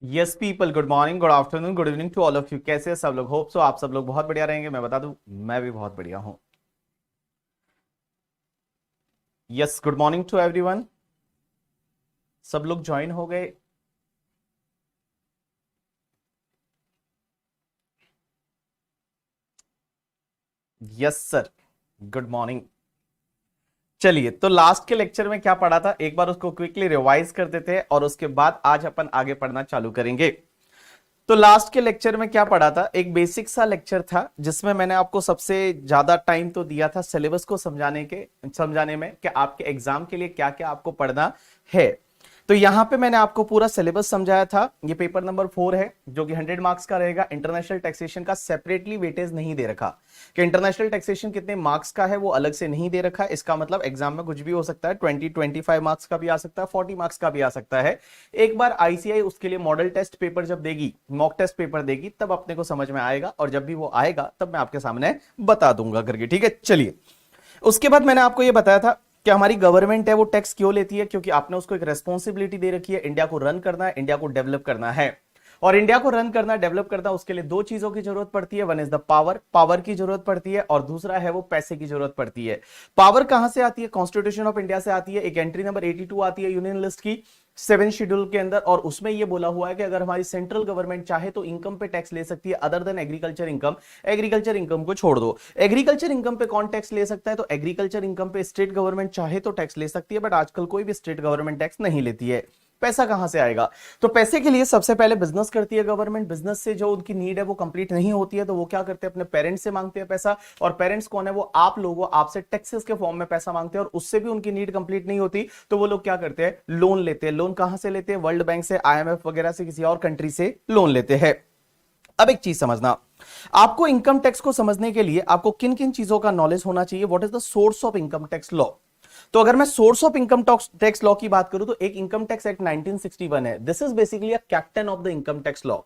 Yes people, good morning, good afternoon, good evening to all of you. कैसे हैं सब लोग? होप सो आप सब लोग बहुत बढ़िया रहेंगे। मैं बता दूं, मैं भी बहुत बढ़िया हूं। Yes, good morning to everyone. सब लोग ज्वाइन हो गए? Yes sir, good morning. चलिए, तो लास्ट के लेक्चर में क्या पढ़ा था एक बार उसको क्विकली रिवाइज कर देते हैं और उसके बाद आज अपन आगे पढ़ना चालू करेंगे। तो लास्ट के लेक्चर में क्या पढ़ा था? एक बेसिक सा लेक्चर था जिसमें मैंने आपको सबसे ज्यादा टाइम तो दिया था सिलेबस को समझाने में कि आपके एग्जाम के लिए क्या क्या आपको पढ़ना है। तो यहां पे मैंने आपको पूरा सिलेबस समझाया था। ये पेपर नंबर 4 है जो कि 100 मार्क्स का रहेगा। इंटरनेशनल टैक्सेशन का सेपरेटली वेटेज नहीं दे रखा कि इंटरनेशनल टैक्सेशन कितने मार्क्स का है, वो अलग से नहीं दे रखा है। इसका मतलब एग्जाम में कुछ भी हो सकता है। 25 मार्क्स का भी आ सकता है, 40 मार्क्स का भी आ सकता है। एक बार आईसीआई उसके लिए मॉडल टेस्ट पेपर जब देगी, मॉक टेस्ट पेपर देगी, तब अपने को समझ में आएगा और जब भी वो आएगा तब मैं आपके सामने बता दूंगा करके। ठीक है, चलिए। उसके बाद मैंने आपको यह बताया था कि हमारी गवर्नमेंट है वो टैक्स क्यों लेती है, क्योंकि आपने उसको एक रेस्पॉन्सिबिलिटी दे रखी है। इंडिया को रन करना है, इंडिया को डेवलप करना है। और इंडिया को रन करना, डेवलप करना, उसके लिए दो चीजों की जरूरत पड़ती है। One is the power, power की जरूरत पड़ती है, और दूसरा है वो पैसे की जरूरत पड़ती है। पावर कहां से आती है? कॉन्स्टिट्यूशन ऑफ इंडिया से आती है। एक एंट्री नंबर 82 आती है यूनियन लिस्ट की 7 शेड्यूल के अंदर, और उसमें यह बोला हुआ है कि अगर हमारी सेंट्रल गवर्नमेंट चाहे तो इनकम पे टैक्स ले सकती है other than agriculture income. Agriculture income को छोड़ दो। एग्रीकल्चर इनकम पे कौन टैक्स ले सकता है? तो एग्रीकल्चर इनकम पे स्टेट गवर्नमेंट चाहे तो टैक्स ले सकती है, बट आजकल कोई भी स्टेट गवर्नमेंट टैक्स नहीं लेती है। पैसा कहां से आएगा? तो पैसे के लिए सबसे पहले बिजनेस करती है गवर्नमेंट। बिजनेस से जो उनकी नीड है वो कंप्लीट नहीं होती है, तो वो क्या करते हैं? अपने पेरेंट्स से मांगते हैं पैसा। और पेरेंट्स कौन है? वो आप लोगों, आपसे टैक्सेस के फॉर्म में पैसा मांगते हैं, और उससे भी उनकी नीड कंप्लीट नहीं होती, तो वो लोग क्या करते हैं? लोन लेते हैं। लोन कहां से लेते हैं? वर्ल्ड बैंक से, आईएमएफ वगैरह से, किसी और कंट्री से लोन लेते हैं। अब एक चीज समझना, आपको इनकम टैक्स को समझने के लिए आपको किन किन चीजों का नॉलेज होना चाहिए। What is the source of income tax law? तो अगर मैं source of income tax law की बात करूं तो एक इनकम टैक्स एक्ट 1961 है। This is basically a captain of the income tax law.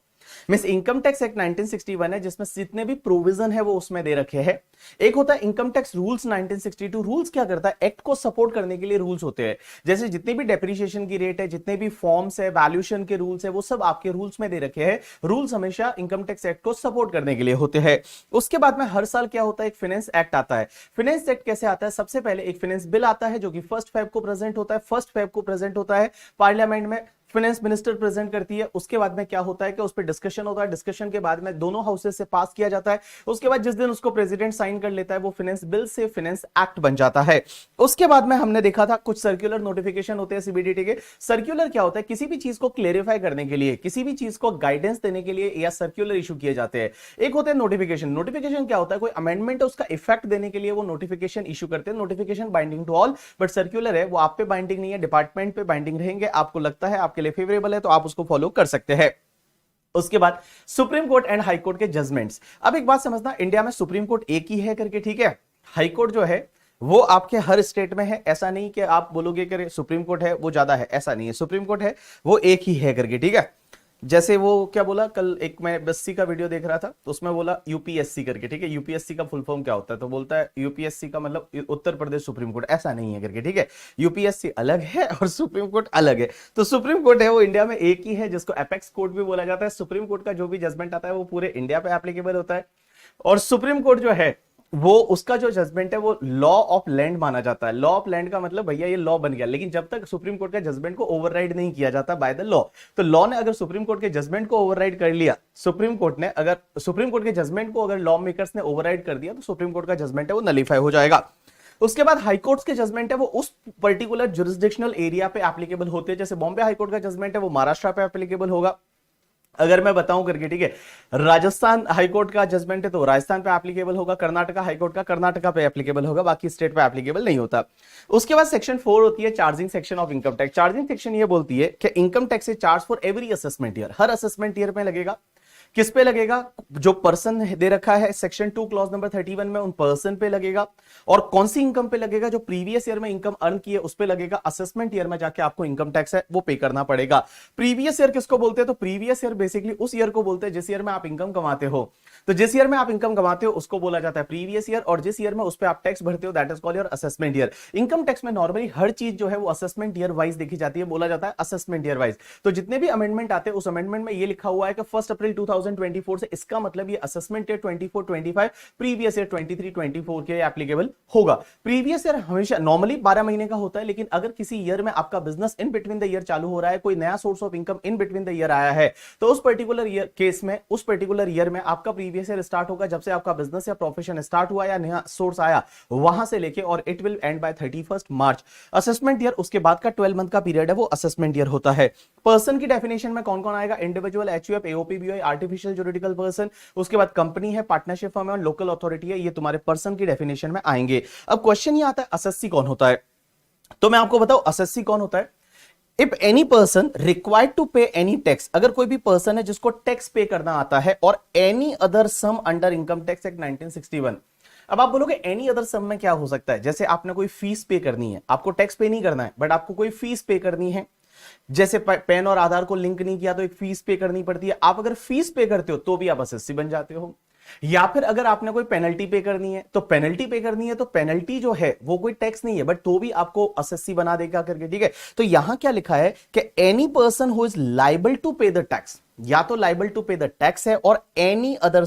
Means income tax act 1961 है जिसमें जितने भी प्रोविजन है वो उसमें दे रखे हैं। एक होता है इनकम टैक्स रूल्स 1962। रूल्स क्या करता है? एक्ट को सपोर्ट करने के लिए रूल्स होते हैं। जैसे जितनी भी डेप्रिसिएशन की रेट है, जितने भी फॉर्म्स है, वैल्यूएशन के रूल्स है, वो सब आपके रूल्स में दे रखे हैं। रूल्स हमेशा इनकम टैक्स एक्ट को सपोर्ट करने के लिए होते हैं। उसके बाद में हर साल क्या होता है? एक फाइनेंस एक्ट आता है। फाइनेंस एक्ट कैसे आता है? सबसे पहले एक फाइनेंस बिल आता है जो कि 1 फेब को प्रेजेंट होता है। 1 फेब को प्रेजेंट होता है पार्लियामेंट में, फाइनेंस मिनिस्टर प्रेजेंट करती है। उसके बाद में क्या होता है कि उस पर डिस्कशन होता है। डिस्कशन के बाद में दोनों हाउसेस से पास किया जाता है। उसके बाद जिस दिन उसको प्रेसिडेंट साइन कर लेता है वो फाइनेंस बिल से फाइनेंस एक्ट बन जाता है। उसके बाद में हमने देखा था कुछ सर्कुलर नोटिफिकेशन होते हैं सीबीडीटी के। सर्कुलर क्या होता है? किसी भी चीज को क्लेरिफाई करने के लिए, किसी भी चीज को गाइडेंस देने के लिए या सर्कुलर इशू किए जाते हैं। एक होते हैं नोटिफिकेशन। नोटिफिकेशन क्या होता है? कोई अमेंडमेंट है उसका इफेक्ट देने के लिए वो नोटिफिकेशन इशू करते हैं। Notification binding to all, but circular है वो आप पे बाइंडिंग नहीं है, डिपार्टमेंट पे बाइंडिंग रहेंगे। आपको लगता है आपके लिए फेवरेबल है तो आप उसको फॉलो कर सकते हैं। उसके बाद supreme court and high court के जजमेंट्स। अब एक बात समझना, इंडिया में सुप्रीम कोर्ट एक ही है करके, ठीक है। हाई कोर्ट जो है वो आपके हर स्टेट में है। ऐसा नहीं कि आप बोलोगे कि सुप्रीम कोर्ट है वो ज्यादा है, ऐसा नहीं है। सुप्रीम कोर्ट है वो एक ही है करके, ठीक है। जैसे वो क्या बोला, कल एक मैं बस्सी का वीडियो देख रहा था तो उसमें बोला यूपीएससी करके, ठीक है। यूपीएससी का फुल फॉर्म क्या होता है? तो बोलता है यूपीएससी का मतलब उत्तर प्रदेश सुप्रीम कोर्ट। ऐसा नहीं है करके, ठीक है। यूपीएससी अलग है और सुप्रीम कोर्ट अलग है। तो सुप्रीम कोर्ट है वो इंडिया में एक ही है, जिसको एपेक्स कोर्ट भी बोला जाता है। सुप्रीम कोर्ट का जो भी जजमेंट आता है वो पूरे इंडिया पे एप्लीकेबल होता है। और सुप्रीम कोर्ट जो है वो, उसका जो जजमेंट है वो लॉ ऑफ लैंड माना जाता है। लॉ ऑफ लैंड का मतलब भैया ये लॉ बन गया, लेकिन जब तक सुप्रीम कोर्ट का जजमेंट को ओवरराइड नहीं किया जाता बाय द लॉ। तो लॉ ने अगर सुप्रीम कोर्ट के जजमेंट को ओवरराइड कर लिया, सुप्रीम कोर्ट ने अगर सुप्रीम कोर्ट के जजमेंट को अगर लॉ मेकर्स ने ओवरराइड कर दिया, तो सुप्रीम कोर्ट का जजमेंट है वो नलीफाई हो जाएगा। उसके बाद हाई कोर्ट्स के जजमेंट है वो उस पर्टिकुलर जुरिस्डिक्शनल एरिया पे एप्लीकेबल होते हैं। जैसे बॉम्बे हाई कोर्ट का जजमेंट है वो महाराष्ट्र पे एप्लीकेबल होगा, अगर मैं बताऊं करके, ठीक है। राजस्थान हाईकोर्ट का जजमेंट है तो राजस्थान पे एप्लीकेबल होगा। कर्नाटका हाईकोर्ट का कर्नाटका पे एप्लीकेबल होगा, बाकी स्टेट पे एप्लीकेबल नहीं होता। उसके बाद सेक्शन 4 होती है charging section of income tax. Charging section ये बोलती है कि income tax is charge for every assessment year. Her assessment year में लगेगा। किस पे लगेगा? जो पर्सन दे रखा है सेक्शन 2 क्लॉज नंबर 31 में, उन पर्सन पे लगेगा। और कौन सी इनकम पे लगेगा? जो प्रीवियस ईयर में इनकम अर्न की है उस पे लगेगा। असेसमेंट ईयर में जाके आपको इनकम टैक्स है वो पे करना पड़ेगा। प्रीवियस ईयर किसको बोलते हैं? तो प्रीवियस ईयर बेसिकली उस ईयर को बोलते हैं जिस ईयर में आप इनकम कमाते हो। तो जिस ईयर में आप इनकम कमाते हो उसको बोला जाता है प्रीवियस ईयर, और जिस ईयर में उस पे आप टैक्स भरते हो that is called your assessment year. Income tax में नॉर्मली हर चीज जो है वो असेसमेंट ईयर वाइज देखी जाती है, बोला जाता है असेसमेंट ईयर वाइज। तो जितने भी अमेंडमेंट आते हैं उस अमेंडमेंट में ये लिखा हुआ है कि 1 अप्रैल 2024 से, इसका मतलब ये असेसमेंट ईयर 24-25 प्रीवियस ईयर 23-24 के एप्लीकेबल होगा। प्रीवियस ईयर हमेशा नॉर्मली 12 महीने का होता है, लेकिन अगर किसी ईयर में आपका business in between the year चालू हो रहा है, कोई नया source of income in between the year आया है, तो उस पर्टिकुलर ईयर केस में, उस पर्टिकुलर ईयर में आपका प्रीवियस ईयर स्टार्ट होगा जब से आपका बिजनेस या प्रोफेशन स्टार्ट हुआ या नया सोर्स आया वहां से लेके, और it will end by 31 March. Assessment year उसके बाद का 12 मंथ का पीरियड है, वो असेसमेंट ईयर होता है। पर्सन की डेफिनेशन में कौन कौन आएगा? Individual, HUF, AOP, BOI, artificial juridical person, उसके बाद कंपनी है, पार्टनरशिप फर्म है और लोकल अथॉरिटी है, ये तुम्हारे पर्सन की डेफिनेशन में आएंगे। अब क्वेश्चन ये आता है असेसी कौन होता है? तो मैं आपको बताऊं असेसी कौन होता है। If any person required to pay any tax, अगर कोई भी पर्सन है जिसको टैक्स पे करना आता है, और any other sum under income tax act 1961। अब आप बोलोगे एनी अदर सम में क्या हो सकता है? जैसे आपने कोई फीस पे करनी है, आपको टैक्स पे नहीं करना है बट आपको कोई फीस पे करनी है, जैसे पैन और आधार को लिंक नहीं किया तो एक फीस पे करनी पड़ती है, आप अगर फीस पे करते हो तो भी आप असेसी बन जाते हो। या फिर अगर आपने कोई पेनल्टी पे करनी है, तो पेनल्टी पे करनी है, तो पेनल्टी जो है वो कोई टैक्स नहीं है बट तो भी आपको असेसी बना देगा करके, ठीक है। तो यहां क्या लिखा है कि any person who is liable to pay the tax, या तो liable to pay the tax है, और एनी अदर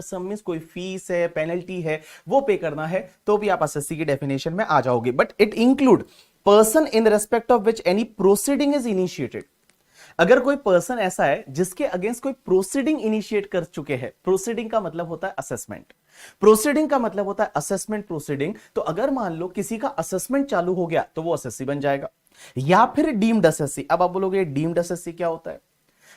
सम मींस कोई फीस है, पेनल्टी है, वो पे करना है, तो भी आप असेसी की डेफिनेशन में आ जाओगे। But it include person in respect of which any proceeding is initiated. अगर कोई पर्सन ऐसा है जिसके अगेंस्ट कोई प्रोसीडिंग इनिशिएट कर चुके हैं, प्रोसीडिंग का मतलब होता है असेसमेंट, प्रोसीडिंग का मतलब होता है असेसमेंट प्रोसीडिंग, तो अगर मान लो किसी का असेसमेंट चालू हो गया तो वो असेसी बन जाएगा। या फिर डीम्ड असेसी। अब आप बोलोगे डीम्ड असेसी क्या होता है?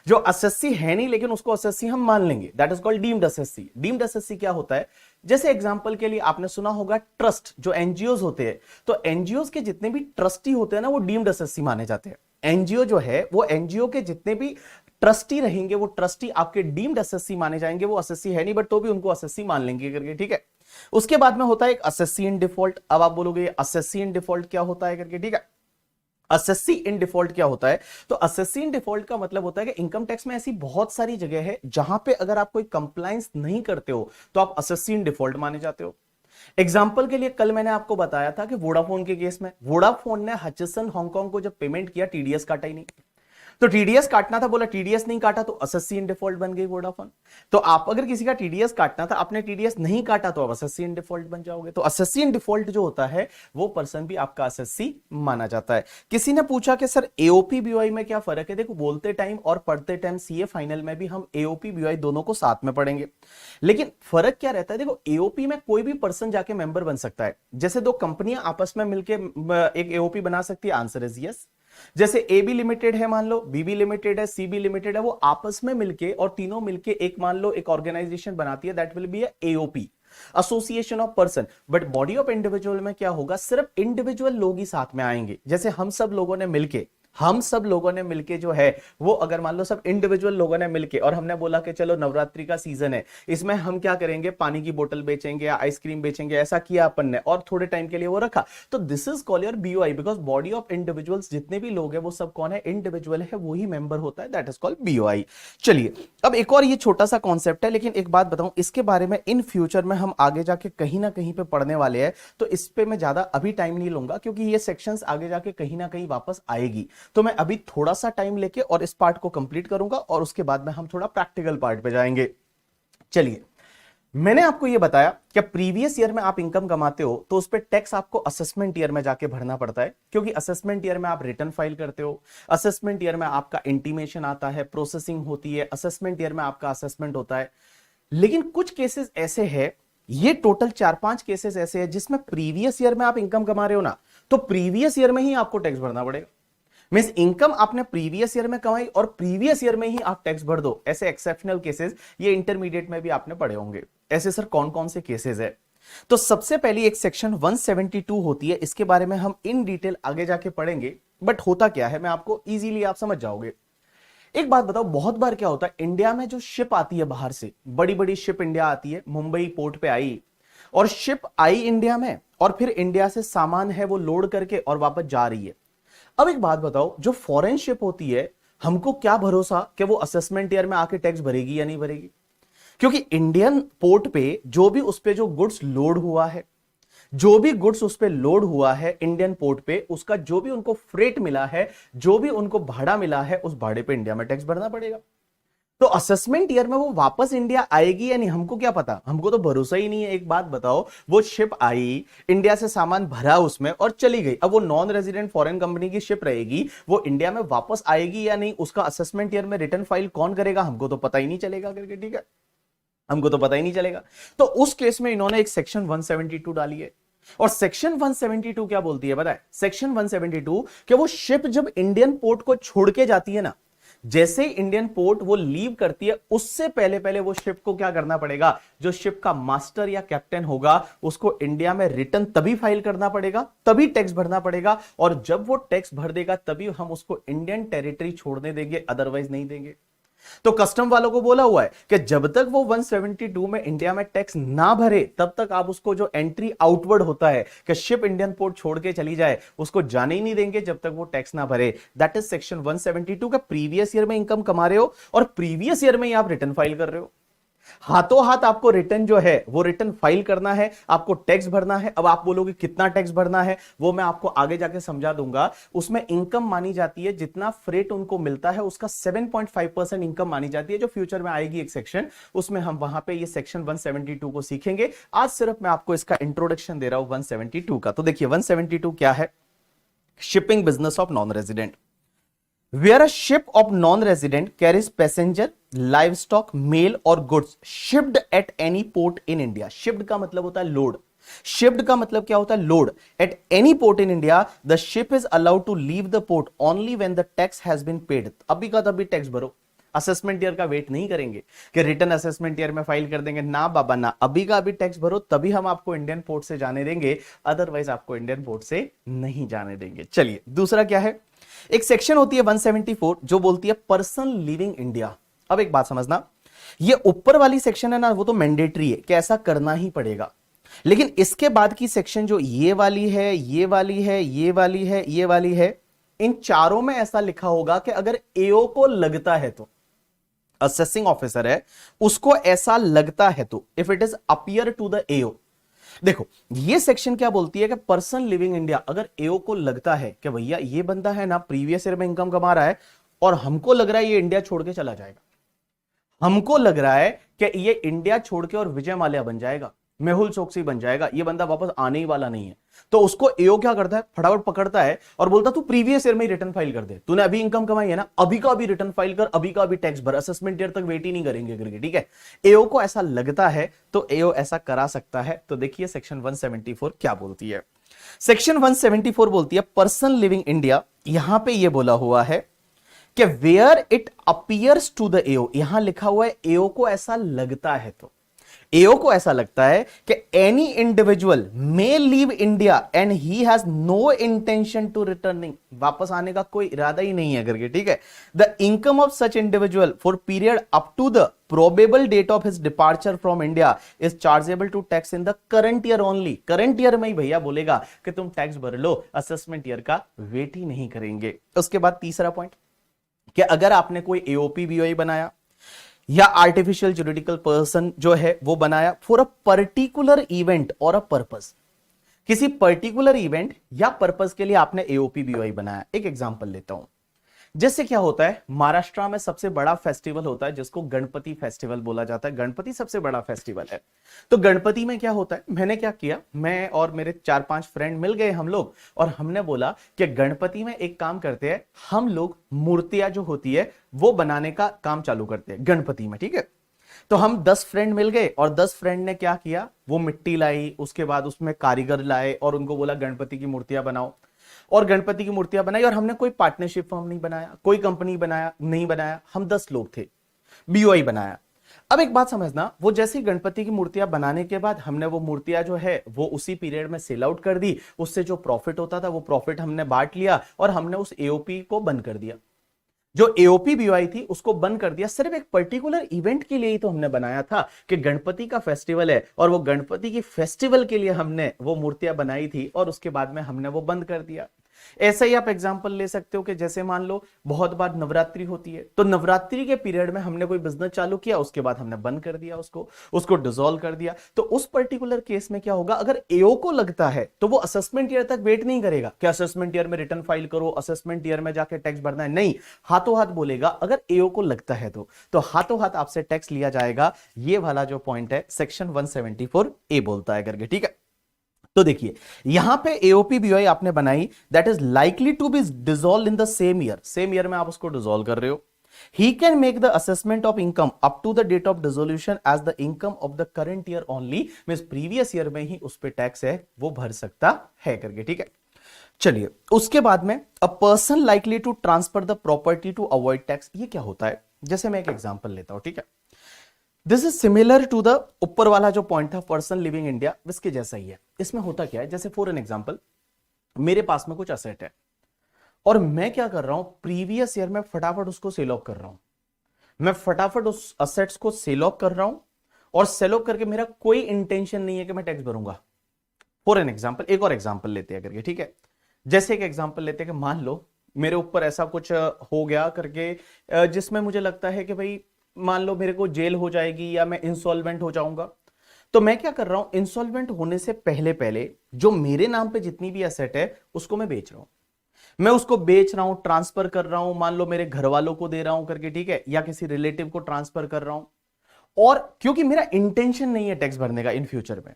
जो असेसी है नहीं लेकिन उसको असेसी हम मान लेंगे, that is called deemed assessee. Deemed assessee क्या होता है? जैसे एग्जांपल के लिए आपने सुना होगा ट्रस्ट, जो एनजीओज होते हैं, तो एनजीओज के जितने भी ट्रस्टी होते हैं ना, वो डीम्ड असेसी माने जाते हैं। एनजीओ जो है वो एनजीओ के जितने भी ट्रस्टी रहेंगे वो ट्रस्टी आपके डीम्ड असेसी माने जाएंगे। वो असेसी है नहीं बट तो भी उनको असेसी मान लेंगे करके, ठीक है। उसके बाद में होता है एक असेसी इन डिफॉल्ट। अब आप बोलोगे असेसी इन डिफॉल्ट क्या होता है करके, ठीक है। असेसी इन डिफॉल्ट क्या होता है? तो असेसी इन डिफॉल्ट का मतलब होता है कि इनकम टैक्स में ऐसी बहुत सारी जगह है जहां पे अगर आप कोई कंप्लायंस नहीं करते हो तो आप असेसी इन डिफॉल्ट माने जाते हो। एग्जाम्पल के लिए कल मैंने आपको बताया था कि वोडाफोन के केस में वोडाफोन ने हचसन हांगकांग को जब पेमेंट किया टीडीएस काटा ही नहीं, तो टीडीएस काटना था, बोला टीडीएस नहीं काटा तो असेसी इन डिफॉल्ट बन गई वोडाफोन। तो आप अगर किसी का टीडीएस काटना था, आपने टीडीएस नहीं काटा तो आप असेसी इन डिफॉल्ट बन जाओगे। तो असेसी इन डिफॉल्ट जो होता है वो पर्सन भी आपका असेसी माना जाता है। किसी ने पूछा कि सर एओपी बीओआई में क्या फर्क है? देखो बोलते टाइम और पढ़ते टाइम सीए फाइनल में भी हम एओपी बीओआई दोनों को साथ में पढ़ेंगे, लेकिन फर्क क्या रहता है? देखो एओपी में कोई भी पर्सन जाके मेंबर बन सकता है। जैसे दो कंपनियां आपस में मिलकर एक एओपी बना सकती है, आंसर इज यस। जैसे ए बी लिमिटेड है मान लो, बी बी लिमिटेड है, सी बी लिमिटेड है, वो आपस में मिलके और तीनों मिलके एक मान लो एक ऑर्गेनाइजेशन बनाती है, that will be AOP, association of person. But body of individual में क्या होगा? सिर्फ इंडिविजुअल लोग ही साथ में आएंगे। जैसे हम सब लोगों ने मिलके जो है वो, अगर मान लो सब इंडिविजुअल लोगों ने मिलके और हमने बोला कि चलो नवरात्रि का सीजन है, इसमें हम क्या करेंगे, पानी की बोतल बेचेंगे या आइसक्रीम बेचेंगे, ऐसा किया अपन ने और थोड़े टाइम के लिए वो रखा, तो this is called your BOI, because body of individuals जितने भी लोग हैं वो सब कौन है? इंडिविजुअल है, वही मेंबर होता है, दैट इज कॉल्ड बीओआई। चलिए अब एक और ये छोटा सा कॉन्सेप्ट है, लेकिन एक बात बताऊं, इसके बारे में इन फ्यूचर में हम आगे जाके कहीं ना कहीं पे पढ़ने वाले हैं, तो इस पे मैं ज्यादा अभी टाइम नहीं लूंगा क्योंकि ये सेक्शंस आगे जाके कहीं ना कहीं वापस आएगी। तो मैं अभी थोड़ा सा टाइम लेके और इस पार्ट को कंप्लीट करूंगा और उसके बाद में हम थोड़ा प्रैक्टिकल पार्ट पे जाएंगे। चलिए, मैंने आपको यह बताया कि प्रीवियस ईयर में आप इनकम कमाते हो तो उस पर टैक्स आपको असेसमेंट ईयर में जाके भरना पड़ता है, क्योंकि असेसमेंट ईयर में आप रिटर्न फाइल करते हो, असेसमेंट ईयर में आपका इंटीमेशन आता है, प्रोसेसिंग होती है, असेसमेंट ईयर में आपका असेसमेंट होता है। लेकिन कुछ केसेस ऐसे हैं, ये टोटल 4-5 केसेस ऐसे हैं जिसमें प्रीवियस ईयर में आप इनकम कमा रहे हो ना, तो प्रीवियस ईयर में ही आपको टैक्स भरना पड़ेगा। मींस इनकम आपने प्रीवियस ईयर में कमाई और प्रीवियस ईयर में ही आप टैक्स भर दो। ऐसे एक्सेप्शनल केसेस ये इंटरमीडिएट में भी आपने पढ़े होंगे। ऐसे सर कौन कौन से केसेस है? तो सबसे पहली एक सेक्शन 172 होती है, इसके बारे में हम इन डिटेल आगे जाके पढ़ेंगे। बट होता क्या है, मैं आपको इजीली आप समझ जाओगे। एक बात बताओ, बहुत बार क्या होता है, इंडिया में जो शिप आती है बाहर से, बड़ी बड़ी शिप इंडिया आती है, मुंबई पोर्ट पे आई और शिप आई इंडिया में और फिर इंडिया से सामान है वो लोड करके और वापस जा रही है। अब एक बात बताओ, जो फॉरेन शिप होती है, हमको क्या भरोसा कि वो असेसमेंट ईयर में आके टैक्स भरेगी या नहीं भरेगी? क्योंकि इंडियन पोर्ट पे जो भी उस पे जो गुड्स लोड हुआ है, जो भी गुड्स उस पे लोड हुआ है इंडियन पोर्ट पे, उसका जो भी उनको फ्रेट मिला है, जो भी उनको भाड़ा मिला है, उस भाड़े पे इंडिया में टैक्स भरना पड़ेगा। तो असेसमेंट ईयर में वो वापस इंडिया आएगी या नहीं, हमको क्या पता, हमको तो भरोसा ही नहीं है। एक बात बताओ, वो शिप आई, इंडिया से सामान भरा उसमें और चली गई, अब वो नॉन रेजिडेंट फॉरेन कंपनी की शिप रहेगी, वो इंडिया में वापस आएगी या नहीं, उसका असेसमेंट ईयर में रिटर्न फाइल कौन करेगा, हमको तो पता ही नहीं चलेगा करके, ठीक है, हमको तो पता ही नहीं चलेगा। तो उस केस में इन्होंने एक सेक्शन 172 डाली है। और सेक्शन 172 क्या बोलती है पता है? सेक्शन 172 कि वो शिप जब इंडियन पोर्ट को छोड़ के जाती है ना, जैसे ही इंडियन पोर्ट वो लीव करती है, उससे पहले पहले वो शिप को क्या करना पड़ेगा, जो शिप का मास्टर या कैप्टन होगा उसको इंडिया में रिटर्न तभी फाइल करना पड़ेगा, तभी टैक्स भरना पड़ेगा, और जब वो टैक्स भर देगा तभी हम उसको इंडियन टेरिटरी छोड़ने देंगे, अदरवाइज नहीं देंगे। तो कस्टम वालों को बोला हुआ है कि जब तक वो 172 में इंडिया में टैक्स ना भरे, तब तक आप उसको जो एंट्री आउटवर्ड होता है कि शिप इंडियन पोर्ट छोड़ के चली जाए, उसको जाने ही नहीं देंगे जब तक वो टैक्स ना भरे। दैट इज सेक्शन 172 का। प्रीवियस ईयर में इनकम कमा रहे हो और प्रीवियस ईयर में ही आप रिटर्न फाइल कर रहे हो, हाथों हाथ आपको रिटर्न जो है वो रिटर्न फाइल करना है, आपको टैक्स भरना है। अब आप बोलोगे कितना टैक्स भरना है, वो मैं आपको आगे जाके समझा दूंगा। उसमें इनकम मानी जाती है, जितना फ्रेट उनको मिलता है उसका 7.5% इनकम मानी जाती है, जो फ्यूचर में आएगी एक सेक्शन, उसमें हम वहां पे ये सेक्शन 172 को सीखेंगे। आज सिर्फ मैं आपको इसका इंट्रोडक्शन दे रहा हूं 172 का। तो देखिए 172 क्या है, shipping business of non resident. Where a ship of non-resident carries passenger, livestock, mail और goods shipped at any port in India. Shipped का मतलब होता है लोड। Shipped का मतलब क्या होता है, load. At any port in India, the ship is allowed to leave the port only when the tax has been paid. अभी का तभी टैक्स भरो, असेसमेंट ईयर का वेट नहीं करेंगे कि रिटर्न असेसमेंट ईयर में फाइल कर देंगे, ना बाबा ना, अभी का अभी टैक्स भरो, तभी हम आपको इंडियन पोर्ट से जाने देंगे, अदरवाइज आपको इंडियन पोर्ट से नहीं जाने देंगे। चलिए दूसरा क्या है, एक सेक्शन होती है 174 जो बोलती है पर्सन लिविंग इंडिया। अब एक बात समझना, ये ऊपर वाली सेक्शन है ना, वो तो मैंडेटरी है कि ऐसा करना ही पड़ेगा, लेकिन इसके बाद की सेक्शन जो ये वाली है, ये वाली है, ये वाली है, ये वाली है, इन चारों में ऐसा लिखा होगा कि अगर एओ को लगता है तो, असेसिंग ऑफिसर है उसको ऐसा लगता है तो, if it is appear to the AO. देखो ये सेक्शन क्या बोलती है कि पर्सन लिविंग इंडिया, अगर एओ को लगता है कि भैया ये बंदा है ना प्रीवियस ईयर में इनकम कमा रहा है और हमको लग रहा है ये इंडिया छोड़ के चला जाएगा, हमको लग रहा है कि ये इंडिया छोड़ के और विजय माल्या बन जाएगा, मेहुल चोकसी बन जाएगा, ये बंदा वापस आने ही वाला नहीं है, तो उसको एओ क्या करता है, फटाफट पकड़ता है और बोलता तू प्रीवियस ईयर में ही रिटर्न फाइल कर दे, तूने अभी इनकम कमाई है ना, अभी का अभी रिटर्न फाइल कर, अभी का अभी टैक्स भर, असेसमेंट ईयर तक वेट ही नहीं करेंगे करके, ठीक है। एओ को ऐसा लगता है तो एओ ऐसा करा सकता है। तो देखिए सेक्शन 174 क्या बोलती है। सेक्शन 174 बोलती है पर्सन लिविंग इंडिया, यहां पे ये बोला हुआ है कि where it appears to the AO, यहां लिखा हुआ है एओ को ऐसा लगता है तो, एओ को ऐसा लगता है कि any individual may leave India and he has no intention to returning, वापस आने का कोई इरादा ही नहीं है करके, ठीक है। The income of such individual for period up to the probable date of his departure from India is chargeable to tax in the current year only. Current year में ही भैया बोलेगा कि तुम टैक्स भर लो, असेसमेंट ईयर का wait ही नहीं करेंगे। उसके बाद तीसरा पॉइंट कि अगर आपने कोई एओपी बीओई बनाया या आर्टिफिशियल जुरिडिकल पर्सन जो है वो बनाया फॉर अ पर्टिकुलर इवेंट और अ पर्पस, किसी पर्टिकुलर इवेंट या पर्पस के लिए आपने एओपी बीओआई बनाया। एक एग्जांपल लेता हूं, जैसे क्या होता है महाराष्ट्र में सबसे बड़ा फेस्टिवल होता है जिसको गणपति फेस्टिवल बोला जाता है, गणपति सबसे बड़ा फेस्टिवल है। तो गणपति में क्या होता है, मैंने क्या किया, मैं और मेरे 4-5 फ्रेंड मिल गए हम लोग, और हमने बोला कि गणपति में एक काम करते हैं, हम लोग मूर्तियां जो होती है वो बनाने का काम चालू करते हैं गणपति में, ठीक है। तो हम 10 फ्रेंड मिल गए और 10 फ्रेंड ने क्या किया, वो मिट्टी लाई, उसके बाद उसमें कारीगर लाए और उनको बोला गणपति की मूर्तियां बनाओ, और गणपति की मूर्तियां बनाई। और हमने कोई पार्टनरशिप फर्म नहीं बनाया, कोई कंपनी बनाया नहीं बनाया, हम 10 लोग थे, बीओआई बनाया। अब एक बात समझना, वो जैसी गणपति की मूर्तियां बनाने के बाद हमने वो मूर्तियां जो है वो उसी पीरियड में सेल आउट कर दी, उससे जो प्रॉफिट होता था वो प्रॉफिट हमने बांट लिया और हमने उस एओपी को बंद कर दिया। जो एओपी बीओआई थी उसको बंद कर दिया, सिर्फ एक पर्टिकुलर इवेंट के लिए ही तो हमने बनाया था कि गणपति का फेस्टिवल है और वो गणपति की फेस्टिवल के लिए हमने वो मूर्तियां बनाई थी और उसके बाद में हमने वो बंद कर दिया। ऐसा ही आप एग्जांपल ले सकते हो कि जैसे मान लो बहुत बार नवरात्रि होती है, तो नवरात्रि के पीरियड में हमने कोई बिजनेस चालू किया, उसके बाद हमने बंद कर दिया, उसको डिसॉल्व कर दिया, तो उस पर्टिकुलर केस में क्या होगा, अगर एओ को लगता है तो वो असेसमेंट ईयर तक वेट नहीं करेगा कि असेसमेंट ईयर में रिटर्न फाइल करो, असेसमेंट ईयर में जाके टैक्स भरना है, नहीं, हाथों हाथ बोलेगा। अगर एओ को लगता है तो हाथों हाथ आपसे टैक्स लिया जाएगा। ये वाला जो पॉइंट है सेक्शन 174 ए बोलता है करके, ठीक है। तो देखिए यहां पे एओपी बीओआई आपने बनाई, that is likely to be dissolve in the same year, same year में आप उसको डिसॉल्व कर रहे हो। He can make the assessment of income up to the date of dissolution as the income of the current year only, means previous year में ही उस पे टैक्स है वो भर सकता है करके, ठीक है। चलिए उसके बाद में a person likely to transfer the property to avoid tax, ये क्या होता है, जैसे मैं एक एग्जांपल लेता हूं, ठीक है। This is similar to the ऊपर वाला जो पॉइंट था पर्सन लिविंग इंडिया, इसके जैसा ही है। इसमें होता क्या है, जैसे फॉर एन एग्जांपल मेरे पास में कुछ असेट है और मैं क्या कर रहा हूं, प्रीवियस ईयर में फटाफट उसको सेल ऑफ कर रहा हूं, मैं फटाफट उस असेट्स को सेल ऑफ कर रहा हूं, और सेल ऑफ करके मेरा कोई इंटेंशन नहीं है कि मैं टैक्स भरूंगा। फॉर एन एग्जांपल एक और एग्जांपल लेते हैं करके, ठीक है। जैसे एक एग्जांपल लेते हैं कि मान लो मेरे ऊपर ऐसा कुछ हो गया करके जिसमें मुझे लगता है कि भाई मान लो मेरे को जेल हो जाएगी या मैं इंसॉल्वेंट हो जाऊंगा, तो मैं क्या कर रहा हूं, इंसॉल्वेंट होने से पहले पहले जो मेरे नाम पे जितनी भी एसेट है उसको मैं बेच रहा हूं, मैं उसको बेच रहा हूं, ट्रांसफर कर रहा हूं, मान लो मेरे घर वालों को दे रहा हूं करके, ठीक है, या किसी रिलेटिव को ट्रांसफर कर रहा हूं। और क्योंकि मेरा इंटेंशन नहीं है टैक्स भरने का इन फ्यूचर में,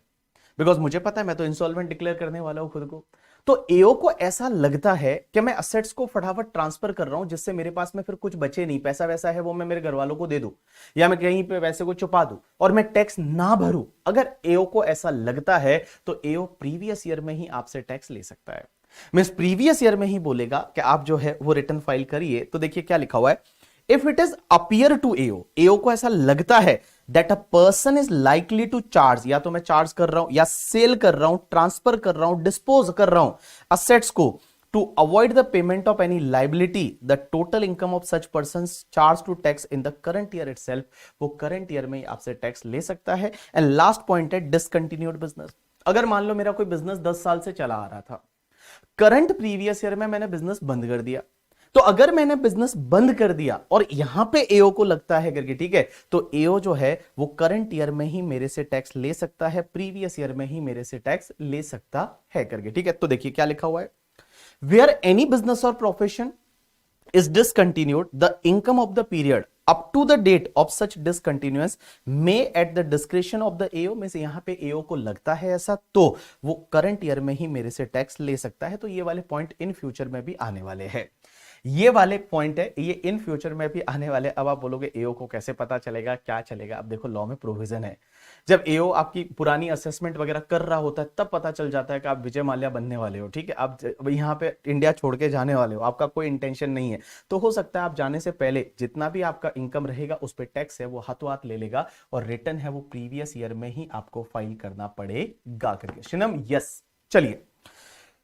बिकॉज मुझे पता है मैं तो इंसॉल्वेंट डिक्लेयर करने वाला हूं खुद को, तो एओ को ऐसा लगता है कि मैं असेट्स को फटाफट ट्रांसफर कर रहा हूं जिससे मेरे पास में फिर कुछ बचे नहीं, पैसा वैसा है वो मैं मेरे घर वालों को दे दूं या मैं कहीं पे वैसे को छुपा दूं और मैं टैक्स ना भरूं। अगर एओ को ऐसा लगता है तो एओ प्रीवियस ईयर में ही आपसे टैक्स ले सकता है, मींस प्रीवियस ईयर में ही बोलेगा कि आप जो है वो रिटर्न फाइल करिए। तो देखिए क्या लिखा हुआ है, if it is appear to AO, AO को ऐसा लगता है that a person is likely to charge, या तो मैं चार्ज कर रहा हूं या सेल कर रहा हूं, ट्रांसफर कर रहा हूं, डिस्पोज कर रहा हूं असेट्स को to avoid the payment of any liability, the total income of such person charge to tax in the current year itself, वो करंट ईयर में ही आपसे टैक्स ले सकता है। एंड लास्ट पॉइंट है डिसकंटिन्यूड बिजनेस। अगर मान लो मेरा कोई बिजनेस 10 साल से चला आ रहा था, करंट प्रीवियस ईयर में मैंने बिजनेस बंद कर दिया, तो अगर मैंने बिजनेस बंद कर दिया और यहां पे एओ को लगता है करके, ठीक है, तो एओ जो है वो करंट ईयर में ही मेरे से टैक्स ले सकता है, प्रीवियस ईयर में ही मेरे से टैक्स ले सकता है करके, ठीक है। तो देखिए क्या लिखा हुआ है, वेयर एनी बिजनेस और profession is discontinued, the income of the period up to the date of such discontinuance may at the discretion of the AO, में से यहां पे AO को लगता है ऐसा तो वो करंट ईयर में ही मेरे से टैक्स ले सकता है। तो ये वाले पॉइंट इन फ्यूचर में भी आने वाले हैं, ये वाले पॉइंट है ये इन फ्यूचर में भी आने वाले। अब आप बोलोगे एओ को कैसे पता चलेगा, क्या चलेगा, अब देखो लॉ में प्रोविजन है, जब एओ आपकी पुरानी असेसमेंट वगैरह कर रहा होता है तब पता चल जाता है कि आप विजय माल्या बनने वाले हो, ठीक है, आप यहाँ पे इंडिया छोड़ के जाने वाले हो, आपका कोई इंटेंशन नहीं है, तो हो सकता है आप जाने से पहले जितना भी आपका इनकम रहेगा उस पर टैक्स है वो हाथों हाथ ले लेगा और रिटर्न है वो प्रीवियस ईयर में ही आपको फाइल करना पड़ेगा करके। शिनम यस। चलिए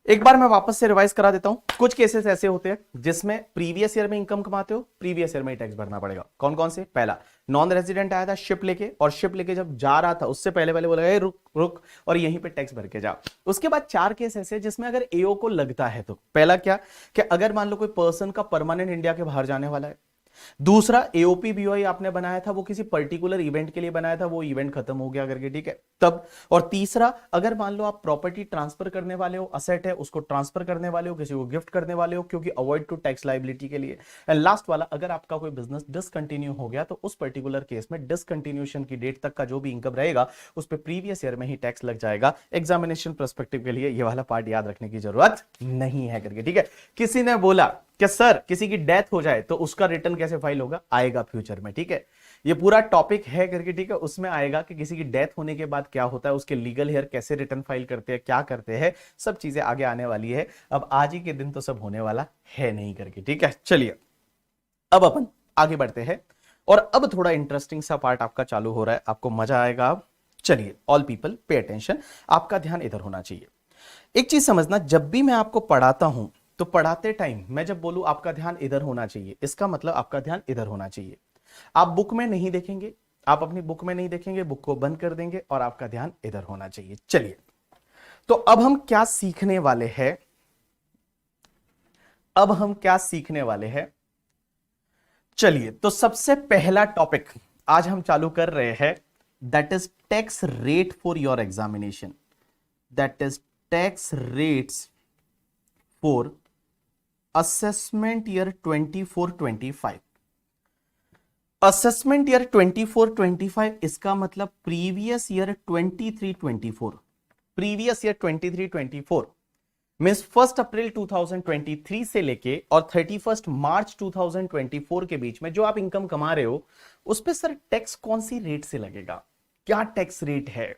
एक बार मैं वापस से रिवाइज करा देता हूं, कुछ केसेस ऐसे होते हैं जिसमें प्रीवियस ईयर में इनकम कमाते हो, प्रीवियस ईयर में ही टैक्स भरना पड़ेगा। कौन कौन से, पहला नॉन रेजिडेंट आया था शिप लेके, और शिप लेके जब जा रहा था उससे पहले पहले बोला रुक रुक और यहीं पे टैक्स भर के जा। उसके बाद 4 केस ऐसे जिसमें अगर एओ को लगता है तो पहला क्या कि अगर मान लो कोई पर्सन का परमानेंट इंडिया के बाहर जाने वाला है, दूसरा एओपी बीओआई आपने बनाया था वो किसी पर्टिकुलर इवेंट के लिए बनाया था, वो इवेंट खत्म हो गया करके, ठीक है, तब, और तीसरा अगर मान लो आप प्रॉपर्टी ट्रांसफर करने वाले हो, असेट है उसको ट्रांसफर करने वाले हो, किसी को गिफ्ट करने वाले हो क्योंकि अवॉइड टू टैक्स लायबिलिटी के लिए। एंड लास्ट वाला अगर आपका कोई बिजनेस डिसकंटिन्यू हो गया तो उस पर्टिकुलर केस में डिसकंटिन्यूएशन की डेट तक का जो भी इनकम रहेगा उस पर प्रीवियस ईयर में ही टैक्स लग जाएगा। एग्जामिनेशन पर्सपेक्टिव के लिए ये वाला पार्ट याद रखने की जरूरत नहीं है करके, ठीक है। किसी ने बोला कि सर किसी की डेथ हो जाए तो उसका रिटर्न कैसे फाइल होगा, आएगा फ्यूचर में, ठीक है, ये पूरा टॉपिक है करके, ठीक है, उसमें आएगा कि किसी की डेथ होने के बाद क्या होता है, उसके लीगल हेयर कैसे रिटर्न फाइल करते हैं, क्या करते हैं, सब चीजें आगे आने वाली है। अब आज ही के दिन तो सब होने वाला है नहीं करके, ठीक है। चलिए अब अपन आगे बढ़ते हैं और अब थोड़ा इंटरेस्टिंग सा पार्ट आपका चालू हो रहा है, आपको मजा आएगा अब। चलिए ऑल पीपल पे अटेंशन, आपका ध्यान इधर होना चाहिए। एक चीज समझना, जब भी मैं आपको पढ़ाता हूं तो पढ़ाते टाइम मैं जब बोलूं आपका ध्यान इधर होना चाहिए, इसका मतलब आपका ध्यान इधर होना चाहिए। आप बुक में नहीं देखेंगे, आप अपनी बुक में नहीं देखेंगे, बुक को बंद कर देंगे और आपका ध्यान इधर होना चाहिए। चलिए तो अब हम क्या सीखने वाले हैं, अब हम क्या सीखने वाले हैं, चलिए तो सबसे पहला टॉपिक आज हम चालू कर रहे हैं, that is tax rate for your examination, that is tax rates for assessment year 24-25। Assessment year 24-25 इसका मतलब previous year 23-24, previous year 23-24 means 1 अप्रैल 2023 से लेके और 31 मार्च 2024 के बीच में जो आप इनकम कमा रहे हो उस पे सर टैक्स कौन सी रेट से लगेगा, क्या टैक्स रेट है।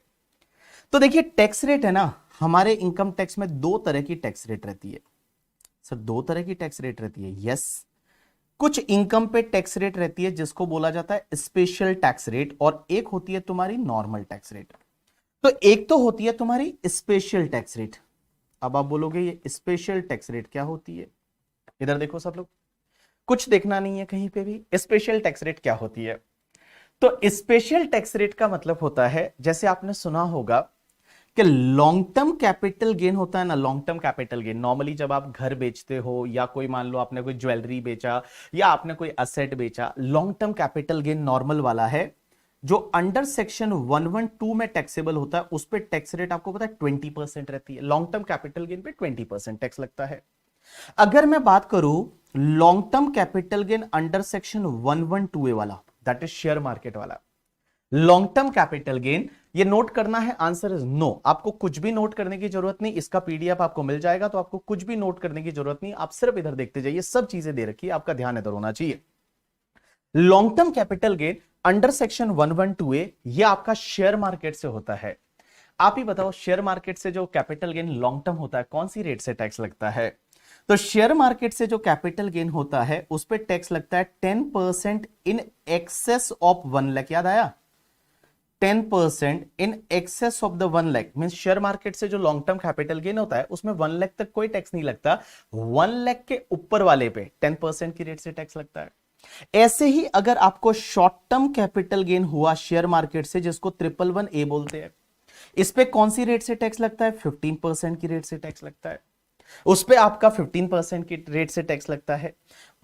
तो देखिए टैक्स रेट है ना, हमारे इनकम टैक्स में दो तरह की टैक्स रेट रहती है सर, दो तरह की टैक्स रेट रहती है। यस, कुछ इनकम पे टैक्स रेट रहती है जिसको बोला जाता है स्पेशल टैक्स रेट, और एक होती है तुम्हारी नॉर्मल टैक्स रेट। तो एक तो होती है तुम्हारी स्पेशल टैक्स रेट। अब आप बोलोगे ये स्पेशल टैक्स रेट क्या होती है, इधर देखो सब लोग, कुछ देखना नहीं है कहीं पे भी, स्पेशल टैक्स रेट क्या होती है। तो स्पेशल टैक्स रेट का मतलब होता है, जैसे आपने सुना होगा कि लॉन्ग टर्म कैपिटल गेन होता है ना, long term capital gain normally जब आप घर बेचते हो या कोई मान लो आपने कोई ज्वेलरी बेचा या आपने कोई असेट बेचा, long term capital gain normal वाला है जो अंडर सेक्शन 112 में टैक्सेबल होता है, उस पर टैक्स रेट आपको पता है 20% रहती है। लॉन्ग टर्म कैपिटल गेन पे 20% टैक्स लगता है। अगर मैं बात करूं long term capital gain under section 112A वाला, दैट इज शेयर मार्केट वाला, लॉन्ग टर्म कैपिटल गेन, ये नोट करना है, आंसर इज नो। आपको कुछ भी नोट करने की जरूरत नहीं, इसका पीडीएफ आपको मिल जाएगा, तो आपको कुछ भी नोट करने की जरूरत नहीं, आप सिर्फ इधर देखते जाइए, सब चीजें दे रखी है, आपका ध्यान इधर होना चाहिए। Long term capital gain under section 112A ये आपका शेयर मार्केट से होता है। आप ही बताओ शेयर मार्केट से जो कैपिटल गेन लॉन्ग टर्म होता है कौन सी रेट से टैक्स लगता है। तो शेयर मार्केट से जो कैपिटल गेन होता है उस पर टैक्स लगता है 10% इन एक्सेस ऑफ 1 लाख, याद आया, 10% in excess of the 1 lakh mean share market से जो लॉन्ग टर्म कैपिटल गेन होता है उसमें 1 लाख तक कोई टैक्स नहीं लगता, 1 लाख के ऊपर वाले पे 10% की रेट से टैक्स लगता है। ऐसे ही अगर आपको शॉर्ट टर्म कैपिटल गेन हुआ शेयर मार्केट से, जिसको 111A बोलते हैं, इस पे कौन सी रेट से टैक्स लगता है, 15% की रेट से टैक्स लगता है, उस पे आपका 15% की रेट से टैक्स लगता है।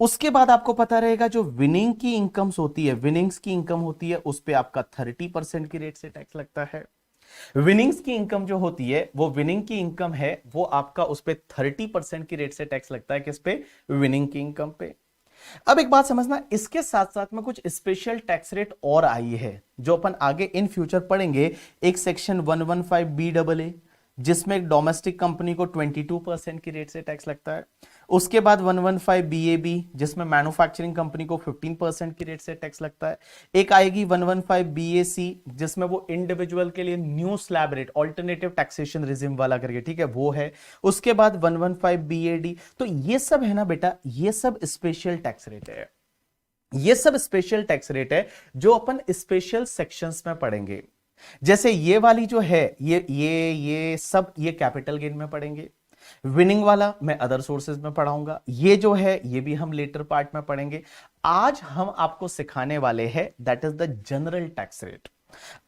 उसके बाद आपको पता रहेगा जो विनिंग की इनकम्स होती है, विनिंग्स की इनकम होती है, उस पे आपका 30% की रेट से टैक्स लगता है। विनिंग्स की इनकम जो होती है वो विनिंग की इनकम है, वो आपका उस पे 30% की रेट से टैक्स लगता है, किस पे, विनिंग की इनकम पे। अब एक बात समझना, इसके साथ साथ में कुछ स्पेशल टैक्स रेट और आई है जो अपन आगे इन फ्यूचर पढ़ेंगे। एक सेक्शन 115BAA जिसमें एक डोमेस्टिक कंपनी को 22% की रेट से टैक्स लगता है। उसके बाद 115BAB जिसमें मैन्युफैक्चरिंग कंपनी को 15% की रेट से टैक्स लगता है। एक आएगी 115BAC जिसमें वो इंडिविजुअल के लिए new slab rate, alternative taxation regime वाला करके, ठीक है, वो है। उसके बाद 115BAD। तो ये सब है ना बेटा, ये सब स्पेशल टैक्स रेट है, ये सब स्पेशल टैक्स रेट है जो अपन स्पेशल सेक्शंस में पढ़ेंगे। जैसे ये वाली जो है, ये सब ये कैपिटल गेन में पढ़ेंगे। विनिंग वाला मैं अदर सोर्सेज में पढ़ाऊंगा, ये जो है ये भी हम लेटर पार्ट में पढ़ेंगे। आज हम आपको सिखाने वाले हैं that is the general tax rate.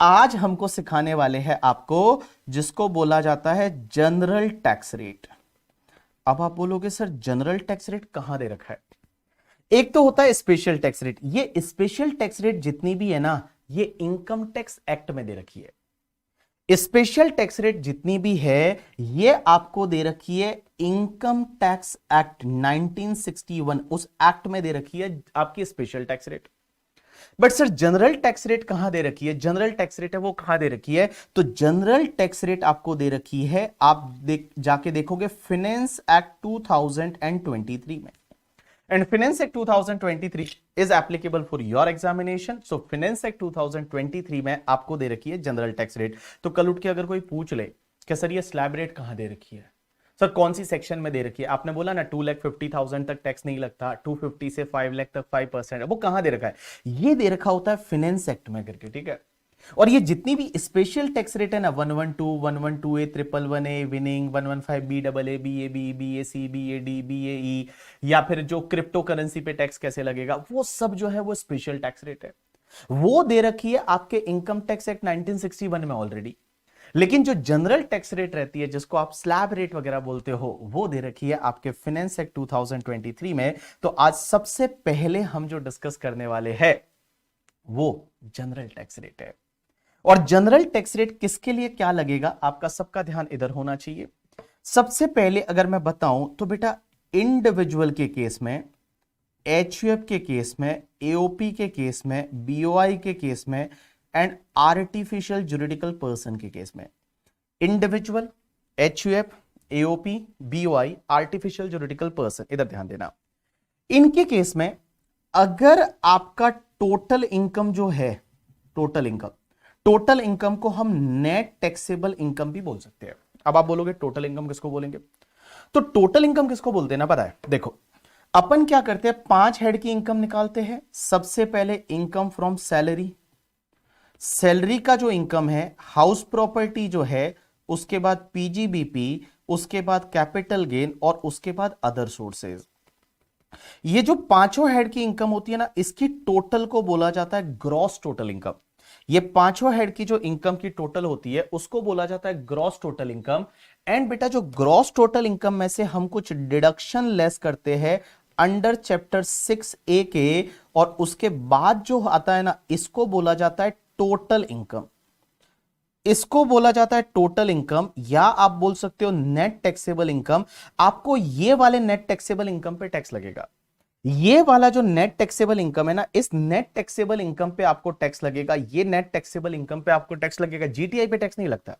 आज हमको सिखाने वाले हैं आपको जिसको बोला जाता है जनरल टैक्स रेट। अब आप बोलोगे सर जनरल टैक्स रेट कहां दे रखा है। एक तो होता है स्पेशल टैक्स रेट, ये स्पेशल टैक्स रेट जितनी भी है ना ये इनकम टैक्स एक्ट में दे रखी है। स्पेशल टैक्स रेट जितनी भी है ये आपको दे रखी है इनकम टैक्स एक्ट 1961, उस एक्ट में दे रखी है आपकी special tax rate. But sir general tax rate कहां दे रखी है, जनरल टैक्स रेट है वो कहां दे रखी है, तो जनरल टैक्स रेट आपको दे रखी है, आप जाके देखोगे फिनेंस एक्ट 2023 में। And Finance Act 2023 is applicable for your examination. So Finance Act 2023 में आपको दे रखी है जनरल टैक्स रेट। तो कल उठ के अगर कोई पूछ ले कि सर ये स्लैब रेट कहां दे रखी है, सर कौन सी सेक्शन में दे रखी है, आपने बोला ना 2,50,000 तक टैक्स नहीं लगता, 250 से 5 लाख तक 5% है, वो कहां दे रखा है, ये दे रखा होता है फिनेंस एक्ट में करके, ठीक है। और ये जितनी भी स्पेशल टैक्स रेट है ना 112, 112A, 111A, winning, 115BAA, BAB, BAC, BAD, BAE, या फिर जो क्रिप्टो करेंसी पे टैक्स कैसे लगेगा, वो सब जो है वो स्पेशल टैक्स रेट है। वो दे रखी है आपके इनकम टैक्स एक्ट 1961 में ऑलरेडी। लेकिन जो जनरल टैक्स रेट रहती है, जिसको आप स्लैब रेट वगैरह बोलते हो, वो दे रखी है आपके फिनेंस एक्ट 2023 में। तो आज सबसे पहले हम जो डिस्कस करने वाले हैं वो जनरल टैक्स रेट है। और जनरल टैक्स रेट किसके लिए क्या लगेगा, आपका सबका ध्यान इधर होना चाहिए। सबसे पहले अगर मैं बताऊं तो बेटा, इंडिविजुअल के केस में, एचयूएफ के केस में, एओपी के केस में, बीओआई के केस में एंड आर्टिफिशियल जुरिडिकल पर्सन के केस में, individual, HUF, AOP, BOI, artificial juridical person, इधर ध्यान देना। इनके केस में अगर आपका टोटल इनकम जो है, टोटल इनकम को हम नेट टैक्सेबल इनकम भी बोल सकते हैं। अब आप बोलोगे टोटल इनकम किसको बोलेंगे, तो टोटल इनकम किसको बोलते हैं ना, पता है? देखो, अपन क्या करते हैं, 5 हेड की इनकम निकालते हैं। सबसे पहले इनकम फ्रॉम सैलरी, सैलरी का जो इनकम है, हाउस प्रॉपर्टी जो है, उसके बाद पीजीबीपी, उसके बाद कैपिटल गेन और उसके बाद अदर सोर्सेज। ये जो पांचों हेड की इनकम होती है ना, इसकी टोटल को बोला जाता है ग्रॉस टोटल इनकम। ये पांचों हेड की जो इनकम की टोटल होती है उसको बोला जाता है ग्रॉस टोटल इनकम। एंड बेटा, जो ग्रॉस टोटल इनकम में से हम कुछ डिडक्शन लेस करते हैं अंडर चैप्टर 6A के, और उसके बाद जो आता है ना, इसको बोला जाता है टोटल इनकम। इसको बोला जाता है टोटल इनकम, या आप बोल सकते हो नेट टैक्सेबल इनकम। आपको ये वाले नेट टैक्सेबल इनकम पे टैक्स लगेगा। ये वाला जो नेट टैक्सेबल इनकम है ना, इस नेट टैक्सेबल इनकम पे आपको टैक्स लगेगा। ये नेट टैक्सेबल इनकम पे आपको टैक्स लगेगा। जीटीआई पे टैक्स नहीं लगता,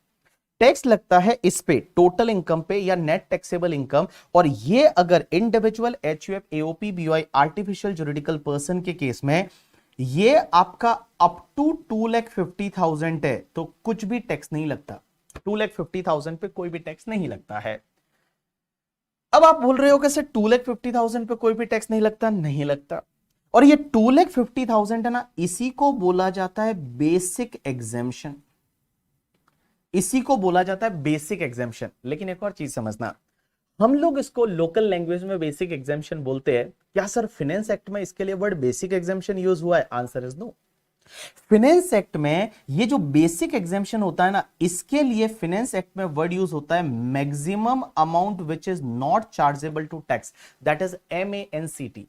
टैक्स लगता है इस पे, टोटल इनकम पे या नेट टैक्सेबल इनकम। और ये अगर individual, HUF, AOP, BOI, artificial juridical person के केस में ये आपका अप टू 2,50,000 है, तो कुछ भी टैक्स नहीं लगता। 2,50,000 पे कोई भी टैक्स नहीं लगता है। अब आप बोल रहे हो कि सर 2,50,000 पे कोई भी टैक्स नहीं लगता, नहीं लगता। और ये 2,50,000 है ना, इसी को बोला जाता है बेसिक एग्जेम्पशन। इसी को बोला जाता है बेसिक एग्जेम्पशन। लेकिन एक और चीज समझना, हम लोग इसको लोकल लैंग्वेज में बेसिक एग्जेम्पशन बोलते हैं। क्या सर फिनेंस एक्ट में इसके लिए वर्ड बेसिक एग्जेम्पशन यूज हुआ है? Answer is no. Finance act में ये जो बेसिक एग्जेम्पशन होता है ना, इसके लिए फिनेंस एक्ट में वर्ड यूज होता है maximum amount which is not chargeable to tax, that is MANCT।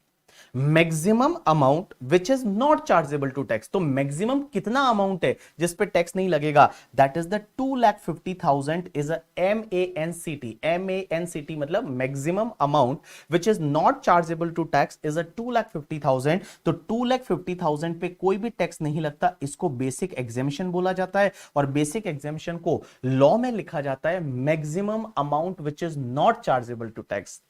Maximum amount which is not chargeable to tax. तो मैक्सिमम कितना अमाउंट है जिस पे टैक्स नहीं लगेगा? That is the 2,50,000 is a MANCT। MANCT मतलब maximum amount which is not chargeable to tax is a 2,50,000। तो 2,50,000 पे कोई भी टैक्स नहीं लगता, इसको बेसिक एग्जेम्पशन बोला जाता है। और बेसिक एग्जेम्पशन को लॉ में लिखा जाता है maximum amount which is not chargeable to tax.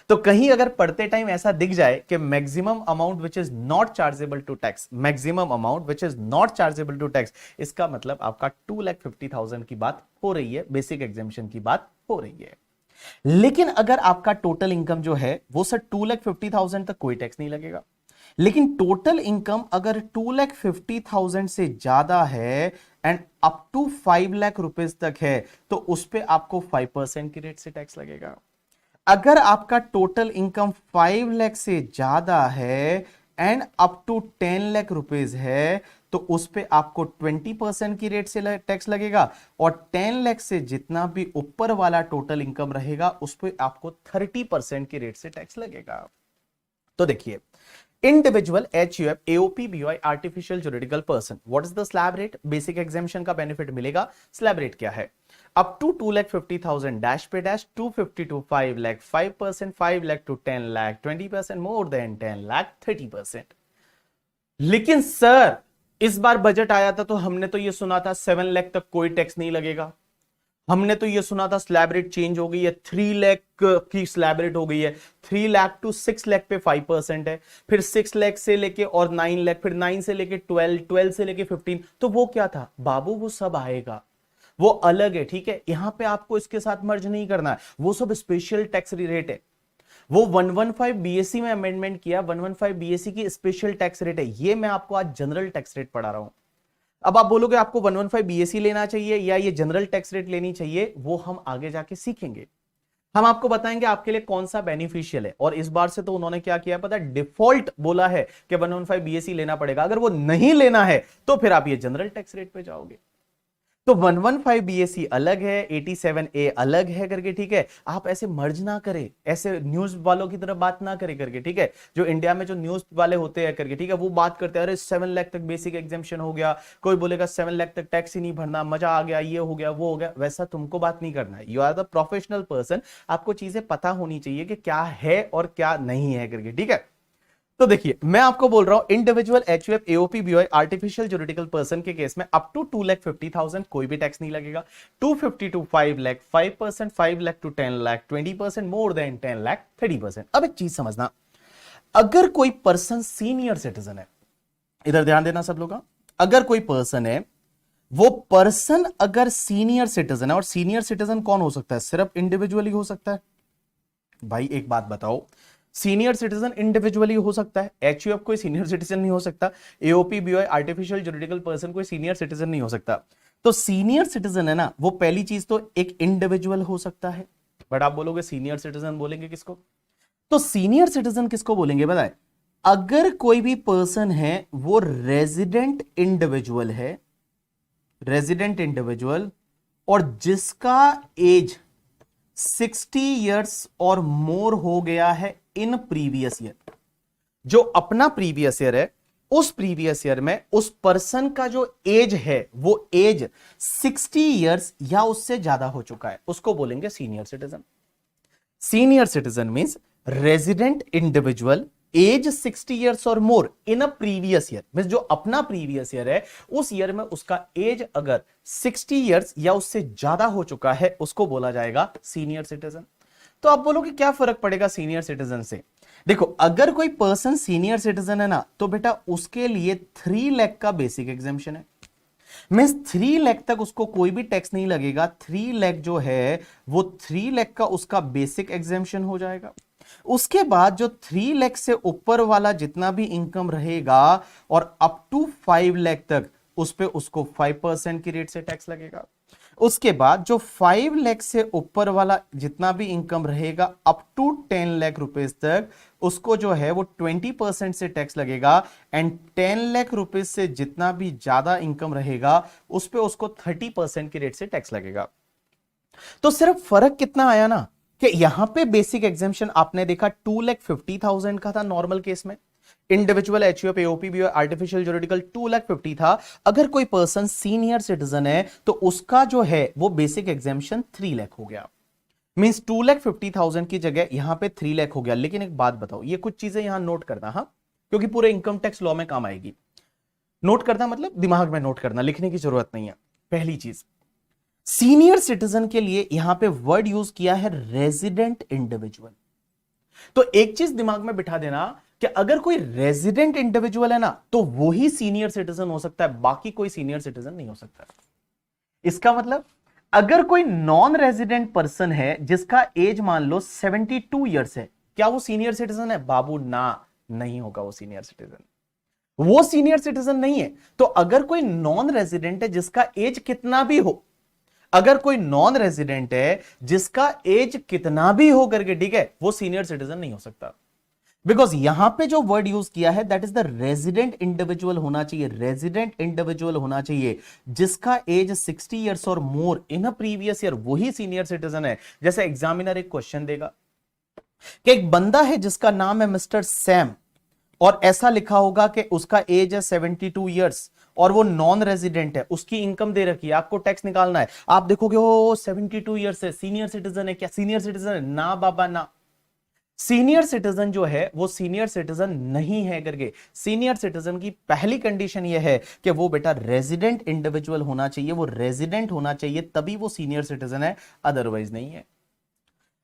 तो कहीं अगर पढ़ते टाइम ऐसा दिख जाए कि maximum amount which is not chargeable to tax, maximum amount which is not chargeable to tax, इसका मतलब आपका 2,50,000 की बात हो रही है, बेसिक एग्जेम्पशन की बात हो रही है। लेकिन अगर आपका टोटल इनकम जो है वो सर 2,50,000 तक कोई टैक्स नहीं लगेगा। लेकिन टोटल इनकम अगर 2,50,000 से ज्यादा है and up to 5 lakh rupees तक है, तो उस पर आपको 5% की रेट से टैक्स लगेगा। अगर आपका टोटल इनकम 5 लाख से ज्यादा है and up to 10 lakh rupees है, तो उस पे आपको 20% की रेट से टैक्स लगेगा। और 10 लाख से जितना भी ऊपर वाला टोटल इनकम रहेगा, उस पे आपको 30% की रेट से टैक्स लगेगा। तो देखिए, individual, HUF, AOP, BOI, artificial juridical person, what is the slab rate? Basic exemption का बेनिफिट मिलेगा। स्लैब रेट क्या है? अप टू 2,50,000 डैश पे dash 250 to 5 lakh 5%, 5 lakh to 10 lakh 20%, more than 10 lakh 30%। लेकिन सर इस बार बजट आया था तो हमने तो ये सुना था 7 लाख तक कोई टैक्स नहीं लगेगा। हमने तो ये सुना था स्लैब रेट चेंज हो गई है, 3 लाख की स्लैब रेट हो गई है। 3 लाख टू 6 लाख पे 5% है, फिर 6 लाख से लेके और 9 लाख, फिर 9 से लेके 12, 12 से लेके 15। तो वो क्या था बाबू? वो सब आएगा, वो अलग है, ठीक है। यहां पे आपको इसके साथ मर्ज नहीं करना है, वो सब स्पेशल टैक्स रेट है। वो 115 बीएससी में अमेंडमेंट किया, 115 बीएससी की स्पेशल टैक्स रेट है। ये मैं आपको आज जनरल टैक्स रेट पढ़ा रहा हूं। अब आप बोलोगे आपको 115 बीएससी लेना चाहिए या ये जनरल टैक्स रेट लेनी चाहिए, वो हम आगे जाके सीखेंगे। हम आपको बताएंगे आपके लिए कौन सा बेनिफिशियल है। और इस बार से तो उन्होंने क्या किया पता है? डिफॉल्ट बोला है कि 115 बीएससी लेना पड़ेगा। अगर वो नहीं लेना है तो फिर आप ये जनरल टैक्स रेट पे जाओगे। तो 115 बीएससी अलग है, 87A अलग है करके, ठीक है। आप ऐसे मर्ज ना करें, ऐसे न्यूज वालों की तरह बात ना करें करके, ठीक है। जो इंडिया में जो न्यूज वाले होते हैं करके, ठीक है, वो बात करते हैं अरे 7 लाख तक बेसिक एग्जामेशन हो गया, कोई बोलेगा 7 लाख तक टैक्स ही नहीं भरना, मजा आ गया, ये हो गया वो हो गया। वैसा तुमको बात नहीं करना है। You are the professional person, आपको चीजें पता होनी चाहिए कि क्या है और क्या नहीं है करके, ठीक है। तो देखिए मैं आपको बोल रहा हूं individual HUF AOP BOI artificial juridical person के केस में अप टू 2,50,000 कोई भी टैक्स नहीं लगेगा। 250 to 5 lakh 5%, 5 lakh to 10 lakh 20%, more than 10 lakh 30%। अब एक चीज समझना, अगर कोई पर्सन सीनियर सिटीजन है, इधर ध्यान देना सब लोग, अगर कोई पर्सन है, वो पर्सन अगर सीनियर सिटीजन है, और सीनियर सिटीजन कौन हो सकता है? सिर्फ इंडिविजुअली हो सकता है। भाई एक बात बताओ, सीनियर सिटीजन इंडिविजुअली हो सकता है, एचयूएफ कोई सीनियर सिटीजन नहीं हो सकता, AOP BOI artificial juridical person कोई सीनियर सिटीजन नहीं हो सकता। तो सीनियर सिटीजन है ना, वो पहली चीज तो एक इंडिविजुअल हो सकता है। बट आप बोलोगे सीनियर सिटीजन बोलेंगे किसको? तो सीनियर सिटीजन किसको बोलेंगे बताए? अगर कोई भी पर्सन है वो रेजिडेंट इंडिविजुअल है, रेजिडेंट इंडिविजुअल, और जिसका एज 60 इयर्स और मोर हो गया है इन प्रीवियस ईयर। जो अपना प्रीवियस ईयर है, उस प्रीवियस ईयर में उस पर्सन का जो एज है वो एज 60 इयर्स या उससे ज्यादा हो चुका है, उसको बोलेंगे senior citizen. Senior citizen means resident individual, age 60 years और more in a previous year, means जो अपना प्रीवियस ईयर है उस ईयर में उसका एज अगर 60 इयर्स या उससे ज्यादा हो चुका है, उसको बोला जाएगा सीनियर सिटीजन। तो आप बोलोगे क्या फर्क पड़ेगा सीनियर सिटीजन से? देखो अगर कोई पर्सन सीनियर सिटीजन है ना, तो बेटा उसके लिए 3 लाख का बेसिक एग्जामिशन है, मींस 3 लाख तक उसको कोई भी टैक्स नहीं लगेगा। 3 लाख जो है वो 3 लाख का उसका बेसिक एग्जामिशन हो जाएगा। उसके बाद जो 3 लाख से ऊपर वाला जितना भी इनकम रहेगा और अप टू 5 लाख तक, उस पे उसको 5% की रेट से टैक्स लगेगा। उसके बाद जो 5 लाख से ऊपर वाला जितना भी इनकम रहेगा अप टू 10 लाख रुपीस तक, उसको जो है वो 20% से टैक्स लगेगा। एंड 10 लाख रुपीस से जितना भी ज्यादा इनकम रहेगा उस पे उसको 30% की रेट से टैक्स लगेगा। तो सिर्फ फर्क कितना आया ना, कि यहां पे बेसिक एग्जामिशन आपने देखा 2,50,000 का था नॉर्मल केस में, individual HUF AOP BOI artificial juridical 2,50,000 था। अगर कोई पर्सन सीनियर सिटीजन है तो उसका जो है वो बेसिक एग्जामिशन 3 लाख हो गया, मींस 2,50,000 की जगह यहां पे 3 लाख हो गया। लेकिन एक बात बताओ, ये कुछ चीजें यहां नोट करना, हाँ, क्योंकि पूरे इनकम टैक्स लॉ में काम आएगी। नोट करना मतलब दिमाग में नोट करना, लिखने की जरूरत नहीं है। पहली चीज, सीनियर सिटीजन के लिए यहां पे वर्ड यूज किया है रेजिडेंट इंडिविजुअल। तो एक चीज दिमाग में बिठा देना कि अगर कोई रेजिडेंट इंडिविजुअल है ना, तो वो ही सीनियर सिटीजन हो सकता है, बाकी कोई सीनियर सिटीजन नहीं हो सकता। इसका मतलब अगर कोई नॉन रेजिडेंट पर्सन है जिसका एज मान लो 72 इयर्स है, क्या वो सीनियर सिटीजन है? बाबू ना, नहीं होगा वो सीनियर सिटीजन, वो सीनियर सिटीजन नहीं है। तो अगर कोई नॉन रेजिडेंट है जिसका एज कितना भी हो, अगर कोई नॉन रेजिडेंट है जिसका एज कितना भी हो करके, ठीक है, वो सीनियर सिटीजन नहीं हो सकता। बिकॉज यहां पे जो वर्ड यूज किया है that is the resident individual होना चाहिए, रेजिडेंट इंडिविजुअल होना चाहिए जिसका एज 60 इयर्स और more in a previous year, वही सीनियर सिटीजन है। जैसे एग्जामिनर एक क्वेश्चन देगा कि एक बंदा है जिसका नाम है मिस्टर सैम, और ऐसा लिखा होगा कि उसका एज है 72 इयर्स और वो नॉन रेजिडेंट है, उसकी इनकम दे रखी है, आपको टैक्स निकालना है। आप देखोगे ओ 72 इयर्स है, सीनियर सिटीजन है क्या? सीनियर सिटीजन है ना बाबा ना, सीनियर सिटीजन जो है वो सीनियर सिटीजन नहीं है करके। सीनियर सिटीजन की पहली कंडीशन ये है कि वो बेटा रेजिडेंट इंडिविजुअल होना चाहिए, वो रेजिडेंट होना चाहिए, तभी वो सीनियर सिटीजन है, अदरवाइज नहीं है।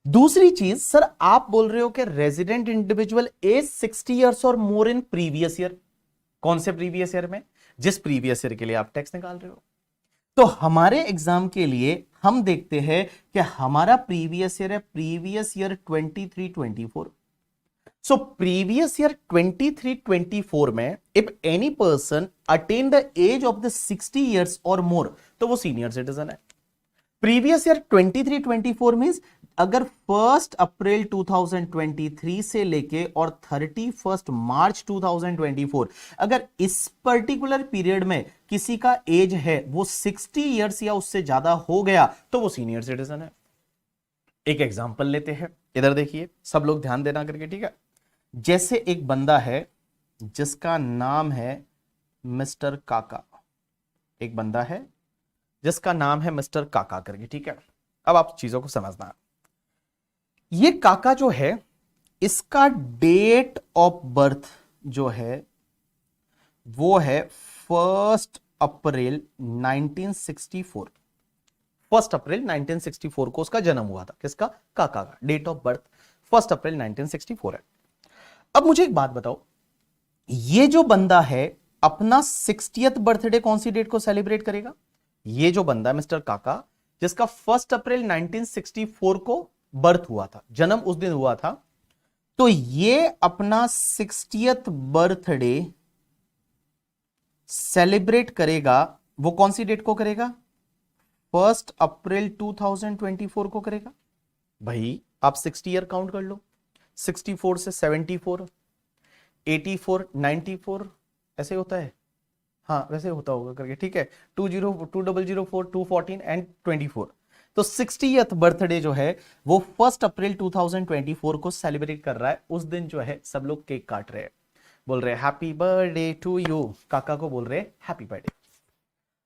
दूसरी चीज, सर आप बोल रहे हो कि रेजिडेंट इंडिविजुअल एज 60 इयर्स और मोर इन प्रीवियस ईयर, कौन से प्रीवियस ईयर में? जिस प्रीवियस ईयर के लिए आप टैक्स निकाल रहे हो। तो हमारे एग्जाम के लिए हम देखते हैं कि हमारा प्रीवियस ईयर है previous year 23-24। So previous year 23-24 में if any person attain the age of the 60 years और मोर, तो वो सीनियर सिटीजन है। प्रीवियस ईयर 23-24 मींस अगर 1 अप्रैल 2023 से लेके और 31 मार्च 2024, अगर इस पर्टिकुलर पीरियड में किसी का एज है वो 60 ईयर्स या उससे ज्यादा हो गया तो वो सीनियर सिटीजन है। एक एग्जांपल लेते हैं, इधर देखिए, सब लोग ध्यान देना करके, ठीक है। जैसे एक बंदा है जिसका नाम है मिस्टर काका, एक बंदा है जिसका नाम है मिस्टर काका करके, ठीक है। अब आप चीजों को समझना, ये काका जो है इसका डेट ऑफ बर्थ जो है वो है 1 अप्रैल 1964। 1 अप्रैल 1964 को उसका जन्म हुआ था। किसका? काका का डेट ऑफ बर्थ 1 अप्रैल 1964 है। अब मुझे एक बात बताओ, ये जो बंदा है अपना 60th बर्थडे कौन सी डेट को सेलिब्रेट करेगा? ये जो बंदा मिस्टर काका जिसका 1 अप्रैल 1964 को बर्थ हुआ था, जन्म उस दिन हुआ था, तो ये अपना 60th बर्थडे सेलिब्रेट करेगा, वो कौन सी डेट को करेगा? 1 अप्रैल 2024 को करेगा। भाई आप 60 ईयर काउंट कर लो, 64 से 74, 84, 94, ऐसे होता है, हाँ वैसे होता होगा करके, ठीक है। 20, 2004, 214 एंड 24, तो 60th बर्थडे जो है वो 1 अप्रैल 2024 को सेलिब्रेट कर रहा है। उस दिन जो है सब लोग केक काट रहे हैं, बोल रहे हैं हैप्पी बर्थडे टू यू, काका को बोल रहे हैं हैप्पी बर्थडे।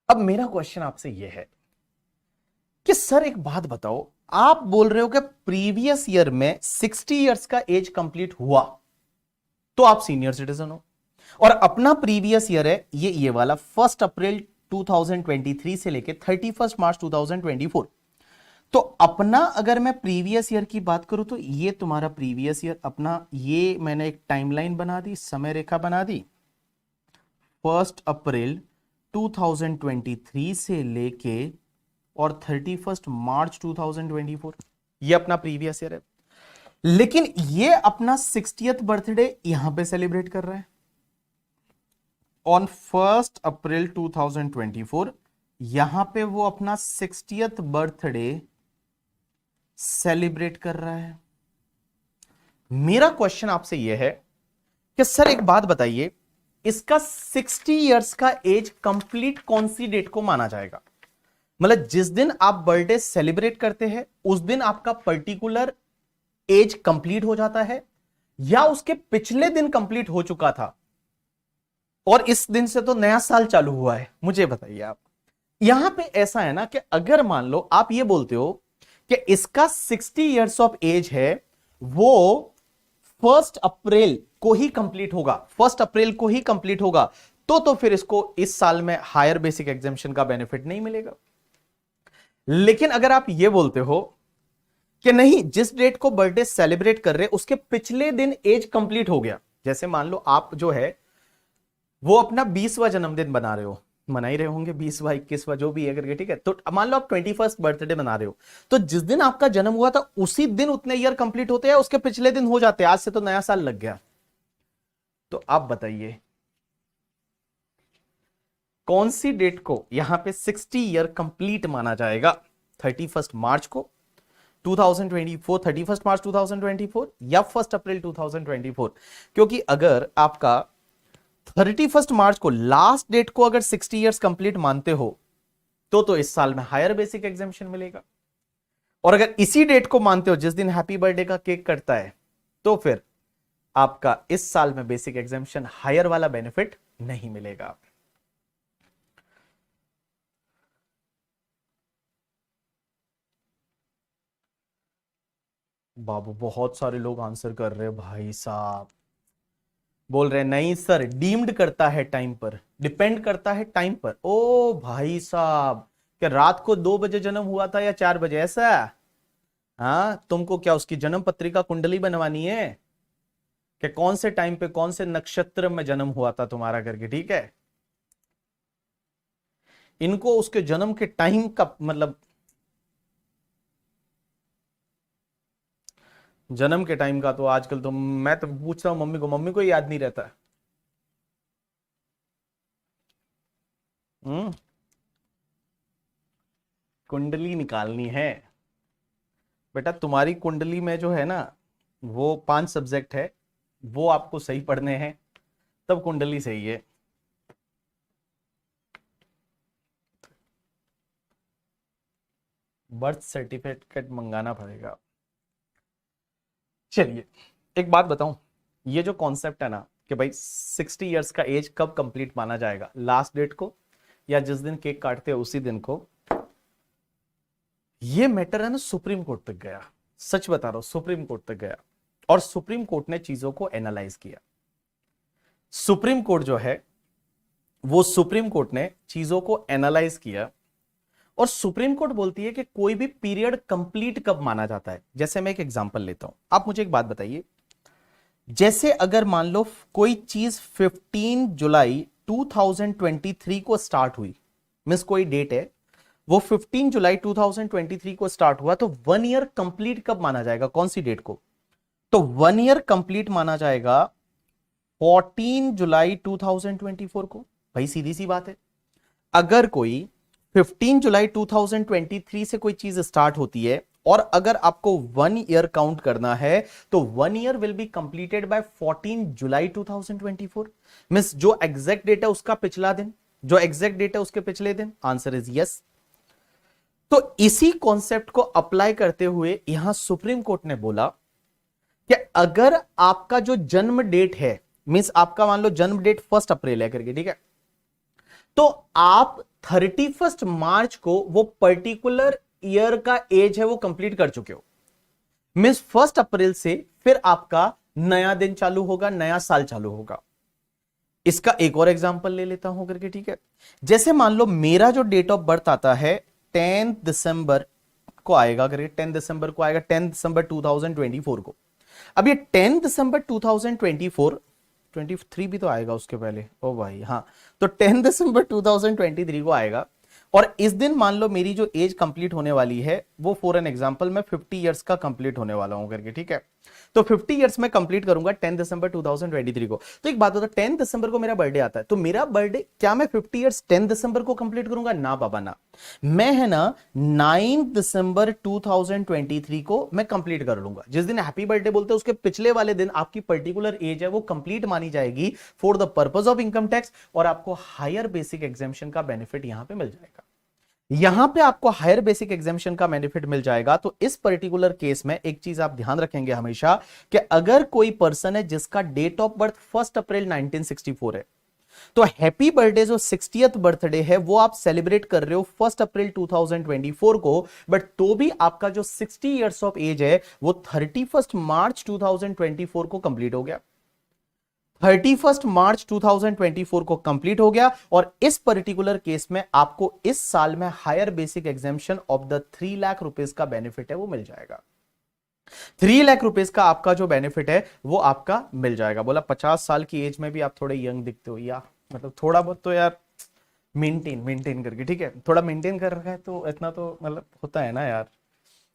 अब मेरा क्वेश्चन आपसे यह है कि सर एक बात बताओ, आप बोल रहे हो कि प्रीवियस ईयर में 60 इयर्स का एज कंप्लीट हुआ तो आप सीनियर सिटीजन हो, और अपना प्रीवियस ईयर है ये वाला 1 अप्रैल 2023 से लेके 31 मार्च 2024। तो अपना अगर मैं प्रीवियस ईयर की बात करूं तो ये तुम्हारा प्रीवियस ईयर अपना, ये मैंने एक टाइमलाइन बना दी, समय रेखा बना दी, 1 अप्रैल 2023 से लेके और 31 मार्च 2024, ये अपना प्रीवियस ईयर है। लेकिन ये अपना 60th बर्थडे यहां पे सेलिब्रेट कर रहा है ऑन 1 अप्रैल 2024, यहां पे वो अपना 60th बर्थडे सेलिब्रेट कर रहा है। मेरा क्वेश्चन आपसे यह है कि सर एक बात बताइए, इसका 60 इयर्स का एज कंप्लीट कौन सी डेट को माना जाएगा? मतलब जिस दिन आप बर्थडे सेलिब्रेट करते हैं उस दिन आपका पर्टिकुलर एज कंप्लीट हो जाता है, या उसके पिछले दिन कंप्लीट हो चुका था और इस दिन से तो नया साल चालू हुआ है? मुझे बताइए आप। यहां पे ऐसा है ना कि अगर मान लो आप ये बोलते हो कि इसका 60 इयर्स ऑफ एज है, वो 1 अप्रैल को ही कंप्लीट होगा, 1 अप्रैल को ही कंप्लीट होगा, तो फिर इसको इस साल में हायर बेसिक एग्जामिशन का बेनिफिट नहीं मिलेगा। लेकिन अगर आप ये बोलते हो कि नहीं, जिस डेट को बर्थडे सेलिब्रेट कर रहे उसके पिछले दिन एज कंप्लीट हो गया, जैसे मान लो आप जो है वो अपना 20वां जन्मदिन बना रहे हो, मना ही रहे होंगे 20वां 21वां जो भी है करके, ठीक है। तो मान लो आप 21st बर्थडे बना रहे हो, तो जिस दिन आपका जन्म हुआ था उसी दिन उतने ईयर कंप्लीट होते हैं, उसके पिछले दिन हो जाते हैं, आज से तो नया साल लग गया। तो आप बताइए कौन सी डेट को यहां पे 60 ईयर कंप्लीट माना जाएगा? 31 मार्च को 2024, 31 मार्च 2024, या 1 अप्रैल 2024? क्योंकि अगर आपका 31 मार्च को लास्ट डेट को अगर 60 इयर्स कंप्लीट मानते हो तो इस साल में हायर बेसिक एग्जामिशन मिलेगा, और अगर इसी डेट को मानते हो जिस दिन हैप्पी बर्थडे का केक कटता है तो फिर आपका इस साल में बेसिक एग्जामिशन हायर वाला बेनिफिट नहीं मिलेगा। बाबू बहुत सारे लोग आंसर कर रहे हैं भाई साहब, बोल रहे हैं नहीं सर, डीम्ड करता है टाइम पर, डिपेंड करता है टाइम पर। ओ भाई साहब, क्या रात को 2 बजे जन्म हुआ था या 4 बजे, ऐसा? हाँ, तुमको क्या उसकी जन्म पत्रिका कुंडली बनवानी है कि कौन से टाइम पे कौन से नक्षत्र में जन्म हुआ था तुम्हारा करके, ठीक है। इनको उसके जन्म के टाइम का मतलब, जन्म के टाइम का तो आजकल तो मैं तो पूछता हूं मम्मी को, मम्मी को याद नहीं रहता। हम्म, कुंडली निकालनी है बेटा तुम्हारी कुंडली में जो है ना वो 5 सब्जेक्ट है, वो आपको सही पढ़ने हैं, तब कुंडली सही है। बर्थ सर्टिफिकेट मंगाना पड़ेगा। चलिए एक बात बताऊं, ये जो कॉन्सेप्ट है ना कि भाई 60 इयर्स का एज कब कंप्लीट माना जाएगा, लास्ट डेट को या जिस दिन केक काटते हैं उसी दिन को, ये मैटर है ना सुप्रीम कोर्ट तक गया। सच बता रहा हूं, सुप्रीम कोर्ट तक गया और सुप्रीम कोर्ट ने चीजों को एनालाइज किया। सुप्रीम कोर्ट जो है वो सुप्रीम कोर्ट ने चीजों को एनालाइज किया और सुप्रीम कोर्ट बोलती है कि कोई भी पीरियड कंप्लीट कब माना जाता है। जैसे मैं एक एग्जांपल लेता हूं, आप मुझे एक बात बताइए, जैसे अगर मान लो कोई चीज 15 जुलाई 2023 को स्टार्ट हुई, मींस कोई डेट है वो 15 जुलाई 2023 को स्टार्ट हुआ, तो 1 ईयर कंप्लीट कब माना जाएगा, कौन सी डेट को? तो 1 ईयर कंप्लीट माना जाएगा 14 जुलाई 2024 को। भाई सीधी सी बात है, अगर कोई 15 जुलाई 2023 से कोई चीज स्टार्ट होती है और अगर आपको 1 ईयर काउंट करना है तो 1 year will be completed by 14 July 2024। Means जो एग्जैक्ट डेट है उसका पिछला दिन, जो एग्जैक्ट डेट है उसके पिछले दिन। Answer is yes. तो इसी कॉन्सेप्ट को अप्लाई करते हुए यहां सुप्रीम कोर्ट ने बोला कि अगर आपका जो जन्म डेट है, मींस आपका मान लो जन्म डेट 1 अप्रैल है करके, ठीक है, तो आप 31 मार्च को वो पर्टिकुलर ईयर का एज है वो कंप्लीट कर चुके हो। मींस 1 अप्रैल से फिर आपका नया दिन चालू होगा, नया साल चालू होगा। इसका एक और एग्जांपल ले लेता हूं करके, ठीक है। जैसे मान लो मेरा जो डेट ऑफ बर्थ आता है 10 दिसंबर को आएगा करके, 10 दिसंबर को आएगा, 10 दिसंबर 2024 को। अब ये 10 दिसंबर 2024, 23 भी तो आएगा उसके पहले, ओ भाई हाँ, तो 10 दिसंबर 2023 को आएगा और इस दिन मान लो मेरी जो एज कंप्लीट होने वाली है वो फॉर एन एग्जांपल मैं 50 इयर्स का कंप्लीट होने वाला हूं करके, ठीक है। तो 50 इयर्स में कंप्लीट करूंगा 10 दिसंबर 2023 को। तो एक बात होता है, 10 दिसंबर को मेरा बर्थडे आता है, तो मेरा बर्थडे क्या मैं 50 इयर्स 10 दिसंबर को कंप्लीट करूंगा? ना बाबा ना, मैं है ना 9 दिसंबर 2023 को मैं कंप्लीट कर लूंगा। जिस दिन हैप्पी बर्थडे बोलते हैं उसके पिछले वाले दिन आपकी पर्टिकुलर एज है वो कंप्लीट मानी जाएगी for the purpose of income tax और आपको हायर बेसिक एग्जेम्पशन का बेनिफिट यहां पे मिल जाएगा। यहां पे आपको हायर बेसिक एग्जेम्पशन का बेनिफिट मिल जाएगा। तो इस पर्टिकुलर केस में एक चीज आप ध्यान रखेंगे हमेशा कि अगर कोई पर्सन है जिसका डेट ऑफ बर्थ 1 अप्रैल 1964 है, तो हैप्पी बर्थडे जो 60th बर्थडे है वो आप सेलिब्रेट कर रहे हो 1 अप्रैल 2024 को, बट तो भी आपका जो 60 इयर्स ऑफ एज है वो 31 मार्च 2024 को कंप्लीट हो गया। 31 मार्च 2024 को कंप्लीट हो गया और इस पर्टिकुलर केस में आपको इस साल में higher basic exemption of the 3 lakh rupees का बेनिफिट है वो मिल जाएगा। 3 लाख रुपीस का आपका जो बेनिफिट है वो आपका मिल जाएगा। बोला 50 साल की एज में भी आप थोड़े यंग दिखते हो, या मतलब थोड़ा बहुत तो यार मेंटेन करके, ठीक है, थोड़ा मेंटेन कर रखा है तो इतना तो मतलब होता है ना यार,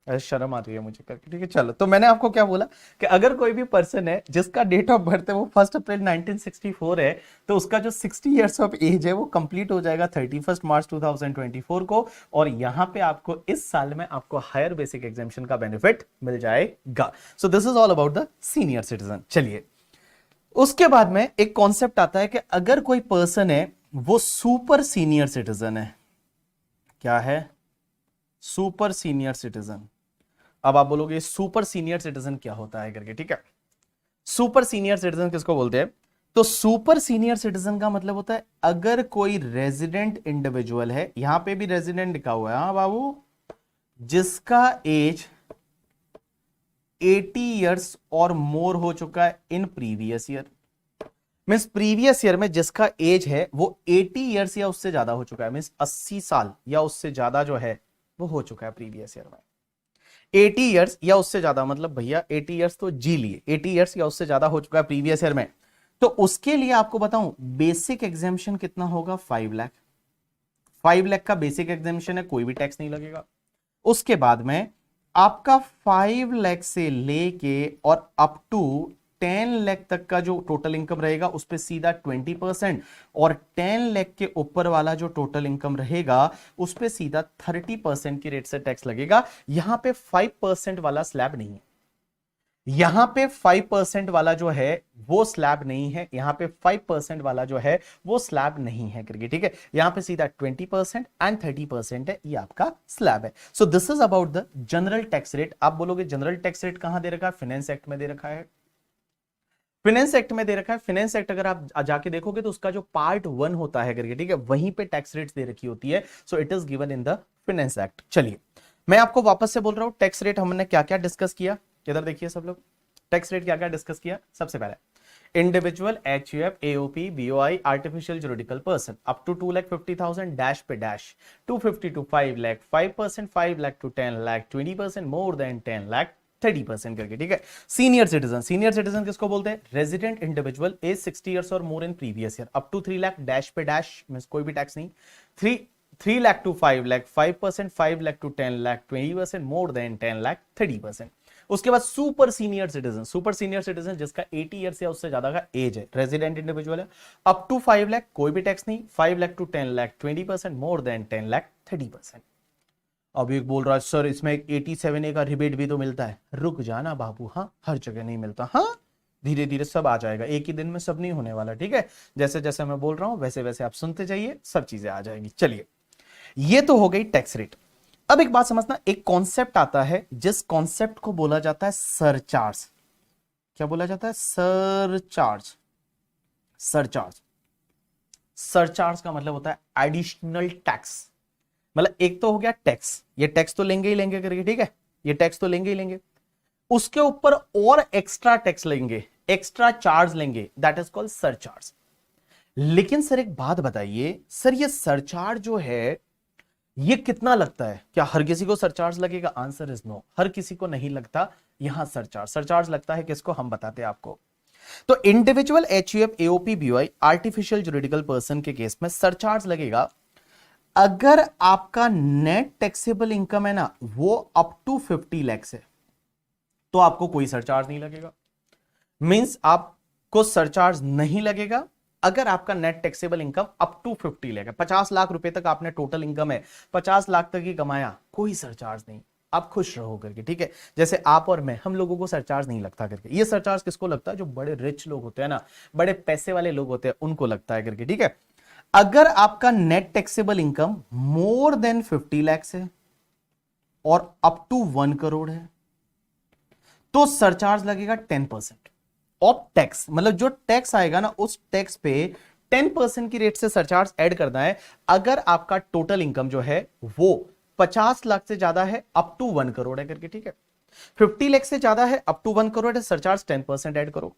ऐसे शर्म आती है मुझे करके, ठीक है। चलो, तो मैंने आपको क्या बोला कि अगर कोई भी पर्सन है जिसका डेट ऑफ बर्थ है वो 1 अप्रैल 1964 है, तो उसका जो 60 इयर्स ऑफ एज है वो कंप्लीट हो जाएगा 31 मार्च 2024 को और यहां पे आपको इस साल में आपको हायर बेसिक एग्जेम्पशन का बेनिफिट मिल जाएगा। So this is all about the senior citizen. चलिए, उसके बाद में एक कॉन्सेप्ट आता है कि अगर कोई पर्सन है वो सुपर सीनियर सिटीजन है। क्या है? Super senior citizen. अब आप बोलोगे सुपर सीनियर सिटीजन क्या होता है करके, ठीक है। सुपर सीनियर सिटीजन किसको बोलते हैं? तो सुपर सीनियर सिटीजन का मतलब होता है अगर कोई रेजिडेंट इंडिविजुअल है, यहां पे भी रेजिडेंट लिखा हुआ है, हाँ बाबू, जिसका एज 80 इयर्स और मोर हो चुका है इन previous year. Means previous year में जिसका एज है वो 80 इयर्स या उससे ज्यादा हो चुका है, मीन्स 80 साल या उससे ज्यादा जो है वो हो चुका है प्रीवियस ईयर में। 80 इयर्स या उससे ज्यादा मतलब भैया 80 इयर्स तो जी लिए, 80 इयर्स या उससे ज्यादा हो चुका है प्रीवियस ईयर में, तो उसके लिए आपको बताऊं बेसिक एग्जेम्पशन कितना होगा? 5 लाख। 5 लाख का बेसिक एग्जेम्पशन है, कोई भी टैक्स नहीं लगेगा। उसके बाद में आपका 5 लाख से लेके और अप टू 10 लाख तक का जो टोटल इनकम रहेगा उस पे सीधा 20%, और 10 लाख के ऊपर वाला जो टोटल इनकम रहेगा उस पे सीधा 30% की रेट से टैक्स लगेगा। यहां पे 5% वाला स्लैब नहीं है, यहां पे 5% वाला जो है वो स्लैब नहीं है, यहां पे 5% वाला जो है वो स्लैब नहीं है करके, ठीक है। यहां पे सीधा 20% एंड 30% है, ये आपका स्लैब है। So this is about the general tax rate. आप बोलोगे जनरल टैक्स रेट कहां दे रखा है? फाइनेंस एक्ट में दे रखा है, फाइनेंस एक्ट में दे रखा है। फाइनेंस एक्ट अगर आप जाके देखोगे तो उसका जो पार्ट 1 होता है करके, ठीक है, वहीं पे टैक्स रेट्स दे रखी होती है। So it is given in the finance act. चलिए मैं आपको वापस से बोल रहा हूं, टैक्स रेट हमने क्या क्या डिस्कस किया, इधर देखिए सब लोग। टैक्स रेट क्या क्या डिस्कस किया? सबसे पहले individual, HUF, AOP, BOI, artificial juridical person up to 2,50,000 dash पे dash, 250 to 5 lakh, 5%, 5 lakh to 10 lakh, 20% more than 10 lakh, 30% करके, ठीक है। सीनियर सिटीजन, सीनियर सिटीजन किसको बोलते हैं? रेजिडेंट इंडिविजुअल एज 60 ईयर्स और more in previous year up to 3 lakh dash पे डैश में कोई भी टैक्स नहीं, 3 lakh to 5 lakh, 5%, 5 lakh to 10 lakh, 20% more than 10 lakh, 30%। उसके बाद super senior citizen, super senior citizen जिसका 80 ईयर या उससे ज्यादा का एज है, रेजिडेंट इंडिविजुअल है, अप टू 5 लाख कोई भी टैक्स नहीं, 5 lakh to 10 lakh, 20% more than 10 lakh, 30%। अब एक बोल रहा है सर इसमें एक 87A का रिबेट भी तो मिलता है। रुक जाना बाबू, हाँ हर जगह नहीं मिलता, हाँ धीरे धीरे सब आ जाएगा, एक ही दिन में सब नहीं होने वाला, ठीक है। जैसे जैसे मैं बोल रहा हूं वैसे वैसे आप सुनते जाइए, सब चीजें आ जाएंगी। चलिए ये तो हो गई टैक्स रेट। अब एक बात समझना, एक कॉन्सेप्ट आता है जिस कॉन्सेप्ट को बोला जाता है सरचार्ज। क्या बोला जाता है? सरचार्ज। सरचार्ज, सरचार्ज का मतलब होता है एडिशनल टैक्स। मतलब एक तो हो गया टैक्स, ये टैक्स तो लेंगे ही लेंगे करके, ठीक है, ये टैक्स तो लेंगे ही लेंगे, उसके ऊपर और एक्स्ट्रा टैक्स लेंगे, एक्स्ट्रा चार्ज लेंगे, दैट इज कॉल्ड सरचार्ज। लेकिन सर एक बात बताइए, सर ये सरचार्ज जो है ये कितना लगता है? क्या हर किसी को सरचार्ज लगेगा? आंसर इज नो, हर किसी को नहीं लगता यहां सरचार्ज। सरचार्ज लगता है किसको? हम बताते हैं आपको। तो individual, HUF, AOP, BOI, artificial juridical person के केस में सरचार्ज लगेगा अगर आपका नेट टैक्सेबल इनकम है ना वो अप टू 50 लाख है, तो आपको कोई सरचार्ज नहीं लगेगा। मींस आपको सरचार्ज नहीं लगेगा अगर आपका net taxable income up to 50 lakh है, 50 लाख रुपए तक आपने टोटल इनकम है, 50 लाख तक ही कमाया, कोई सरचार्ज नहीं, आप खुश रहो करके, ठीक है। जैसे आप और मैं, हम लोगों को सरचार्ज नहीं लगता करके। ये सरचार्ज किसको लगता है? जो बड़े रिच लोग होते हैं ना, बड़े पैसे वाले लोग होते हैं, उनको लगता है करके, ठीक है। अगर आपका net taxable income more than 50 lakh है और अप टू 1 करोड़ है, तो सरचार्ज लगेगा 10% ऑफ टैक्स। मतलब जो टैक्स आएगा ना उस टैक्स पे 10% की रेट से सरचार्ज ऐड करना है। अगर आपका टोटल इनकम जो है वो 50 लाख से ज्यादा है, अप टू 1 करोड़ है करके, ठीक है। 50 लाख से ज्यादा है, अप टू 1 करोड़ है, सरचार्ज 10% ऐड करो।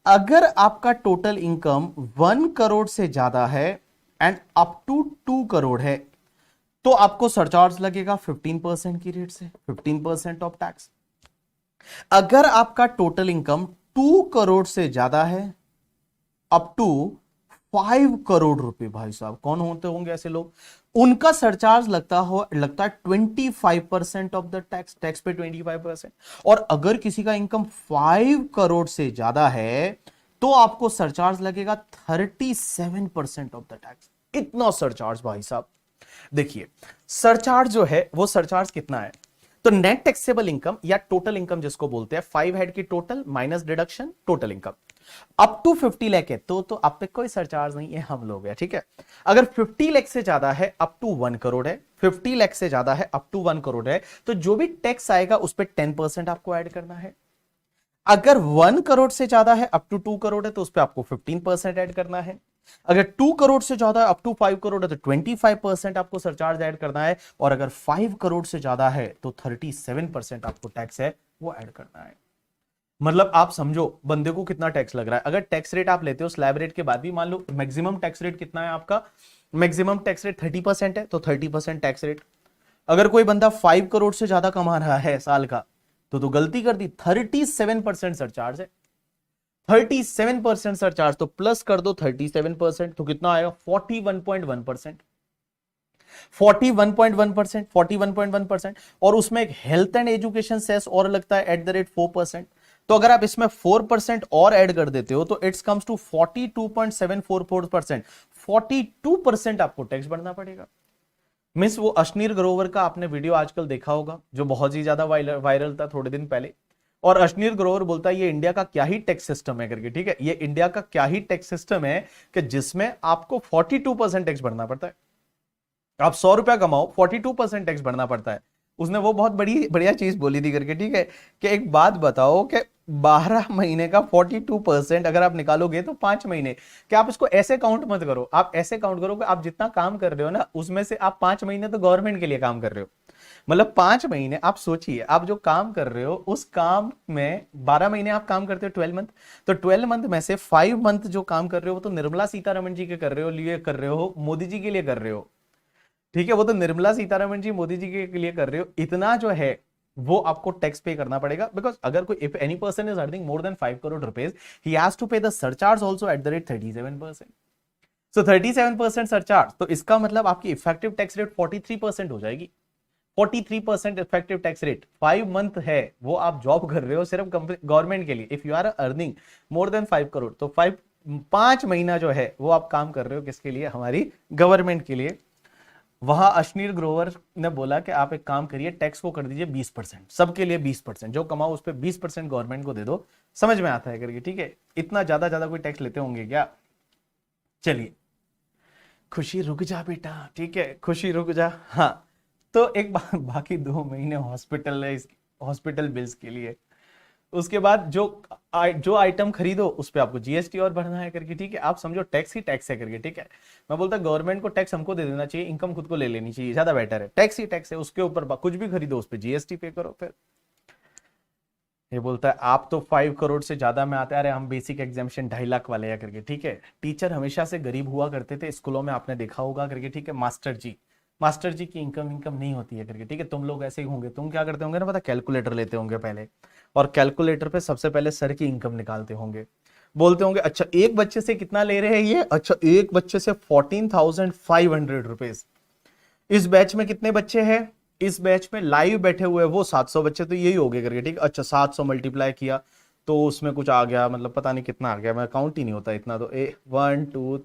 अगर आपका टोटल इनकम 1 करोड़ से ज्यादा है एंड अप टू 2 करोड़ है, तो आपको सरचार्ज लगेगा 15% की रेट से, 15% ऑफ टैक्स। अगर आपका टोटल इनकम 2 करोड़ से ज्यादा है, अप टू 5 करोड़ रुपए, भाई साहब कौन होते होंगे ऐसे लोग, उनका सरचार्ज लगता है 25% ऑफ द टैक्स, टैक्स पे 25%। और अगर किसी का इनकम 5 करोड़ से ज्यादा है तो आपको सरचार्ज लगेगा 37% ऑफ द टैक्स। इतना सरचार्ज भाई साहब। देखिए सरचार्ज जो है वो सरचार्ज कितना है, तो नेट टैक्सेबल इनकम या टोटल इनकम जिसको बोलते हैं, 5 हेड की total minus deduction total income up to 50 lakh है, तो आप पे कोई सरचार्ज नहीं है, हम लोग है, ठीक है। अगर 50 लाख से ज्यादा है, अप टू 1 करोड़ है, 50 लाख से ज्यादा है, अप टू 1 करोड़ है, तो जो भी टैक्स आएगा उस पर 10% आपको ऐड करना है। अगर 1 करोड़ से ज्यादा है, अप टू 2 करोड़ है, तो उस पर आपको 15% ऐड करना है। अगर 2 करोड़ से ज्यादा है, अप टू 5 करोड़ है, तो 25% आपको सरचार्ज ऐड करना है। और अगर 5 करोड़ से ज्यादा है तो 37% आपको टैक्स है वो ऐड करना है। मतलब आप समझो बंदे को कितना टैक्स लग रहा है। अगर टैक्स रेट आप लेते हो स्लैब रेट के बाद भी, मान लो मैक्सिमम टैक्स रेट कितना है आपका, मैक्सिमम टैक्स रेट 30% है, तो 30% टैक्स रेट। अगर कोई बंदा 5 करोड़ से ज्यादा कमा रहा है साल का, तो गलती कर दी, 37% सरचार्ज है, 37% सरचार्ज, तो प्लस कर दो 37%, तो कितना आएगा 41.1%, 41.1%, 41.1%। और उसमें एक हेल्थ एंड एजुकेशन सेस और लगता है @4%, तो अगर आप इसमें 4% और ऐड कर देते हो तो इट्स कम्स टू 42.744%। 42% आपको टैक्स भरना पड़ेगा। मिस वो अश्नीर ग्रोवर का आपने वीडियो आजकल देखा होगा जो बहुत ही ज्यादा वायरल था थोड़े दिन पहले। और अश्नीर ग्रोवर बोलता है ये इंडिया का क्या ही टैक्स सिस्टम है करके, ठीक है, ये इंडिया का क्या ही टैक्स सिस्टम है कि जिसमें आपको 42% टैक्स भरना पड़ता है। आप 100 रुपया कमाओ, 42% टैक्स भरना पड़ता है। उसने वो बहुत बड़ी बढ़िया चीज बोली थी करके, ठीक है, कि एक बात बताओ कि 12 महीने का 42% अगर आप निकालोगे तो 5 महीने, कि आप इसको ऐसे काउंट मत करो, आप ऐसे काउंट करो कि आप जितना काम कर रहे हो ना उसमें से आप 5 महीने तो गवर्नमेंट के लिए काम कर रहे हो। मतलब 5 महीने आप सोचिए, आप जो काम कर रहे हो उस काम में 12 महीने आप काम करते हो 12 मंथ, तो 12 मंथ में से 5 मंथ जो काम कर रहे हो वो तो निर्मला सीतारमण जी के कर रहे हो, लिए कर रहे हो, मोदी जी के लिए कर रहे हो, ठीक है, वो तो निर्मला सीतारमण जी मोदी जी के लिए कर रहे हो। इतना जो है वो आपको टैक्स पे करना पड़ेगा, बिकॉज अगर कोई if any person is earning more than 5 crore rupees he has to pay the surcharge also at the rate 37%। So 37% surcharge, तो इसका मतलब आपकी इफेक्टिव टैक्स रेट 43% हो जाएगी। 43% इफेक्टिव टैक्स रेट, 5 मंथ है वो आप जॉब कर रहे हो सिर्फ गवर्नमेंट के लिए। If you are earning more than 5 crore तो 5 महीना जो है वो आप काम कर रहे हो किसके लिए, हमारी गवर्नमेंट के लिए। वहां अश्नीर ग्रोवर ने बोला कि आप एक काम करिए, टैक्स को कर दीजिए 20%, सबके लिए 20%, जो कमाओ उस पर 20% गवर्नमेंट को दे दो। समझ में आता है करके, ठीक है, इतना ज्यादा ज्यादा कोई टैक्स लेते होंगे क्या। चलिए, खुशी रुक जा बेटा, ठीक है, खुशी रुक जा। हाँ, तो एक बाकी 2 महीने हॉस्पिटल है, हॉस्पिटल बिल्स के लिए। उसके बाद जो आइटम खरीदो उस पे आपको जीएसटी और भरना है करके, ठीक है, आप समझो टैक्स ही टैक्स है करके, ठीक है। मैं बोलता गवर्नमेंट को टैक्स हमको दे देना चाहिए, इनकम खुद को ले लेनी चाहिए, ज्यादा बेटर है। टैक्स ही टैक्स है, उसके ऊपर कुछ भी खरीदो उस पर जीएसटी पे करो। फिर ये बोलता है आप तो 5 करोड़ से ज्यादा में आते हैं, अरे हम बेसिक एग्जामेशन 2.5 लाख वाले हैं करके, ठीक है। टीचर हमेशा से गरीब हुआ करते थे स्कूलों में, आपने देखा होगा करके, ठीक है। मास्टर जी की इनकम नहीं होती है करके, ठीक है। तुम लोग ऐसे ही होंगे, तुम क्या करते होंगे ना पता, कैलकुलेटर लेते होंगे पहले, और कैलकुलेटर पे सबसे पहले सर की इनकम निकालते होंगे। बोलते होंगे अच्छा एक बच्चे से कितना ले रहे हैं ये, अच्छा एक बच्चे से 14,500 रुपीज। इस बैच में कितने बच्चे हैं, इस बैच में लाइव बैठे हुए वो 700 बच्चे, तो यही हो गए करके, ठीक। अच्छा 700 मल्टीप्लाई किया तो उसमें कुछ आ गया, मतलब पता नहीं कितना आ गया, मैं काउंट ही नहीं होता इतना, तो 1 2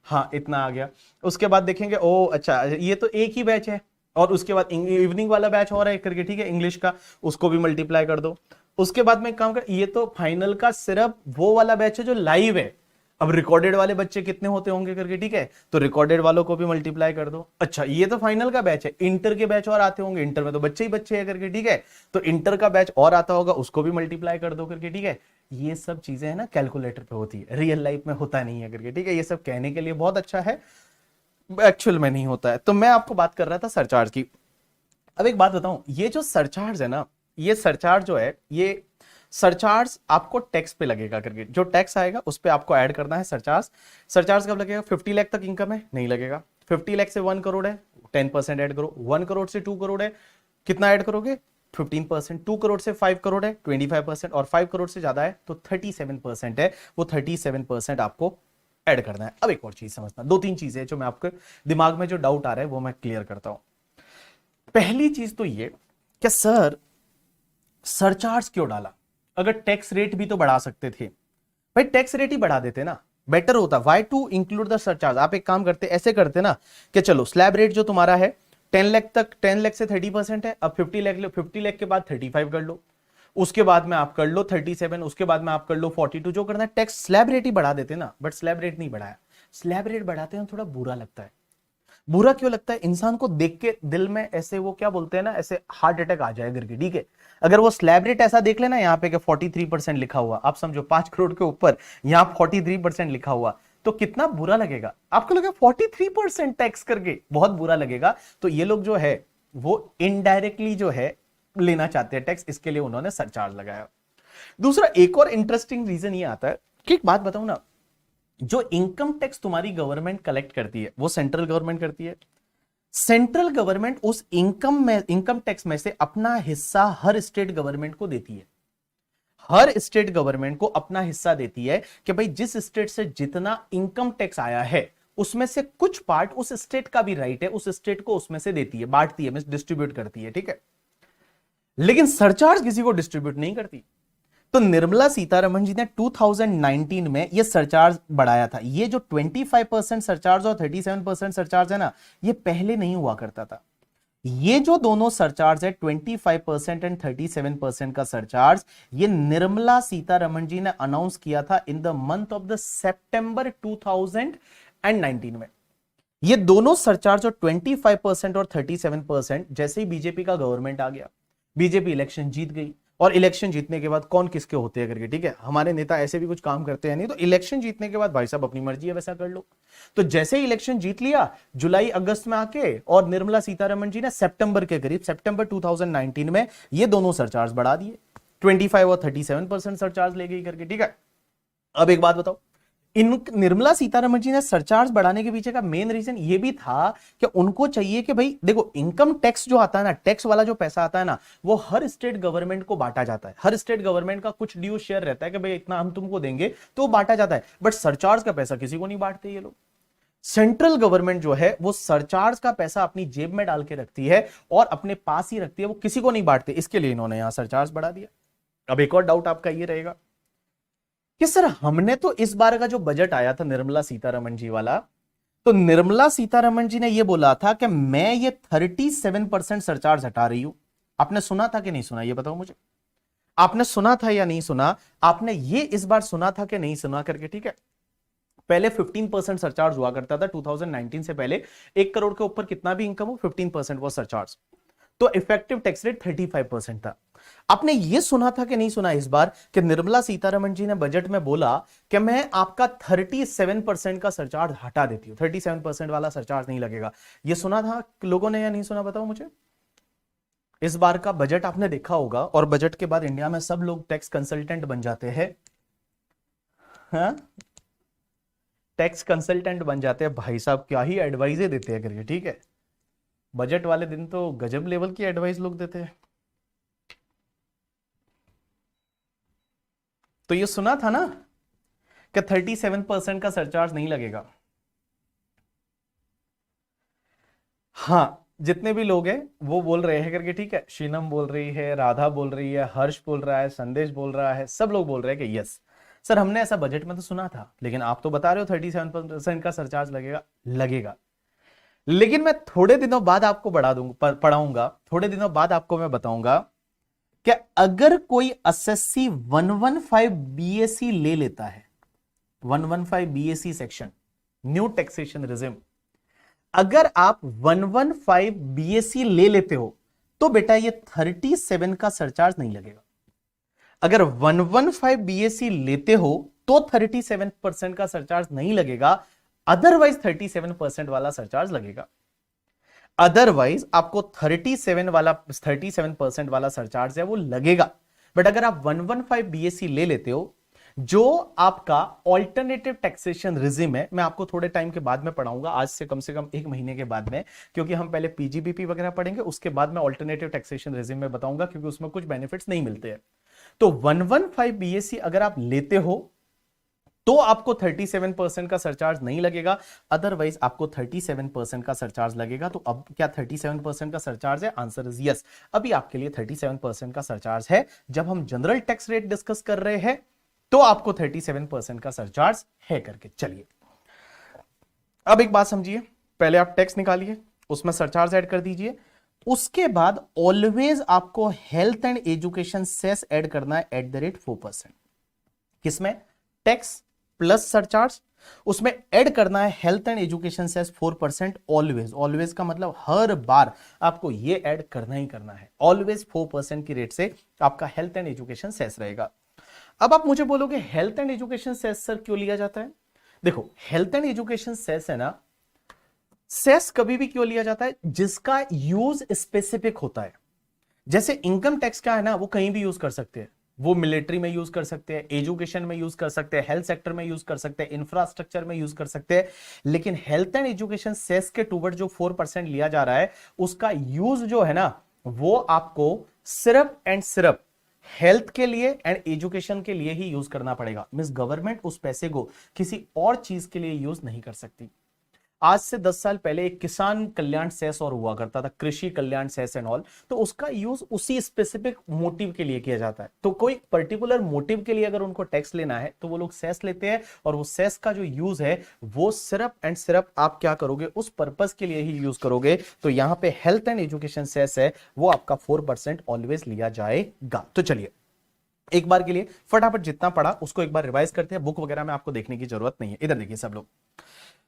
हाँ इतना आ गया। उसके बाद देखेंगे ओ अच्छा ये तो एक ही बैच है, और उसके बाद इवनिंग वाला बैच और है करके, ठीक है, इंग्लिश का, उसको भी मल्टीप्लाई कर दो। उसके बाद में काम कर, ये तो फाइनल का सिर्फ वो वाला बैच है जो लाइव है। अब रिकॉर्डेड वाले बच्चे कितने होते होंगे करके, ठीक है, तो रिकॉर्डेड वालों को भी मल्टीप्लाई कर दो। अच्छा ये तो फाइनल का बैच है, इंटर के बैच और आते होंगे, इंटर में तो बच्चे ही बच्चे हैं करके, ठीक है, तो इंटर का बैच और आता होगा, उसको भी मल्टीप्लाई कर दो करके, ठीक है। ये सब चीजें है ना कैलकुलेटर पे होती है, रियल लाइफ में होता नहीं है करके, ठीक है। ये सब कहने के लिए बहुत अच्छा है, एक्चुअल में नहीं होता है। तो मैं आपको बात कर रहा था सरचार्ज की। अब एक बात बताऊं, ये जो सरचार्ज है ना, ये सरचार्ज जो है, ये सरचार्ज आपको टैक्स पे लगेगा करके, जो टैक्स आएगा उस पे आपको ऐड करना है सरचार्ज। सरचार्ज कब लगेगा, 50 लाख तक इनकम है नहीं लगेगा, 50 लाख से 1 करोड़ है 10% ऐड करो, 1 करोड़ से 2 करोड़ है कितना ऐड करोगे 15%, 2 करोड़ से 5 करोड़ है 25%, और 5 करोड़ से ज्यादा है तो 37% है, वो 37% आपको ऐड करना है। अब एक और चीज समझना, 2-3 चीजें जो मैं आपके दिमाग में जो डाउट आ रहा है वो मैं क्लियर करता हूं। पहली चीज तो ये कि सर सरचार्ज क्यों डाला, अगर टैक्स रेट भी तो बढ़ा सकते थे। भाई टैक्स रेट ही बढ़ा देते ना, बेटर होता। Why to include the surcharge, आप एक काम करते ऐसे करते ना कि चलो स्लैब रेट जो तुम्हारा है 10 लाख तक, 10 लाख से 30% है, अब 50 लाख लो, 50 लाख के बाद 35 कर लो, उसके बाद में आप कर लो 37, उसके बाद में आप कर लो 42, जो करना है टैक्स स्लैब रेट ही बढ़ा देते ना, बट स्लैब रेट नहीं बढ़ाया। स्लैब रेट बढ़ाते हैं थोड़ा बुरा लगता है। बुरा क्यों लगता है, इंसान को देख के दिल में ऐसे वो क्या बोलते हैं ना, ऐसे हार्ट अटैक आ जाए करके, ठीक है। अगर वो स्लैब रेट ऐसा देख लेना यहाँ पे कि 43% लिखा हुआ, आप समझो 5 करोड़ के ऊपर यहाँ 43% लिखा हुआ, तो कितना बुरा लगेगा आपको, लगेगा 43% टैक्स करके, बहुत बुरा लगेगा। तो ये लोग जो है वो इनडायरेक्टली जो है लेना चाहते हैं टैक्स, इसके लिए उन्होंने सरचार्ज लगाया। दूसरा एक और इंटरेस्टिंग रीजन ये आता है कि एक बात बताऊं ना, जो इनकम टैक्स तुम्हारी गवर्नमेंट कलेक्ट करती है वो सेंट्रल गवर्नमेंट करती है। सेंट्रल गवर्नमेंट उस इनकम टैक्स में से अपना हिस्सा हर स्टेट गवर्नमेंट को देती है। हर स्टेट गवर्नमेंट को अपना हिस्सा देती है कि भाई जिस स्टेट से जितना इनकम टैक्स आया है उसमें से कुछ पार्ट उस स्टेट का भी राइट है, उस स्टेट को उसमें से देती है, बांटती है, डिस्ट्रीब्यूट करती है, ठीक है। लेकिन सरचार्ज किसी को डिस्ट्रीब्यूट नहीं करती। तो निर्मला सीतारमण जी ने 2019 में ये सरचार्ज बढ़ाया था। ये जो 25% सरचार्ज और 37% सरचार्ज है ना, ये पहले नहीं हुआ करता था। ये जो दोनों सरचार्ज है 25% एंड 37% का सरचार्ज, ये निर्मला सीतारमण जी ने अनाउंस किया था in the month of the September 2019 में। ये दोनों सरचार्ज और 25% और 37%, जैसे ही बीजेपी का गवर्नमेंट आ गया, बीजेपी इलेक्शन जीत गई, और इलेक्शन जीतने के बाद कौन किसके होते हैं करके, ठीक है, हमारे नेता ऐसे भी कुछ काम करते हैं नहीं, तो इलेक्शन जीतने के बाद भाई साहब अपनी मर्जी है वैसा कर लो। तो जैसे ही इलेक्शन जीत लिया जुलाई अगस्त में आके, और निर्मला सीतारमण जी ने सितंबर के करीब, सितंबर 2019 में ये दोनों सरचार्ज बढ़ा दिए, 25 और 37% सरचार्ज ले गई करके, ठीक है। अब एक बात बताओ, इन निर्मला सीतारमण जी ने सरचार्ज बढ़ाने के पीछे का मेन रीजन ये भी था कि उनको चाहिए कि भाई देखो, इनकम टैक्स जो आता है ना, टैक्स वाला जो पैसा आता है ना, वो हर स्टेट गवर्नमेंट को बांटा जाता है। हर स्टेट गवर्नमेंट का कुछ ड्यू शेयर रहता है कि भाई इतना हम तुमको देंगे, तो बांटा जाता है। बट सरचार्ज का पैसा किसी को नहीं बांटते ये लोग। सेंट्रल गवर्नमेंट जो है वो सरचार्ज का पैसा अपनी जेब में डाल के रखती है और अपने पास ही रखती है, वो किसी को नहीं बांटते। इसके लिए इन्होंने यहां सरचार्ज बढ़ा दिया। अब एक और डाउट आपका ये रहेगा कि सर हमने तो इस बार का जो बजट आया था निर्मला सीतारमण जी वाला, तो निर्मला सीतारमण जी ने यह बोला था कि मैं ये 37% सरचार्ज हटा रही हूं। आपने सुना था कि नहीं सुना, ये बताओ मुझे। आपने सुना था या नहीं सुना? आपने ये इस बार सुना था कि नहीं सुना करके, ठीक है। पहले 15% सरचार्ज हुआ करता था 2019 से पहले। 1 करोड़ के ऊपर कितना भी इनकम हो, 15% वो सरचार्ज। तो इफेक्टिव टैक्स रेट 35% था। आपने ये सुना था कि नहीं सुना इस बार कि निर्मला सीतारमण जी ने बजट में बोला कि मैं आपका 37% का सरचार्ज हटा देती हूं, 37% वाला सरचार्ज नहीं लगेगा। ये सुना था लोगों ने या नहीं सुना, बताओ मुझे। इस बार का बजट आपने देखा होगा, और बजट के बाद इंडिया में सब लोग टैक्स कंसल्टेंट बन जाते हैं। हाँ, टैक्स कंसल्टेंट बन जाते हैं भाई साहब, क्या ही एडवाइजें देते हैं करके, ठीक है। बजट वाले दिन तो गजब लेवल की एडवाइस लोग देते हैं। तो ये सुना था ना कि 37% का सरचार्ज नहीं लगेगा। हाँ, जितने भी लोग हैं वो बोल रहे हैं करके, ठीक है। शीनम बोल रही है, राधा बोल रही है, हर्ष बोल रहा है, संदेश बोल रहा है, सब लोग बोल रहे हैं कि यस सर, हमने ऐसा बजट में तो सुना था, लेकिन आप तो बता रहे हो 37% का सरचार्ज लगेगा। लगेगा, लेकिन मैं थोड़े दिनों बाद आपको बढ़ा दूंगा, पढ़ाऊंगा, थोड़े दिनों बाद आपको मैं बताऊंगा कि अगर कोई एसएससी 115 बीएससी ले लेता है, 115 BSc section, new taxation regime, अगर आप 115 बीएससी ले लेते हो तो बेटा ये 37 का सरचार्ज नहीं लगेगा। अगर 115 बीएससी लेते हो तो 37% का सरचार्ज नहीं लगेगा, अदरवाइज 37% वाला सरचार्ज लगेगा। अदरवाइज आपको 37% वाला सरचार्ज है वो लगेगा। बट अगर आप 115 बीएससी ले लेते हो, जो आपका ऑल्टरनेटिव टैक्सेशन रिजिम है, मैं आपको थोड़े टाइम के बाद में पढ़ाऊंगा, आज से कम 1 महीने के बाद में, क्योंकि हम पहले पीजीबीपी वगैरह पढ़ेंगे, उसके बाद मैं ऑल्टरनेटिव टैक्सेशन रिजिम में बताऊंगा, क्योंकि उसमें कुछ बेनिफिट्स नहीं मिलते हैं। तो 115 बीएससी अगर आप लेते हो तो आपको 37% का सरचार्ज नहीं लगेगा, अदरवाइज आपको 37% का सरचार्ज लगेगा। तो अब क्या 37% का सरचार्ज है? Answer is yes. अभी आपके लिए 37% का सरचार्ज है। जब हम जनरल टैक्स रेट डिस्कस कर रहे हैं तो आपको 37% का सरचार्ज है करके। चलिए अब एक बात समझिए, पहले आप टैक्स निकालिए, उसमें सरचार्ज ऐड कर दीजिए, उसके बाद ऑलवेज आपको health and education cess add करना है @4%। किसमें? टैक्स प्लस सरचार्ज, उसमें ऐड करना है health and education cess 4%। Always, always का मतलब हर बार आपको ये ऐड करना ही करना है। ऑलवेज 4% की रेट से आपका हेल्थ एंड एजुकेशन सेस रहेगा। अब आप मुझे बोलोगे health and education cess sir क्यों लिया जाता है? देखो, हेल्थ एंड एजुकेशन सेस है ना, सेस कभी भी क्यों लिया जाता है? जिसका यूज स्पेसिफिक होता है। जैसे इनकम टैक्स का है ना, वो कहीं भी यूज कर सकते हैं, वो मिलिट्री में यूज कर सकते हैं, एजुकेशन में यूज कर सकते हैं, हेल्थ सेक्टर में यूज कर सकते हैं, इंफ्रास्ट्रक्चर में यूज कर सकते हैं। लेकिन हेल्थ एंड एजुकेशन सेस के टूवर्ड जो 4% लिया जा रहा है, उसका यूज जो है ना, वो आपको सिर्फ एंड सिर्फ हेल्थ के लिए एंड एजुकेशन के लिए ही यूज करना पड़ेगा। मींस गवर्नमेंट उस पैसे को किसी और चीज के लिए यूज नहीं कर सकती। आज से 10 साल पहले एक किसान कल्याण सेस और हुआ करता था, कृषि कल्याण सेस एंड ऑल, तो उसका यूज उसी स्पेसिफिक मोटिव के लिए किया जाता है। तो कोई पर्टिकुलर मोटिव के लिए अगर उनको टैक्स लेना है तो वो लोग सेस लेते हैं, और वो सेस का जो यूज है वो सिर्फ एंड सिर्फ आप क्या करोगे, उस पर्पस के लिए ही यूज करोगे। तो यहां पे हेल्थ एंड एजुकेशन सेस है वो आपका 4% ऑलवेज लिया जाएगा। तो चलिए एक बार के लिए फटाफट जितना पढ़ा उसको एक बार रिवाइज करते हैं। बुक वगैरह में आपको देखने की जरूरत नहीं है। इधर देखिए सब लोग,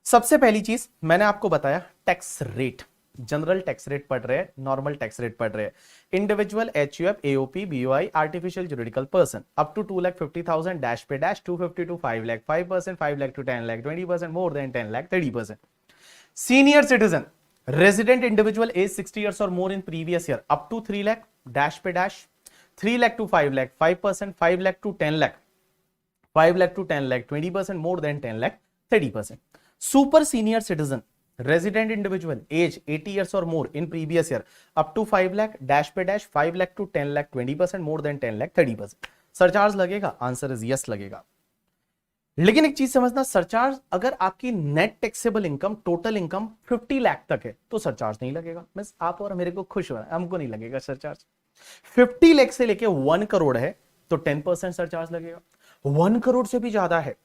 सबसे पहली चीज मैंने आपको बताया tax rate. General tax rate पढ़ रहे हैं, नॉर्मल टैक्स रेट पढ़ रहे हैं, individual, HUF, AOP, BOI, artificial juridical person up to 2,50,000 dash पे dash 250 to 5 lakh 5%, 5 lakh to 10 lakh 20%, more than 10 lakh 30%। Senior citizen, resident individual age 60 years और more in previous year up to 3 lakh dash पे dash 3 lakh to 5 lakh 5%, 5 lakh to 10 lakh 5 lakh to 10 lakh 20%, more than 10 lakh 30%. Super senior citizen, resident individual, age 80 years or more in previous year, up to 5 lakh dash पे dash 5 lakh to 10 lakh 20%, more than 10 lakh 30%. Surcharge लगेगा? Answer is yes लगेगा। लेकिन एक चीज समझना, surcharge अगर आपकी net taxable income, total income 50 lakh तक है तो सरचार्ज नहीं लगेगा। मिस आप और मेरे को खुश हो रहा है, हमको नहीं लगेगा सरचार्ज। 50 लाख से लेके 1 करोड़ है तो 10% सरचार्ज लगेगा। 1 करोड़ से भी ज्यादा है,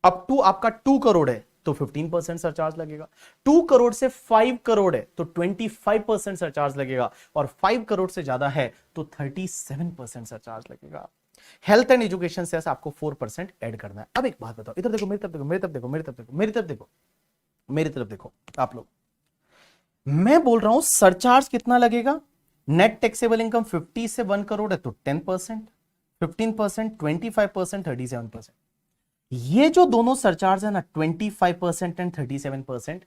अप टू आपका 2 करोड़ है तो 15% सरचार्ज लगेगा। 2 करोड़ से 5 करोड़ है तो 25% सरचार्ज लगेगा, और 5 करोड़ से ज्यादा है तो 37% सरचार्ज लगेगा। हेल्थ एंड एजुकेशन से आपको 4% ऐड करना है। अब एक बात बताओ, इधर देखो, मेरी तरफ देखो, मेरी तरफ देखो, मेरी तरफ देखो, मेरी तरफ देखो, मेरी तरफ देखो आप लोग। मैं बोल रहा हूं सरचार्ज कितना लगेगा। नेट टैक्सेबल इनकम 50 से 1 करोड़ है तो 10%, 15%, 25%, 37%। ये जो दोनों सरचार्ज है ना, 25% एंड 37%,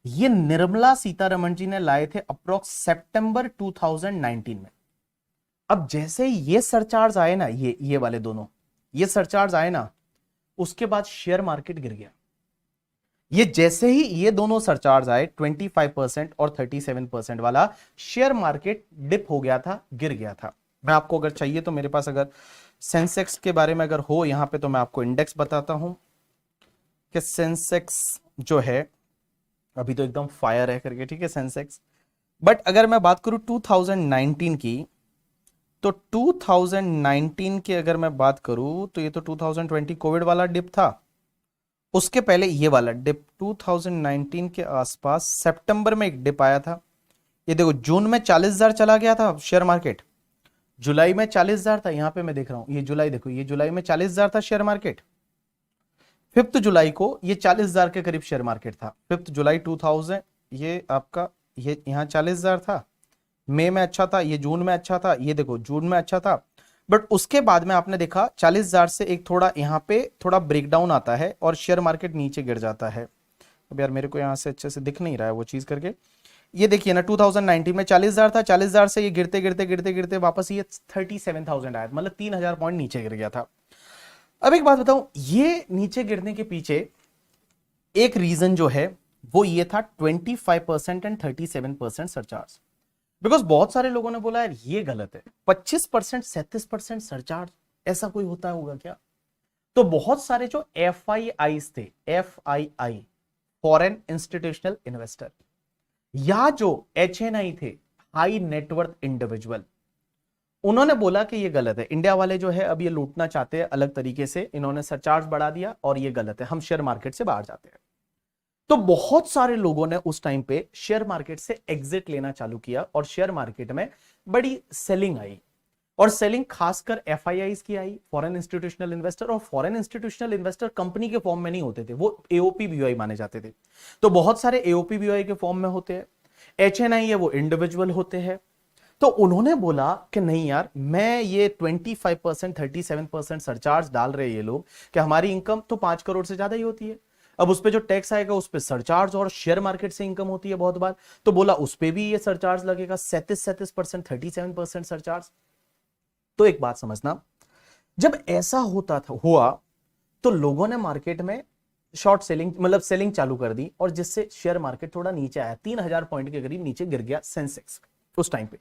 ये निर्मला सीतारमण जी ने लाए थे अप्रोक्स सितंबर 2019 में। अब जैसे ही ये सरचार्ज आए ना, ये वाले दोनों ये सरचार्ज आए ना, उसके बाद शेयर मार्केट गिर गया। ये जैसे ही ये दोनों सरचार्ज आए 25% और 37% वाला, शेयर मार्केट डिप हो गया था, गिर गया था। मैं आपको अगर चाहिए तो मेरे पास अगर सेंसेक्स के बारे में अगर हो यहां पे तो मैं आपको इंडेक्स बताता हूं कि सेंसेक्स जो है अभी तो एकदम फायर है करके, ठीक है सेंसेक्स। बट अगर मैं बात करूं 2019 की, तो 2019 की अगर मैं बात करूं तो ये तो 2020 कोविड वाला डिप था, उसके पहले ये वाला डिप 2019 के आसपास सितंबर में एक डिप आया था। ये देखो जून में 40,000 चला गया था शेयर मार्केट, जुलाई में 40,000 था। यहां पे मैं देख रहा हूं, ये जुलाई देखो, ये जुलाई में 40,000 था शेयर मार्केट। 5 जुलाई को ये 40,000 के करीब शेयर मार्केट था। 5 जुलाई 2000, ये आपका ये यहां 40,000 था। मई में अच्छा था, ये जून में अच्छा था, ये देखो जून में अच्छा था। बट उसके बाद में आपने देखा 40,000 से एक थोड़ा यहां पे थोड़ा ब्रेकडाउन आता है और शेयर मार्केट नीचे गिर जाता है। अब यार मेरे को यहां से अच्छे से दिख नहीं रहा है वो चीज करके। ये देखिए ना 2019 में 40,000 था, 40,000 से ये गिरते गिरते गिरते गिरते वापस ये 37,000 आया, मतलब 3,000 पॉइंट नीचे गिर गया था। अब एक बात बताऊं, ये नीचे गिरने के पीछे एक रीजन जो है वो ये था 25% एंड 37% सरचार्ज। बिकॉज बहुत सारे लोगों ने बोला यार ये गलत है, 25% 37% सरचार्ज ऐसा कोई होता होगा क्या। तो बहुत सारे जो FII थे, FII फॉरेन इंस्टीट्यूशनल इन्वेस्टर, या जो HNI थे, हाई नेटवर्थ इंडिविजुअल, उन्होंने बोला कि ये गलत है, इंडिया वाले जो है अब ये लूटना चाहते हैं अलग तरीके से, इन्होंने सरचार्ज बढ़ा दिया और ये गलत है, हम शेयर मार्केट से बाहर जाते हैं। तो बहुत सारे लोगों ने उस टाइम पे शेयर मार्केट से एग्जिट लेना चालू किया और शेयर मार्केट में बड़ी सेलिंग आई, और सेलिंग खासकर FIIs की आई, फॉरेन इंस्टीट्यूशनल इन्वेस्टर। और फॉरेन इंस्टीट्यूशनल इन्वेस्टर कंपनी के फॉर्म में नहीं होते थे, वो AOP BOI माने जाते थे। तो बहुत सारे AOP BOI के फॉर्म में होते हैं, HNI है वो इंडिविजुअल होते हैं। तो उन्होंने बोला कि नहीं यार, मैं ये 25% 37% सरचार्ज डाल रहे हैं ये लोग, कि हमारी इनकम तो 5 करोड़ से ज्यादा ही होती है, अब उस पे जो टैक्स आएगा उस पे सरचार्ज, और शेयर मार्केट से इनकम होती है बहुत बार, तो बोला उस पे भी ये सरचार्ज लगेगा 37% 37% सरचार्ज। तो एक बात समझना, जब ऐसा होता था हुआ तो लोगों ने मार्केट में शॉर्ट सेलिंग, मतलब सेलिंग चालू कर दी, और जिससे शेयर मार्केट थोड़ा नीचे आया, 3,000 पॉइंट के करीब नीचे गिर गया सेंसेक्स उस टाइम पे।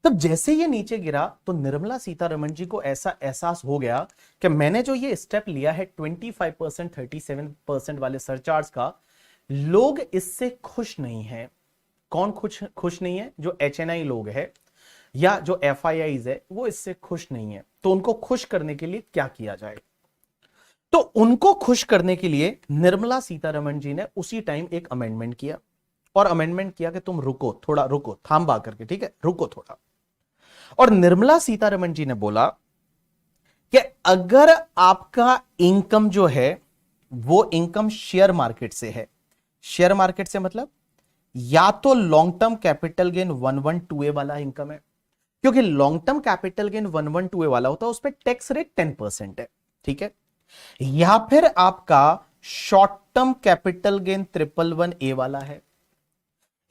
तब जैसे ये नीचे गिरा तो निर्मला सीतारमण जी को ऐसा एहसास हो गया कि मैंने जो ये स्टेप लिया है 25% 37% वाले सरचार्ज का, लोग इससे खुश नहीं है। कौन खुश खुश नहीं है? जो HNI लोग है या जो FIIs है वो इससे खुश नहीं है। तो उनको खुश करने के लिए क्या किया जाए? तो उनको खुश करने के लिए निर्मला सीतारमण जी ने उसी टाइम एक अमेंडमेंट किया, और अमेंडमेंट किया कि तुम रुको, थोड़ा रुको, थाम करके, ठीक है, रुको थोड़ा। और निर्मला सीतारमण जी ने बोला कि अगर आपका इनकम जो है वो इनकम शेयर मार्केट से है, शेयर मार्केट से मतलब या तो long term capital gain 112A वाला इनकम है, क्योंकि long term capital gain 112A वाला होता है, उस पर टैक्स रेट 10% है, ठीक है, या फिर आपका short term capital gain 111A वाला है,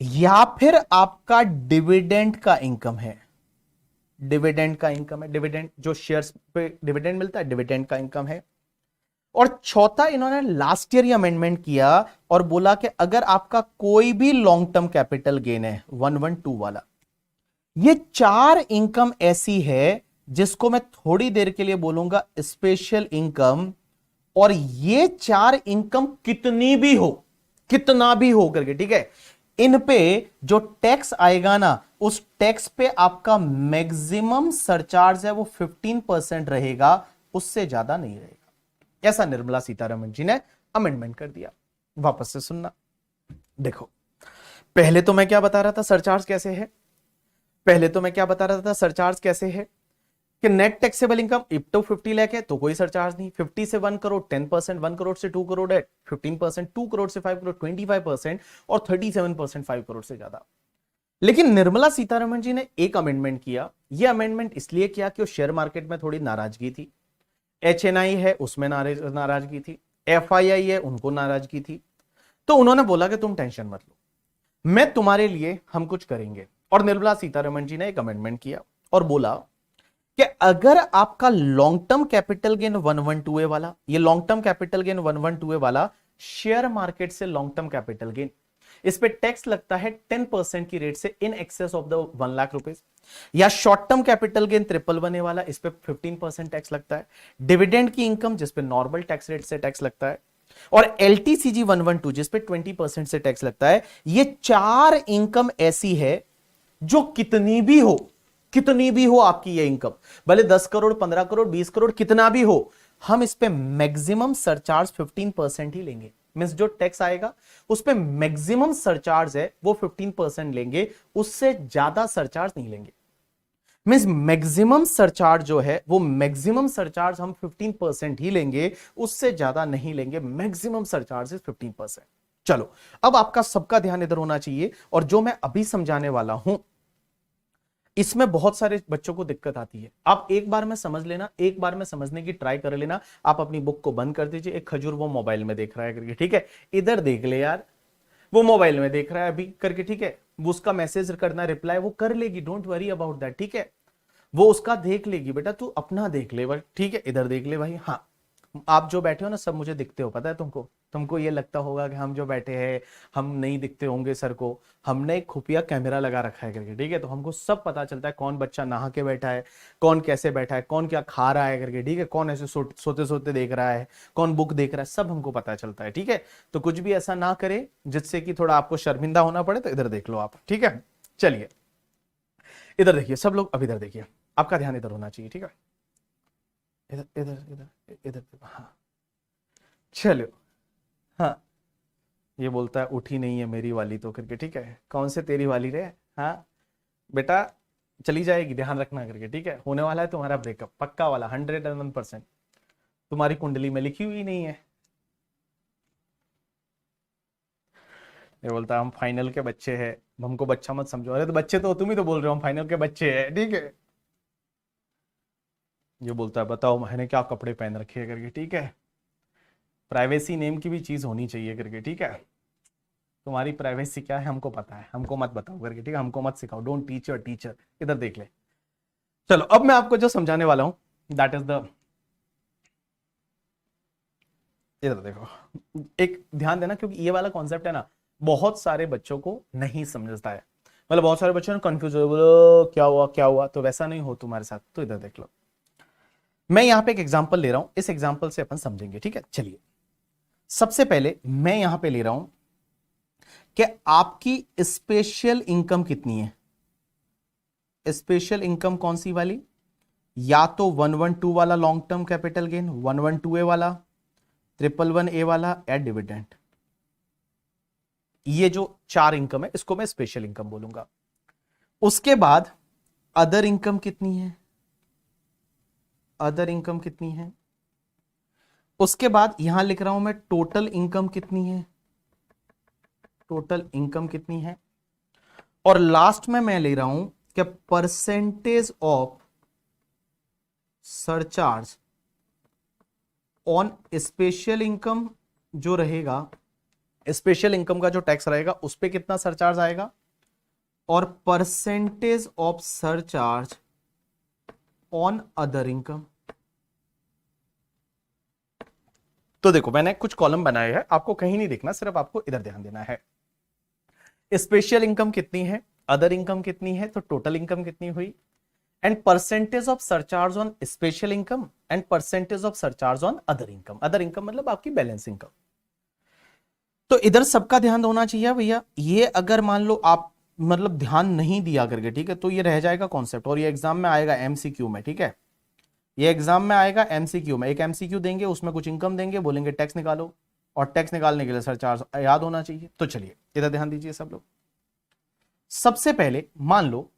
या फिर आपका डिविडेंड का इनकम है, डिविडेंड का इनकम है, डिविडेंड जो शेयर्स पे डिविडेंड मिलता है, डिविडेंड का इनकम है। और चौथा इन्होंने लास्ट ईयर अमेंडमेंट किया और बोला कि अगर आपका कोई भी लॉन्ग टर्म कैपिटल गेन है 112 वाला, ये 4 इनकम ऐसी है जिसको मैं थोड़ी देर के लिए बोलूंगा स्पेशल इनकम, और ये 4 इनकम कितनी भी हो, कितना भी हो करके, ठीक है, इन पे जो टैक्स आएगा ना, उस टैक्स पे आपका मैक्सिमम सरचार्ज है वो 15% रहेगा, उससे ज्यादा नहीं रहेगा। ऐसा निर्मला सीतारमण जी ने अमेंडमेंट कर दिया। वापस से सुनना, देखो, पहले तो मैं क्या बता रहा था सरचार्ज कैसे है, पहले तो मैं क्या बता रहा था सरचार्ज कैसे है कि नेट टैक्सेबल इनकम इप टू 50 लाख है तो कोई सरचार्ज नहीं, 50 से 1 करोड़ 10%, 1 करोड़ से 2 करोड़ है 15%, 2 करोड़ से 5 करोड़ 25% और 37% 5 करोड़ से ज्यादा। लेकिन निर्मला सीतारमण जी ने एक अमेंडमेंट किया। यह अमेंडमेंट इसलिए किया कि शेयर मार्केट में थोड़ी नाराजगी थी, HNI है उसमें नाराजगी थी, FII है उनको नाराजगी थी। तो उन्होंने बोला कि तुम टेंशन मत लो, मैं तुम्हारे लिए हम कुछ करेंगे। और निर्मला सीतारमण जी ने एक अमेंडमेंट किया और बोला कि अगर आपका long term capital gain 112A वाला, ये long term capital gain 112A वाला शेयर मार्केट से लॉन्ग टर्म कैपिटल गेन, इस पे टैक्स लगता है 10% की रेट से in excess of the 1 lakh रुपए, या short term capital gain 111A वाला, इस पे 15% टैक्स लगता है, डिविडेंड की इनकम जिस पे नॉर्मल टैक्स रेट से टैक्स लगता है, और LTCG 112 जिस पे 20% से टैक्स लगता है। ये 4 इनकम ऐसी है जो कितनी भी हो, कितनी भी हो आपकी ये इनकम, भले 10 करोड़ 15 करोड़ 20 करोड़ कितना भी हो, हम इस पे मैक्सिमम सरचार्ज 15% ही लेंगे। मींस जो टैक्स आएगा उस पे मैक्सिमम सरचार्ज है वो 15% लेंगे, उससे ज्यादा सरचार्ज नहीं लेंगे। मींस मैक्सिमम सरचार्ज जो है वो मैक्सिमम सरचार्ज हम 15% ही लेंगे, उससे ज्यादा नहीं लेंगे। Maximum surcharge is 15%। चलो, अब आपका सबका ध्यान इधर होना चाहिए, और जो मैं अभी समझाने वाला हूं इसमें बहुत सारे बच्चों को दिक्कत आती है। आप एक बार में समझ लेना, एक बार में समझने की ट्राई कर लेना। आप अपनी बुक को बंद कर दीजिए, एक खजूर वो मोबाइल में देख रहा है करके, ठीक है, इधर देख ले यार, वो मोबाइल में देख रहा है अभी करके, ठीक है, वो उसका मैसेज करना रिप्लाई वो कर लेगी, डोंट वरी अबाउट दैट, ठीक है, वो उसका देख लेगी, बेटा तू अपना देख ले भाई, ठीक है, इधर देख ले भाई। हाँ, आप जो बैठे हो ना सब मुझे दिखते हो, पता है तुमको, तुमको ये लगता होगा कि हम जो बैठे हैं हम नहीं दिखते होंगे सर को, हमने एक खुफिया कैमरा लगा रखा है करके, ठीक है, तो हमको सब पता चलता है कौन बच्चा नहा के बैठा है, कौन कैसे बैठा है, कौन क्या खा रहा है करके, ठीक है, कौन ऐसे सोते सोते देख रहा है, कौन बुक देख रहा है, सब हमको पता चलता है, ठीक है। तो कुछ भी ऐसा ना करे जिससे कि थोड़ा आपको शर्मिंदा होना पड़े, तो इधर देख लो आप, ठीक है। चलिए इधर देखिए सब लोग, अब इधर देखिए, आपका ध्यान इधर होना चाहिए, ठीक है, इधर इधर इधर इधर, हाँ चलो, हाँ, ये बोलता है उठी नहीं है मेरी वाली तो करके, ठीक है, कौन से तेरी वाली रे, हाँ बेटा चली जाएगी, ध्यान रखना करके, ठीक है, होने वाला है तुम्हारा ब्रेकअप पक्का वाला 101%, तुम्हारी कुंडली में लिखी हुई नहीं है। ये बोलता है हम फाइनल के बच्चे हैं, हमको बच्चा मत समझो। अरे तो बच्चे तो तुम ही तो बोल रहे हो हम फाइनल के बच्चे हैं, ठीक है। ये बोलता है बताओ मैंने क्या कपड़े पहन रखे हैं करके, ठीक है, प्राइवेसी नेम की भी चीज होनी चाहिए करके, ठीक है, तुम्हारी प्राइवेसी क्या है हमको पता है, हमको मत बताओ करके, ठीक है, हमको मत सिखाओ, डोंट टीच योर टीचर। इधर देख ले। चलो अब मैं आपको जो समझाने वाला हूं दैट इज द, इधर देखो, एक ध्यान देना, क्योंकि ये वाला कॉन्सेप्ट है ना बहुत सारे बच्चों को नहीं समझता है, मतलब बहुत सारे बच्चों ने कंफ्यूज हो बोलो क्या हुआ क्या हुआ, तो वैसा नहीं हो तुम्हारे साथ। तो इधर देख लो, मैं यहां पे एक एग्जांपल ले रहा हूं, इस एग्जांपल से अपन समझेंगे, ठीक है। चलिए सबसे पहले मैं यहां पे ले रहा हूं कि आपकी स्पेशल इनकम कितनी है। स्पेशल इनकम कौन सी वाली, या तो 112 वाला long term capital gain, 112A वाला, 111A वाला, या डिविडेंड। ये जो 4 इनकम है इसको मैं स्पेशल इनकम बोलूंगा। उसके बाद अदर इनकम कितनी है, अदर इनकम कितनी है। उसके बाद यहां लिख रहा हूं मैं टोटल इनकम कितनी है, टोटल इनकम कितनी है। और लास्ट में मैं ले रहा हूं कि percentage of surcharge on special income जो रहेगा, स्पेशल इनकम का जो टैक्स रहेगा उस पे कितना सरचार्ज आएगा, और percentage of surcharge on other income. तो देखो मैंने कुछ कॉलम बनाए हैं, आपको कहीं नहीं देखना, सिर्फ आपको इधर ध्यान देना है। स्पेशल इनकम कितनी है, अदर इनकम कितनी है, तो टोटल इनकम कितनी हुई, and percentage of surcharge on special income and percentage of surcharge on other income. Other income मतलब आपकी बैलेंस इनकम। तो इधर सबका ध्यान होना चाहिए भैया। ये अगर मान लो आप मतलब ध्यान नहीं दिया करके, ठीक है, तो ये रह जाएगा कॉन्सेप्ट, और ये एग्जाम में आएगा एमसीक्यू में, ठीक है, ये एग्जाम में आएगा एमसीक्यू में। एक एमसीक्यू देंगे, उसमें कुछ इनकम देंगे, बोलेंगे टैक्स निकालो, और टैक्स निकालने के लिए सरचार्ज याद होना चाहिए। तो चलिए इधर ध्यान दीजिए सब लोग। सबसे पहले मान लो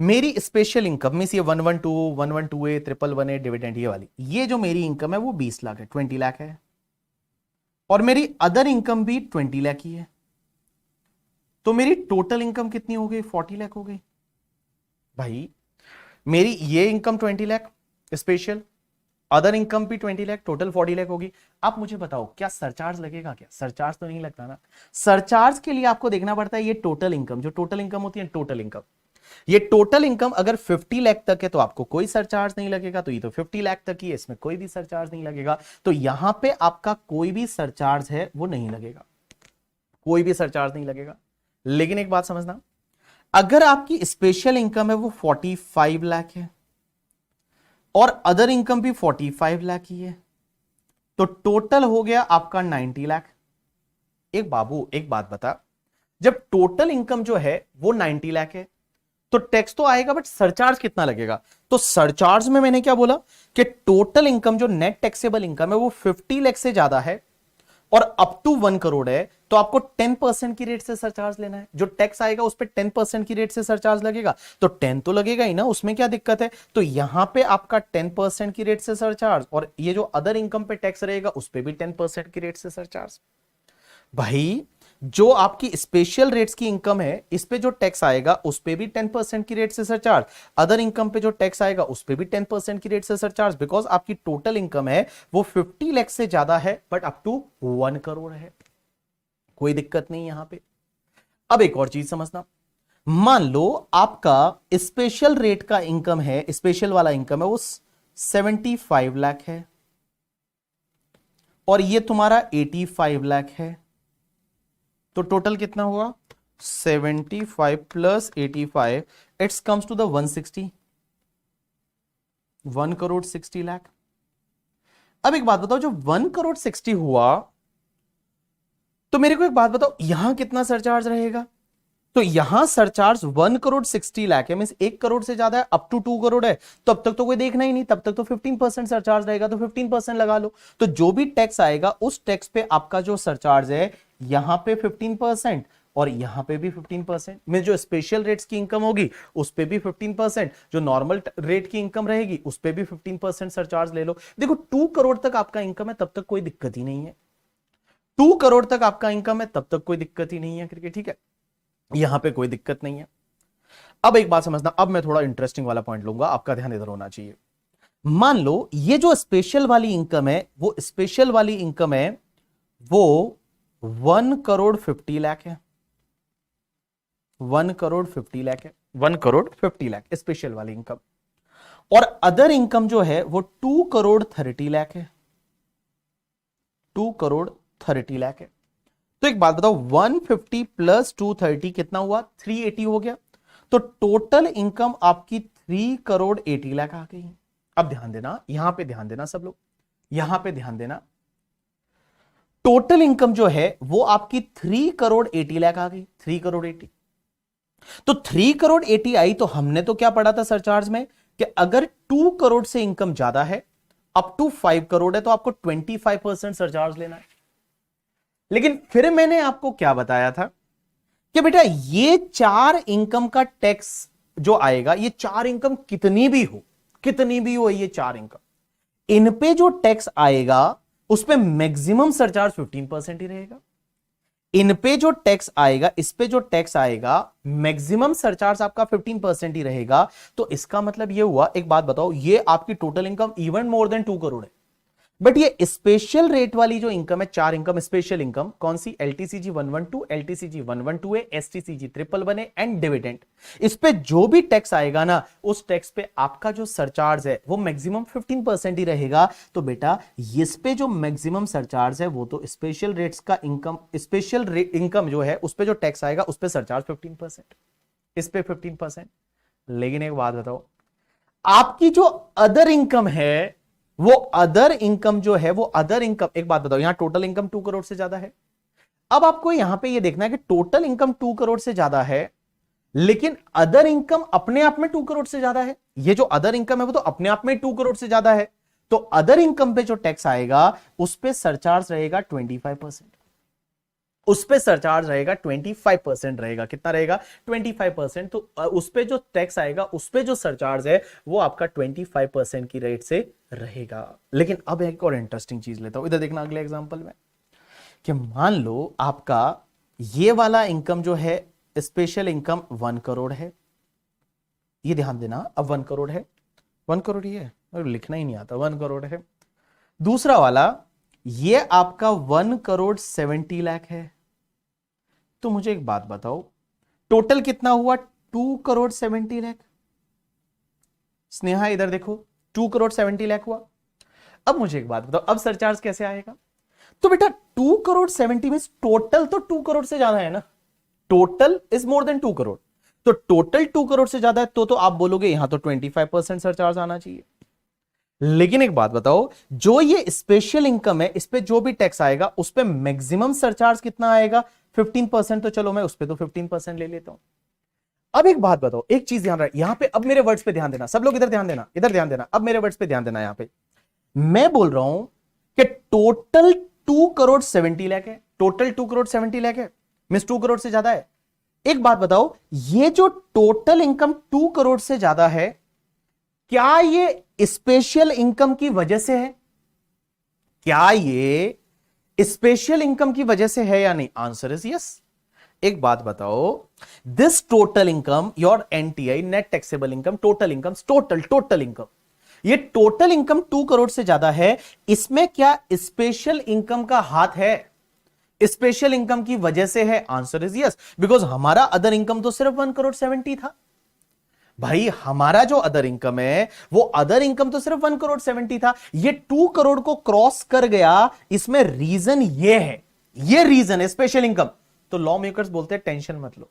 मेरी स्पेशल इनकम में से 112, 112A, 111A, डिविडेंड ये वाली, ये जो मेरी इनकम है वो 20 लाख है, 20 लाख है, और मेरी अदर इनकम भी 20 लाख ही है। तो मेरी टोटल इनकम कितनी हो गई, 40 लाख हो गई। भाई मेरी ये income 20 lakh special, other income भी 20 लाख, टोटल 40 लाख होगी। आप मुझे बताओ क्या सरचार्ज लगेगा, क्या सरचार्ज तो नहीं लगता ना। सरचार्ज के लिए आपको देखना पड़ता है ये टोटल इनकम, जो टोटल इनकम होती है, टोटल इनकम, ये टोटल इनकम अगर 50 लाख तक है तो आपको कोई सरचार्ज नहीं लगेगा, तो ये तो 50 लाख तक ही है, इसमें कोई भी सरचार्ज नहीं लगेगा। तो यहां पे आपका कोई भी सरचार्ज है वो नहीं लगेगा, कोई भी सरचार्ज नहीं लगेगा। लेकिन एक बात समझना, अगर आपकी स्पेशल इनकम है वो 45 लाख है और अदर इनकम भी 45 लाख ही है, तो टोटल हो गया आपका 90 लाख। एक बाबू एक बात बता, जब टोटल इनकम जो है वो 90 लाख है तो टैक्स तो आएगा, बट सरचार्ज कितना लगेगा। तो सरचार्ज में मैंने क्या बोला कि टोटल इनकम जो नेट टैक्सेबल इनकम है वो 50 लाख से ज्यादा है और अप टू 1 करोड़ है, तो आपको 10% की रेट से सरचार्ज लेना है। जो टैक्स आएगा उस पर 10% की रेट से सरचार्ज लगेगा, तो 10 तो लगेगा ही ना, उसमें क्या दिक्कत है। तो यहां पे आपका 10% की रेट से सरचार्ज, और ये जो अदर इनकम पे टैक्स रहेगा उस पर भी 10% की रेट से सरचार्ज। भाई जो आपकी स्पेशल रेट्स की इनकम है इस पे जो टैक्स आएगा उस पे भी 10% की रेट से सरचार्ज, अदर इनकम पे जो टैक्स आएगा उस पे भी 10% की रेट से सरचार्ज, बिकॉज आपकी टोटल इनकम है वो 50 लाख से ज्यादा है बट अप टू 1 करोड़ है, कोई दिक्कत नहीं यहां पे। अब एक और चीज समझना, मान लो आपका स्पेशल रेट का इनकम है, स्पेशल वाला इनकम है वो 75 लाख है और ये तुम्हारा 85 लाख है, तो टोटल कितना हुआ 75 plus 85, it's comes to the 160, 1 crore 60 lakh. अब एक बात बताओ, जो 1 करोड़ 60 हुआ तो मेरे को एक बात बताओ यहां कितना सरचार्ज रहेगा। तो यहां सरचार्ज 1 करोड़ 60 लाख है, मींस 1 करोड़ से ज्यादा है, अप टू 2 करोड़ है, तो अब तक तो कोई देखना ही नहीं, तब तक तो 15% सरचार्ज रहेगा, तो 15% लगा लो। तो जो भी टैक्स आएगा उस टैक्स पे आपका जो सरचार्ज है यहां पे 15% और यहां पे भी 15%, में जो स्पेशल रेट्स की इनकम होगी उस पे भी 15%, जो नॉर्मल रेट की इनकम रहेगी उस पे भी 15% सरचार्ज ले लो। देखो 2 करोड़ तक आपका इनकम है तब तक कोई दिक्कत ही नहीं है, 2 करोड़ तक आपका इनकम है तब तक कोई दिक्कत ही नहीं है करके, ठीक है, यहां पे कोई दिक्कत नहीं है। अब एक बात समझना, अब मैं थोड़ा इंटरेस्टिंग वाला पॉइंट लूंगा, आपका ध्यान इधर होना चाहिए। मान लो ये जो स्पेशल वाली इनकम है वो स्पेशल वाली इनकम है वो 1 करोड़ 50 लाख है, 1 करोड़ 50 लाख है, 1 करोड़ 50 लाख स्पेशल वाली इनकम, और अदर इनकम जो है वो 2 करोड़ 30 लाख है, 2 करोड़ 30 लाख है। तो एक बात बताओ 150 प्लस 230 कितना हुआ, 380 हो गया, तो टोटल इनकम आपकी 3 करोड़ 80 लाख आ गई। अब ध्यान देना, यहां पे ध्यान देना सब लोग, यहां पे ध्यान देना, टोटल इनकम जो है वो आपकी 3 करोड़ 80 लाख आ गई, 3 करोड़ 80। तो 3 करोड़ 80 आई तो हमने तो क्या पढ़ा था सरचार्ज में कि अगर 2 करोड़ से इनकम ज्यादा है, अप टू 5 करोड़ है, तो आपको 25% सरचार्ज लेना है। लेकिन फिर मैंने आपको क्या बताया था कि बेटा ये 4 इनकम का टैक्स जो आएगा, ये 4 इनकम कितनी भी हो ये 4 इनकम, इन पे जो टैक्स आएगा उस पे मैक्सिमम सरचार्ज 15% ही रहेगा। इन पे जो टैक्स आएगा, इस पे जो टैक्स आएगा, मैक्सिमम सरचार्ज आपका 15% ही रहेगा। तो इसका मतलब ये हुआ, एक बात बताओ, ये आपकी total income even more than 2 crore है। बट ये स्पेशल रेट वाली जो इनकम है, 4 इनकम स्पेशल इनकम, कौन सी? LTCG 112, LTCG 112A, STCG 111 and dividend. इस पे जो भी टैक्स आएगा ना, उस टैक्स पे आपका जो सरचार्ज है वो मैक्सिमम 15% ही रहेगा। तो बेटा इस पे जो मैक्सिमम सरचार्ज है वो तो स्पेशल रेट्स का इनकम, स्पेशल इनकम जो है उस पे जो टैक्स आएगा उस पे सरचार्ज 15%, इस पे 15%। लेकिन एक बात बताओ, आपकी जो अदर इनकम है, वो अदर इनकम जो है, वो अदर इनकम, एक बात बताओ, यहां टोटल इनकम 2 करोड़ से ज्यादा है। अब आपको यहां पे ये देखना है कि टोटल इनकम 2 करोड़ से ज्यादा है, लेकिन अदर इनकम अपने आप में 2 करोड़ से ज्यादा है। ये जो अदर इनकम है वो तो अपने आप में 2 करोड़ से ज्यादा है। तो अदर इनकम पे जो टैक्स आएगा उस पे सरचार्ज रहेगा 25%। उस पे सरचार्ज रहेगा 25% रहेगा। कितना रहेगा? 25%। तो उस पे जो टैक्स आएगा, उस पे जो सरचार्ज है वो आपका 25% की रेट से रहेगा। लेकिन अब एक और इंटरेस्टिंग चीज लेता हूं, इधर देखना अगले एग्जांपल में, कि मान लो आपका ये वाला इनकम जो है, स्पेशल इनकम 1 करोड़ है। ये ध्यान देना, अब 1 करोड़ है, 1 करोड़ ही है, लिखना ही नहीं आता, 1 करोड़ है। दूसरा वाला ये आपका 1 करोड़ 70 लाख है। तो मुझे एक बात बताओ, टोटल कितना हुआ? 2 करोड़ 70 लाख। स्नेहा इधर देखो, 2 करोड़ 70 लाख हुआ। अब मुझे एक बात बताओ, अब सरचार्ज कैसे आएगा? तो बेटा 2 करोड़ 70 में टोटल तो 2 करोड़ से ज्यादा है ना, total is more than 2 crore. तो टोटल 2 करोड़ से ज्यादा है तो आप बोलोगे यहां तो 25% सरचार्ज आना चाहिए। लेकिन एक बात बताओ, जो ये स्पेशल इनकम है, इस पे जो भी टैक्स आएगा उस पे मैक्सिमम सरचार्ज कितना आएगा? 15%। तो चलो मैं उस पे तो 15% ले लेता हूं। अब एक बात बताओ, एक चीज ध्यान रखना यहां पे, अब मेरे वर्ड्स पे ध्यान देना, सब लोग इधर ध्यान देना, इधर ध्यान देना, अब मेरे वर्ड्स पे ध्यान देना। यहां पे मैं बोल रहा हूं कि टोटल 2 करोड़ 70 लाख है, टोटल 2 करोड़ 70 लाख है, मींस 2 करोड़ से ज्यादा है। एक बात बताओ, ये जो टोटल इनकम 2 करोड़ से ज्यादा है, क्या ये स्पेशल इनकम की वजह से है? क्या ये स्पेशल इनकम की वजह से है या नहीं? Answer is yes. एक बात बताओ, this total income, your NTI, net taxable income, total income, total income, ये टोटल इनकम 2 करोड़ से ज्यादा है, इसमें क्या स्पेशल इनकम का हाथ है? स्पेशल इनकम की वजह से है। आंसर इज यस, बिकॉज हमारा अदर इनकम तो सिर्फ 1 करोड़ 70 था। भाई हमारा जो अदर इनकम है, वो अदर इनकम तो सिर्फ 1 करोड़ 70 था, ये 2 करोड़ को क्रॉस कर गया। इसमें रीजन ये है, ये रीजन है स्पेशल इनकम। तो लॉ मेकर्स बोलते हैं टेंशन मत लो,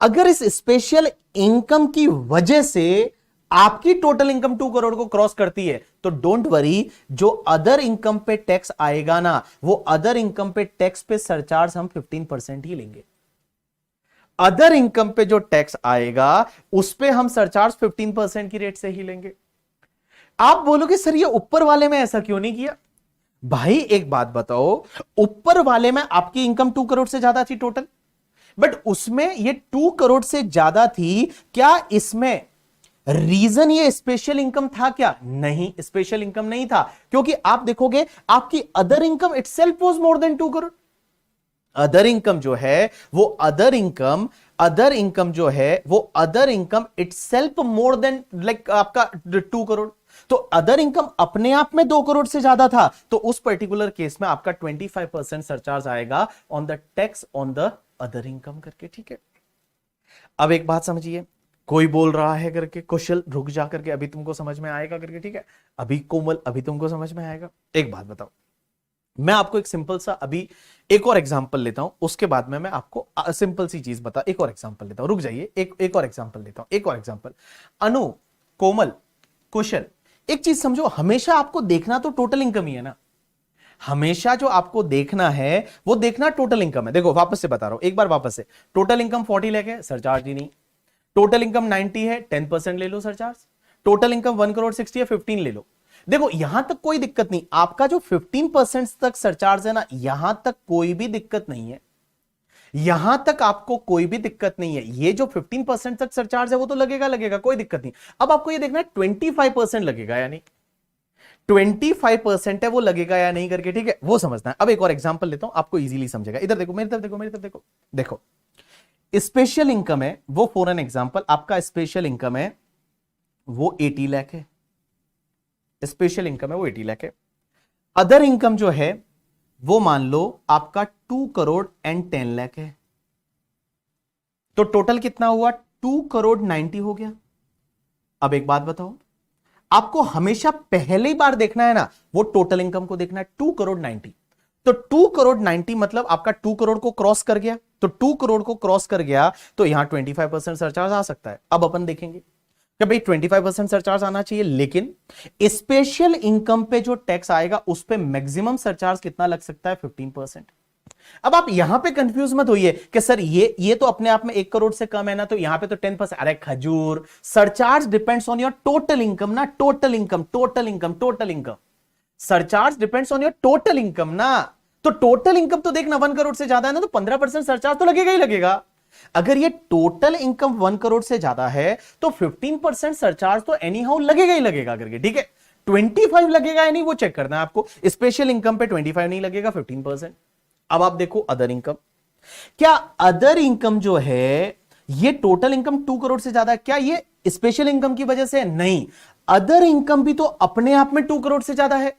अगर इस स्पेशल इनकम की वजह से आपकी टोटल इनकम 2 करोड़ को क्रॉस करती है तो डोंट वरी, जो अदर इनकम पे टैक्स आएगा ना, वो अदर इनकम पे टैक्स पे सरचार्ज हम 15% ही लेंगे। अदर इनकम पे जो टैक्स आएगा उस पे हम सरचार्ज 15% की रेट से ही लेंगे। आप बोलोगे सर ये ऊपर वाले में ऐसा क्यों नहीं किया? भाई एक बात बताओ, ऊपर वाले में आपकी इनकम 2 करोड़ से ज्यादा थी टोटल, बट उसमें ये 2 करोड़ से ज्यादा थी, क्या इसमें रीजन ये स्पेशल इनकम था क्या? नहीं, स्पेशल इनकम नहीं था, क्योंकि आप देखोगे आपकी other income itself was more than 2 crore. Other income जो है वो अदर इनकम जो है वो other income itself more than like आपका 2 करोड़। तो अदर इनकम अपने आप में 2 करोड़ से ज्यादा था, तो उस पर्टिकुलर केस में आपका 25% सरचार्ज आएगा on the tax on the other income करके। ठीक है, अब एक बात समझिए, कोई बोल रहा है करके कुशल रुक जा करके, अभी तुमको समझ में आएगा करके। ठीक है, अभी कोमल अभी तुमको समझ में आएगा। एक बात बताओ, मैं आपको एक सिंपल सा अभी एक और एग्जांपल लेता हूं, उसके बाद में मैं आपको सिंपल सी चीज बता, एक और एग्जांपल लेता हूं, रुक जाइए, एक और एग्जांपल लेता हूं, एक और एग्जांपल। अनु, कोमल, कुशल, एक चीज समझो, हमेशा आपको देखना तो टोटल इनकम ही है ना। हमेशा जो आपको देखना है वो देखना टोटल इनकम है। देखो वापस से बता रहा हूं, एक बार वापस से, टोटल इनकम 40 लाख है, सरचार्ज ही नहीं। टोटल इनकम 90 है, 10% ले लो सरचार्ज। टोटल इनकम 1 करोड़ 60 है, 15 ले लो। देखो यहां तक कोई दिक्कत नहीं, आपका जो 15% तक सरचार्ज है ना, यहां तक कोई भी दिक्कत नहीं है, यहां तक आपको कोई भी दिक्कत नहीं है। ये जो 15% तक सरचार्ज है वो तो लगेगा लगेगा, कोई दिक्कत नहीं। अब आपको ये देखना है 25% लगेगा या नहीं, 25% है वो लगेगा या नहीं करके, ठीक है, वो समझना है। अब एक और एग्जांपल लेता हूं, आपको इजीली समझेगा। इधर देखो, मेरी तरफ देखो, मेरी तरफ देखो। देखो स्पेशल इनकम है वो, फॉर एन एग्जांपल आपका स्पेशल इनकम है वो 80 लाख है, स्पेशल इनकम है वो 80 लाख है। अदर इनकम जो है वो मान लो आपका 2 करोड़ एंड 10 लाख है। तो टोटल कितना हुआ, 2 करोड़ 90 हो गया। अब एक बात बताओ, आपको हमेशा पहली बार देखना है ना वो टोटल इनकम को देखना है, 2 करोड़ 90। तो 2 करोड़ 90 मतलब आपका 2 करोड़ को क्रॉस कर गया, तो 2 करोड़ को क्रॉस कर गया तो यहां 25% सरचार्ज आ सकता है। अब अपन देखेंगे कि भाई 25% सरचार्ज आना चाहिए, लेकिन स्पेशल इनकम पे जो टैक्स आएगा उस पे मैक्सिमम सरचार्ज कितना लग सकता है, 15%। अब आप यहां पे कंफ्यूज मत होइए कि सर ये तो अपने आप में 1 करोड़ से कम है ना, तो यहां पे तो 10%। अरे खजूर, surcharge depends on your total income ना, total income, total income, total income. Surcharge depends on your total income ना। तो टोटल इनकम तो देखना 1 करोड़ से ज्यादा है ना, तो 15% सरचार्ज तो लगेगा ही लगेगा। अगर ये टोटल इनकम 1 करोड़ से ज्यादा है तो 15% सरचार्ज तो एनी हाउ लगेगा ही लगेगा करके, ठीक है। 25 लगेगा या नहीं वो चेक करना है आपको। स्पेशल इनकम पे 25 नहीं लगेगा, 15%। अब आप देखो अदर इनकम, क्या अदर इनकम जो है ये टोटल इनकम 2 करोड़ से ज्यादा है, क्या ये स्पेशल इनकम की वजह से? नहीं, अदर इनकम भी तो अपने आप में 2 करोड़ से ज्यादा है।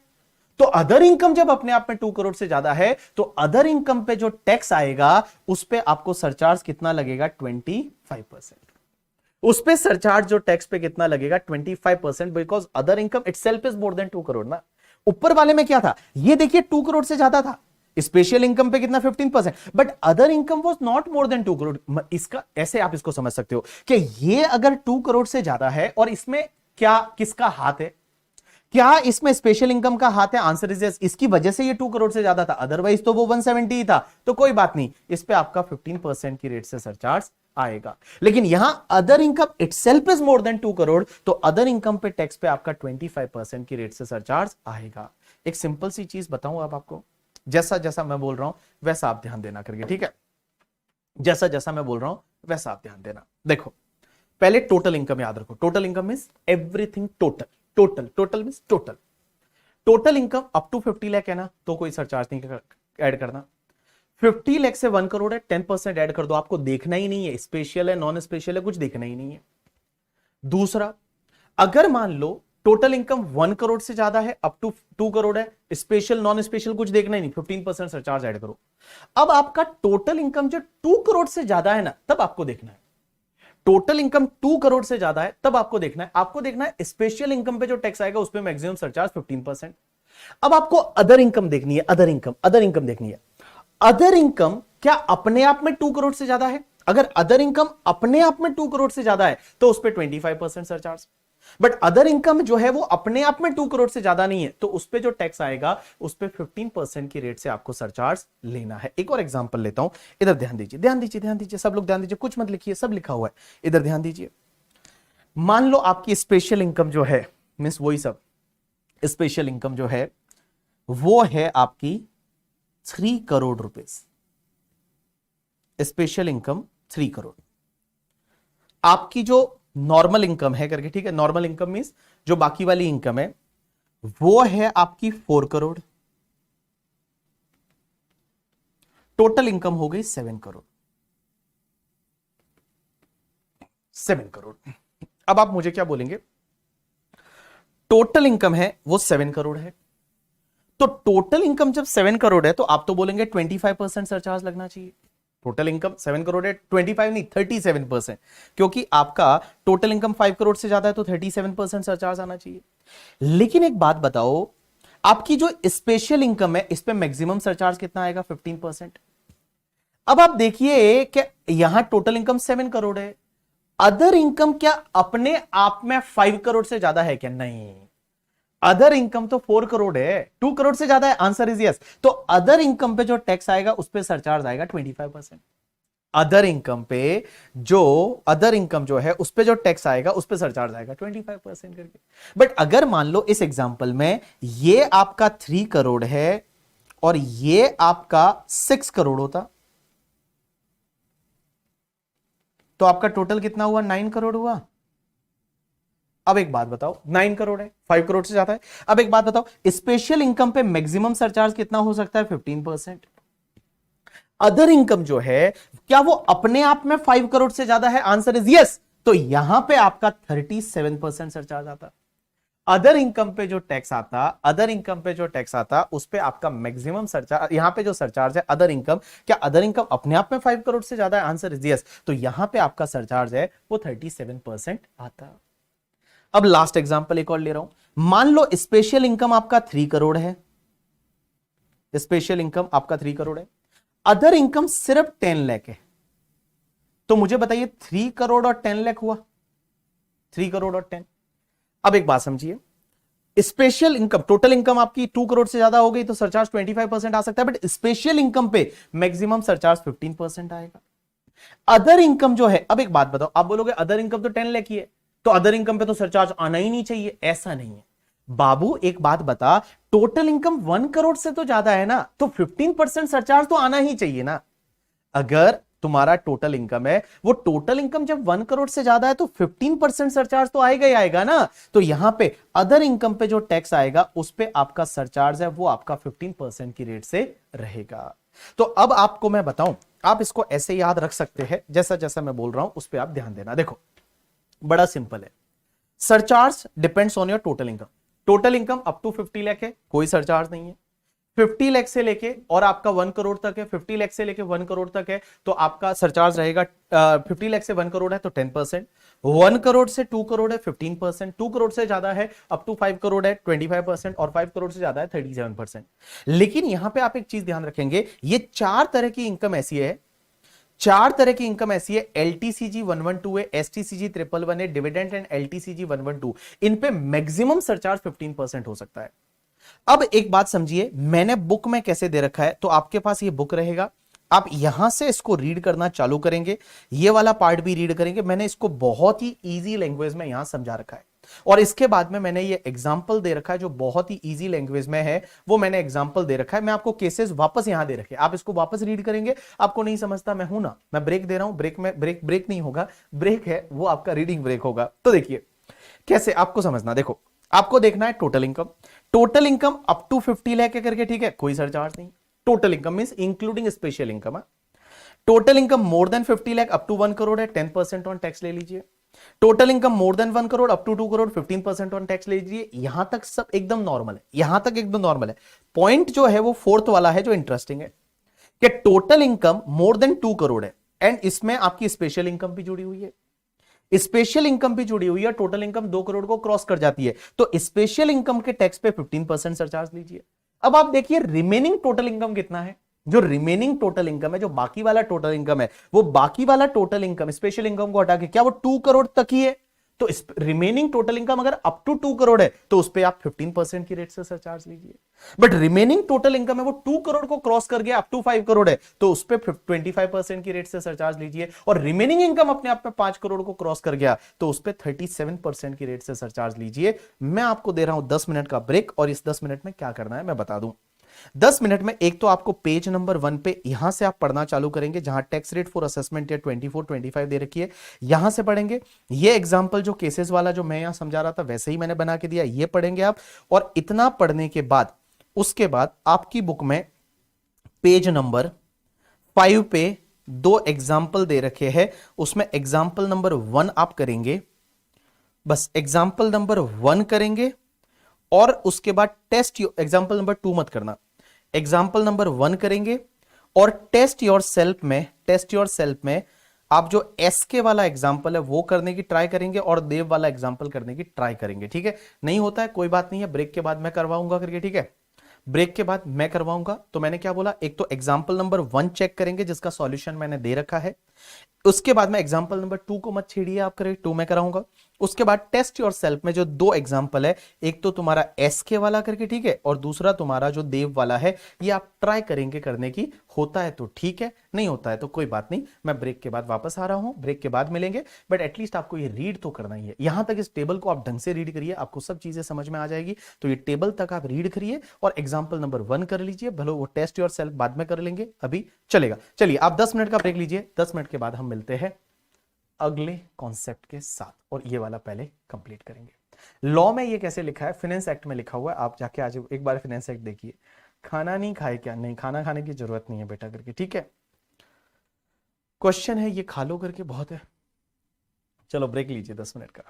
तो अदर इनकम जब अपने आप में 2 करोड़ से ज्यादा है तो अदर इनकम पे जो टैक्स आएगा उस पे आपको सरचार्ज कितना लगेगा, 25%। उस पे सरचार्ज जो टैक्स पे कितना लगेगा, 25%, because other income itself is more than 2 crore ना। ऊपर वाले में क्या था, ये देखिए 2 करोड़ से ज्यादा था, स्पेशल इनकम पे कितना, 15%, but other income was not more than 2 crore. इसका ऐसे आप इसको समझ सकते हो कि ये अगर 2 करोड़ से ज्यादा है और इसमें क्या किसका हाथ है, क्या इसमें स्पेशल इनकम का हाथ है? Answer is yes. इसकी वजह से ये 2 करोड़ से ज्यादा था, अदरवाइज तो वो 170 ही था। तो कोई बात नहीं, इस पे आपका 15% की रेट से सरचार्ज आएगा। लेकिन यहां other income itself is more than 2 crore, तो अदर इनकम पे टैक्स पे आपका 25% की रेट से सरचार्ज आएगा। एक सिंपल सी चीज बताऊं अब आपको, जैसा जैसा मैं बोल रहा हूं वैसा आप ध्यान देना करके, ठीक है। जैसा जैसा मैं बोल रहा हूं वैसा आप ध्यान देना। देखो पहले टोटल इनकम याद रखो, total income means everything total, total total means total. Total income up to 50 lakh है ना, तो कोई सरचार्ज नहीं ऐड करना। 50 लाख से 1 करोड़ है, 10% ऐड कर दो, आपको देखना ही नहीं है स्पेशल है नॉन स्पेशल है, कुछ देखना ही नहीं है। दूसरा, अगर मान लो टोटल इनकम 1 करोड़ से ज्यादा है, अप टू 2 करोड़ है, स्पेशल नॉन स्पेशल कुछ देखना ही नहीं, 15% सरचार्ज ऐड करो। अब आपका टोटल इनकम जो 2 करोड़ से ज्यादा है ना, तब आपको देखना है, टोटल इनकम 2 करोड़ से ज्यादा है तब आपको देखना है, आपको देखना है स्पेशल इनकम पे जो टैक्स आएगा उस पे मैक्सिमम सरचार्ज 15%। अब आपको अदर इनकम देखनी है, अदर इनकम, अदर इनकम देखनी है। अदर इनकम क्या अपने आप में 2 करोड़ से ज्यादा है? अगर अदर इनकम अपने आप में 2 करोड़ से ज्यादा है तो उस पे 25% सरचार्ज। बट अदर इनकम जो है वो अपने आप में 2 करोड़ से ज्यादा नहीं है, तो उस पे जो टैक्स आएगा उस पे 15% की रेट से आपको सरचार्ज लेना है। एक और एग्जांपल लेता हूं, इधर ध्यान दीजिए, ध्यान दीजिए, ध्यान दीजिए, सब लोग ध्यान दीजिए, कुछ मत लिखिए, सब लिखा हुआ है, इधर ध्यान दीजिए। मान लो आपकी स्पेशल इनकम जो है, मींस वही सब, स्पेशल इनकम जो है वो है आपकी 3 crore rupees, special income 3 crore. आपकी जो नॉर्मल इनकम है करके, ठीक है, नॉर्मल इनकम मींस जो बाकी वाली इनकम है वो है आपकी 4 करोड़। टोटल इनकम हो गई 7 करोड़, 7 करोड़। अब आप मुझे क्या बोलेंगे, टोटल इनकम है वो 7 करोड़ है, तो टोटल इनकम जब 7 करोड़ है तो आप तो बोलेंगे 25% सरचार्ज लगना चाहिए। टोटल इनकम 7 करोड़ है, 25 नहीं 37%, क्योंकि आपका टोटल इनकम 5 करोड़ से ज्यादा है तो 37% सरचार्ज आना चाहिए। लेकिन एक बात बताओ, आपकी जो स्पेशल इनकम है इस पे मैक्सिमम सरचार्ज कितना आएगा, 15%। अब आप देखिए कि यहां टोटल इनकम 7 करोड़ है, अदर इनकम क्या अपने आप में 5 करोड़ से ज्यादा है क्या? नहीं, अदर इनकम तो 4 करोड़ है, 2 करोड़ से ज्यादा है, आंसर इज यस। तो अदर इनकम पे जो टैक्स आएगा उस पे सरचार्ज आएगा 25%। अदर इनकम पे जो अदर इनकम जो है उस पे जो टैक्स आएगा उस पे सरचार्ज आएगा 25% करके। बट अगर मान लो इस एग्जांपल में ये आपका 3 करोड़ है और ये आपका 6 करोड़ होता, तो आपका टोटल कितना हुआ? 9 करोड़ हुआ। अब एक बात बताओ, 9 करोड़ है, 5 करोड़ से ज्यादा है। अब एक बात बताओ, स्पेशल इनकम पे मैक्सिमम सरचार्ज कितना हो सकता है? 15%। अदर इनकम जो है क्या वो अपने आप में 5 करोड़ से ज्यादा है? Answer is yes. तो यहां पे आपका 37% सरचार्ज आता। अदर इनकम पे जो टैक्स आता, अदर इनकम पे जो टैक्स आता उस पे आपका मैक्सिमम सरचार्ज, यहां पे जो सरचार्ज है अदर इनकम, क्या अदर इनकम अपने आप में 5 करोड़ से ज्यादा है? Answer is yes. तो यहां पे आपका सरचार्ज है वो 37% आता। अब लास्ट एग्जांपल एक और ले रहा हूं। मान लो स्पेशल इनकम आपका 3 करोड़ है, स्पेशल इनकम आपका 3 करोड़ है, अदर इनकम सिर्फ 10 लाख है। तो मुझे बताइए 3 करोड़ और 10 लाख हुआ, 3 करोड़ और 10। अब एक बात समझिए, स्पेशल इनकम, टोटल इनकम आपकी 2 करोड़ से ज्यादा हो गई तो सरचार्ज 25% आ सकता है, बट स्पेशल इनकम पे मैक्सिमम सरचार्ज 15% आएगा। अदर इनकम जो है, अब एक बात बताओ, आप बोलोगे अदर इनकम तो 10 लाख ही है, तो अदर इनकम पे तो सरचार्ज आना ही नहीं चाहिए। ऐसा नहीं है बाबू, एक बात बता, टोटल इनकम 1 करोड़ से तो ज्यादा है ना, तो 15% सरचार्ज तो आना ही चाहिए ना। अगर तुम्हारा टोटल इनकम है, वो टोटल इनकम जब 1 करोड़ से ज्यादा है तो 15% सरचार्ज तो आएगा ही आएगा ना। तो यहां पे अदर इनकम पे जो टैक्स आएगा उस पे आपका सरचार्ज है वो आपका 15% की रेट से रहेगा। तो अब आपको मैं बताऊं, आप इसको ऐसे याद रख सकते हैं, जैसा जैसा मैं बोल रहा हूं उस पर आप ध्यान देना। देखो बड़ा सिंपल है, surcharge depends on your total income. Total income up to 50 lakh है, कोई सरचार्ज नहीं है। 50 लाख से लेके और आपका 1 करोड़ तक है, 50 लाख से लेके 1 करोड़ तक है तो आपका सरचार्ज रहेगा 50 लाख से 1 करोड़ है तो 10%, 1 करोड़ से 2 करोड़ है 15%, 2 करोड़ से ज्यादा है अप टू 5 करोड़ है 25% और 5 करोड़ से ज्यादा है 37%। लेकिन यहां पे आप एक चीज ध्यान रखेंगे, ये 4 तरह की इनकम ऐसी है, 4 तरह की इनकम ऐसी है, एलटीसीजी 112 है, एसटीसीजी 111 है, डिविडेंड एंड एलटीसीजी 112, इन पे मैक्सिमम सरचार्ज 15% हो सकता है। अब एक बात समझिए, मैंने बुक में कैसे दे रखा है, तो आपके पास ये बुक रहेगा, आप यहां से इसको रीड करना चालू करेंगे, ये वाला पार्ट भी रीड करेंगे। मैंने इसको बहुत ही इजी लैंग्वेज में यहां समझा रखा है और इसके बाद में मैंने ये एग्जाम्पल दे रखा है जो बहुत ही इजी लैंग्वेज में है, वो मैंने एग्जाम्पल दे रखा है। मैं आपको केसेस वापस यहां दे रखे, आप इसको वापस रीड करेंगे। आपको नहीं समझता, मैं हूं ना, मैं ब्रेक दे रहा हूं, ब्रेक में ब्रेक नहीं होगा, ब्रेक है वो आपका रीडिंग ब्रेक होगा। तो देखिए कैसे आपको समझना, देखो आपको देखना है total income, total income up to 50 lakh करके, ठीक है, कोई सरचार्ज नहीं। Total income means including special income है। Total income more than 50 lakh up to 1 crore है, 10% ऑन टैक्स ले लीजिए। Total income more than 1 crore up to 2 crore, 15% on tax ले लीजिए। यहां तक सब एकदम नॉर्मल है, यहां तक एकदम नॉर्मल है। पॉइंट जो है वो फोर्थ वाला है जो इंटरेस्टिंग है कि total income more then 2 crore है एंड इसमें आपकी स्पेशल इनकम भी जुड़ी हुई है, स्पेशल इनकम भी जुड़ी हुई है। टोटल इनकम 2 करोड़ को क्रॉस कर जाती है तो स्पेशल इनकम के टैक्स पे 15% सरचार्ज लीजिए। अब आप देखिए रिमेनिंग टोटल इनकम कितना है, जो रिमेनिंग टोटल इनकम है, जो बाकी वाला टोटल इनकम है, वो बाकी वाला टोटल इनकम स्पेशल इनकम को हटा के क्या वो 2 करोड़ तक ही है। तो रिमेनिंग टोटल इनकम अगर अप टू 2 करोड़ है तो उस पर आप 15% की रेट से सरचार्ज लीजिए। बट रिमेनिंग टोटल इनकम है वो 2 करोड़ को क्रॉस कर गया, अप टू 5 करोड़ है तो उस पर 25% की रेट से सरचार्ज लीजिए। और रिमेनिंग इनकम अपने आप में 5 करोड़ को क्रॉस कर गया तो उस पर 37% की रेट से सरचार्ज लीजिए। मैं आपको दे रहा हूं 10 मिनट का ब्रेक और इस 10 मिनट में क्या करना है मैं बता दूं। 10 मिनट में एक तो आपको पेज नंबर 1 पे यहां से आप पढ़ना चालू करेंगे जहां टैक्स रेट फॉर असेसमेंट या 24-25 दे रखी है, यहां से पढ़ेंगे। ये एग्जांपल जो केसेस वाला जो मैं यहां समझा रहा था वैसे ही मैंने बना के दिया, ये पढ़ेंगे आप। और इतना पढ़ने के बाद उसके बाद आपकी बुक में पेज नंबर 5 पे 2 एग्जाम्पल दे रखे हैं, उसमें एग्जाम्पल नंबर 1 आप करेंगे, बस एग्जाम्पल नंबर 1 करेंगे और उसके बाद टेस्ट, एग्जाम्पल नंबर 2 मत करना, एग्जाम्पल नंबर 1 करेंगे और टेस्ट योर सेल्फ में आप जो एसके वाला एग्जाम्पल है वो करने की ट्राई करेंगे और देव वाला एग्जाम्पल करने की ट्राई करेंगे, ठीक है। नहीं होता है कोई बात नहीं है, ब्रेक के बाद मैं करवाऊंगा करके, ठीक है, ब्रेक के बाद मैं करवाऊंगा। तो मैंने क्या बोला, एक तो एग्जाम्पल नंबर 1 चेक करेंगे जिसका सॉल्यूशन मैंने दे रखा है, उसके बाद में एग्जाम्पल नंबर 2 को मत छेड़िए, आप करें 2 मैं कराऊंगा। उसके बाद टेस्ट योर सेल्फ में जो दो एग्जाम्पल है, एक तो तुम्हारा एसके वाला करके, ठीक है, और दूसरा तुम्हारा जो देव वाला है, ये आप ट्राई करेंगे करने की। होता है तो ठीक है, नहीं होता है तो कोई बात नहीं, मैं ब्रेक के बाद वापस आ रहा हूं, ब्रेक के बाद मिलेंगे। बट एटलीस्ट आपको ये रीड तो करना ही है। यहां तक इस टेबल को आप ढंग से रीड करिए, आपको सब चीजें समझ में आ जाएगी। तो ये टेबल तक आप रीड करिए और एग्जाम्पल नंबर 1 कर लीजिए, भले वो टेस्ट योर सेल्फ बाद में कर लेंगे, अभी चलेगा। चलिए आप 10 मिनट का ब्रेक लीजिए, 10 मिनट के बाद हम मिलते हैं अगले कॉन्सेप्ट के साथ, और ये वाला पहले कंप्लीट करेंगे। लॉ में ये कैसे लिखा है, फिनेंस एक्ट में लिखा हुआ है, आप जाके आज एक बार फिनेंस एक्ट देखिए। खाना नहीं खाए क्या, नहीं खाना खाने की जरूरत नहीं है बेटा करके, ठीक है। क्वेश्चन है ये खा लो करके बहुत है। चलो ब्रेक लीजिए 10 मिनट का।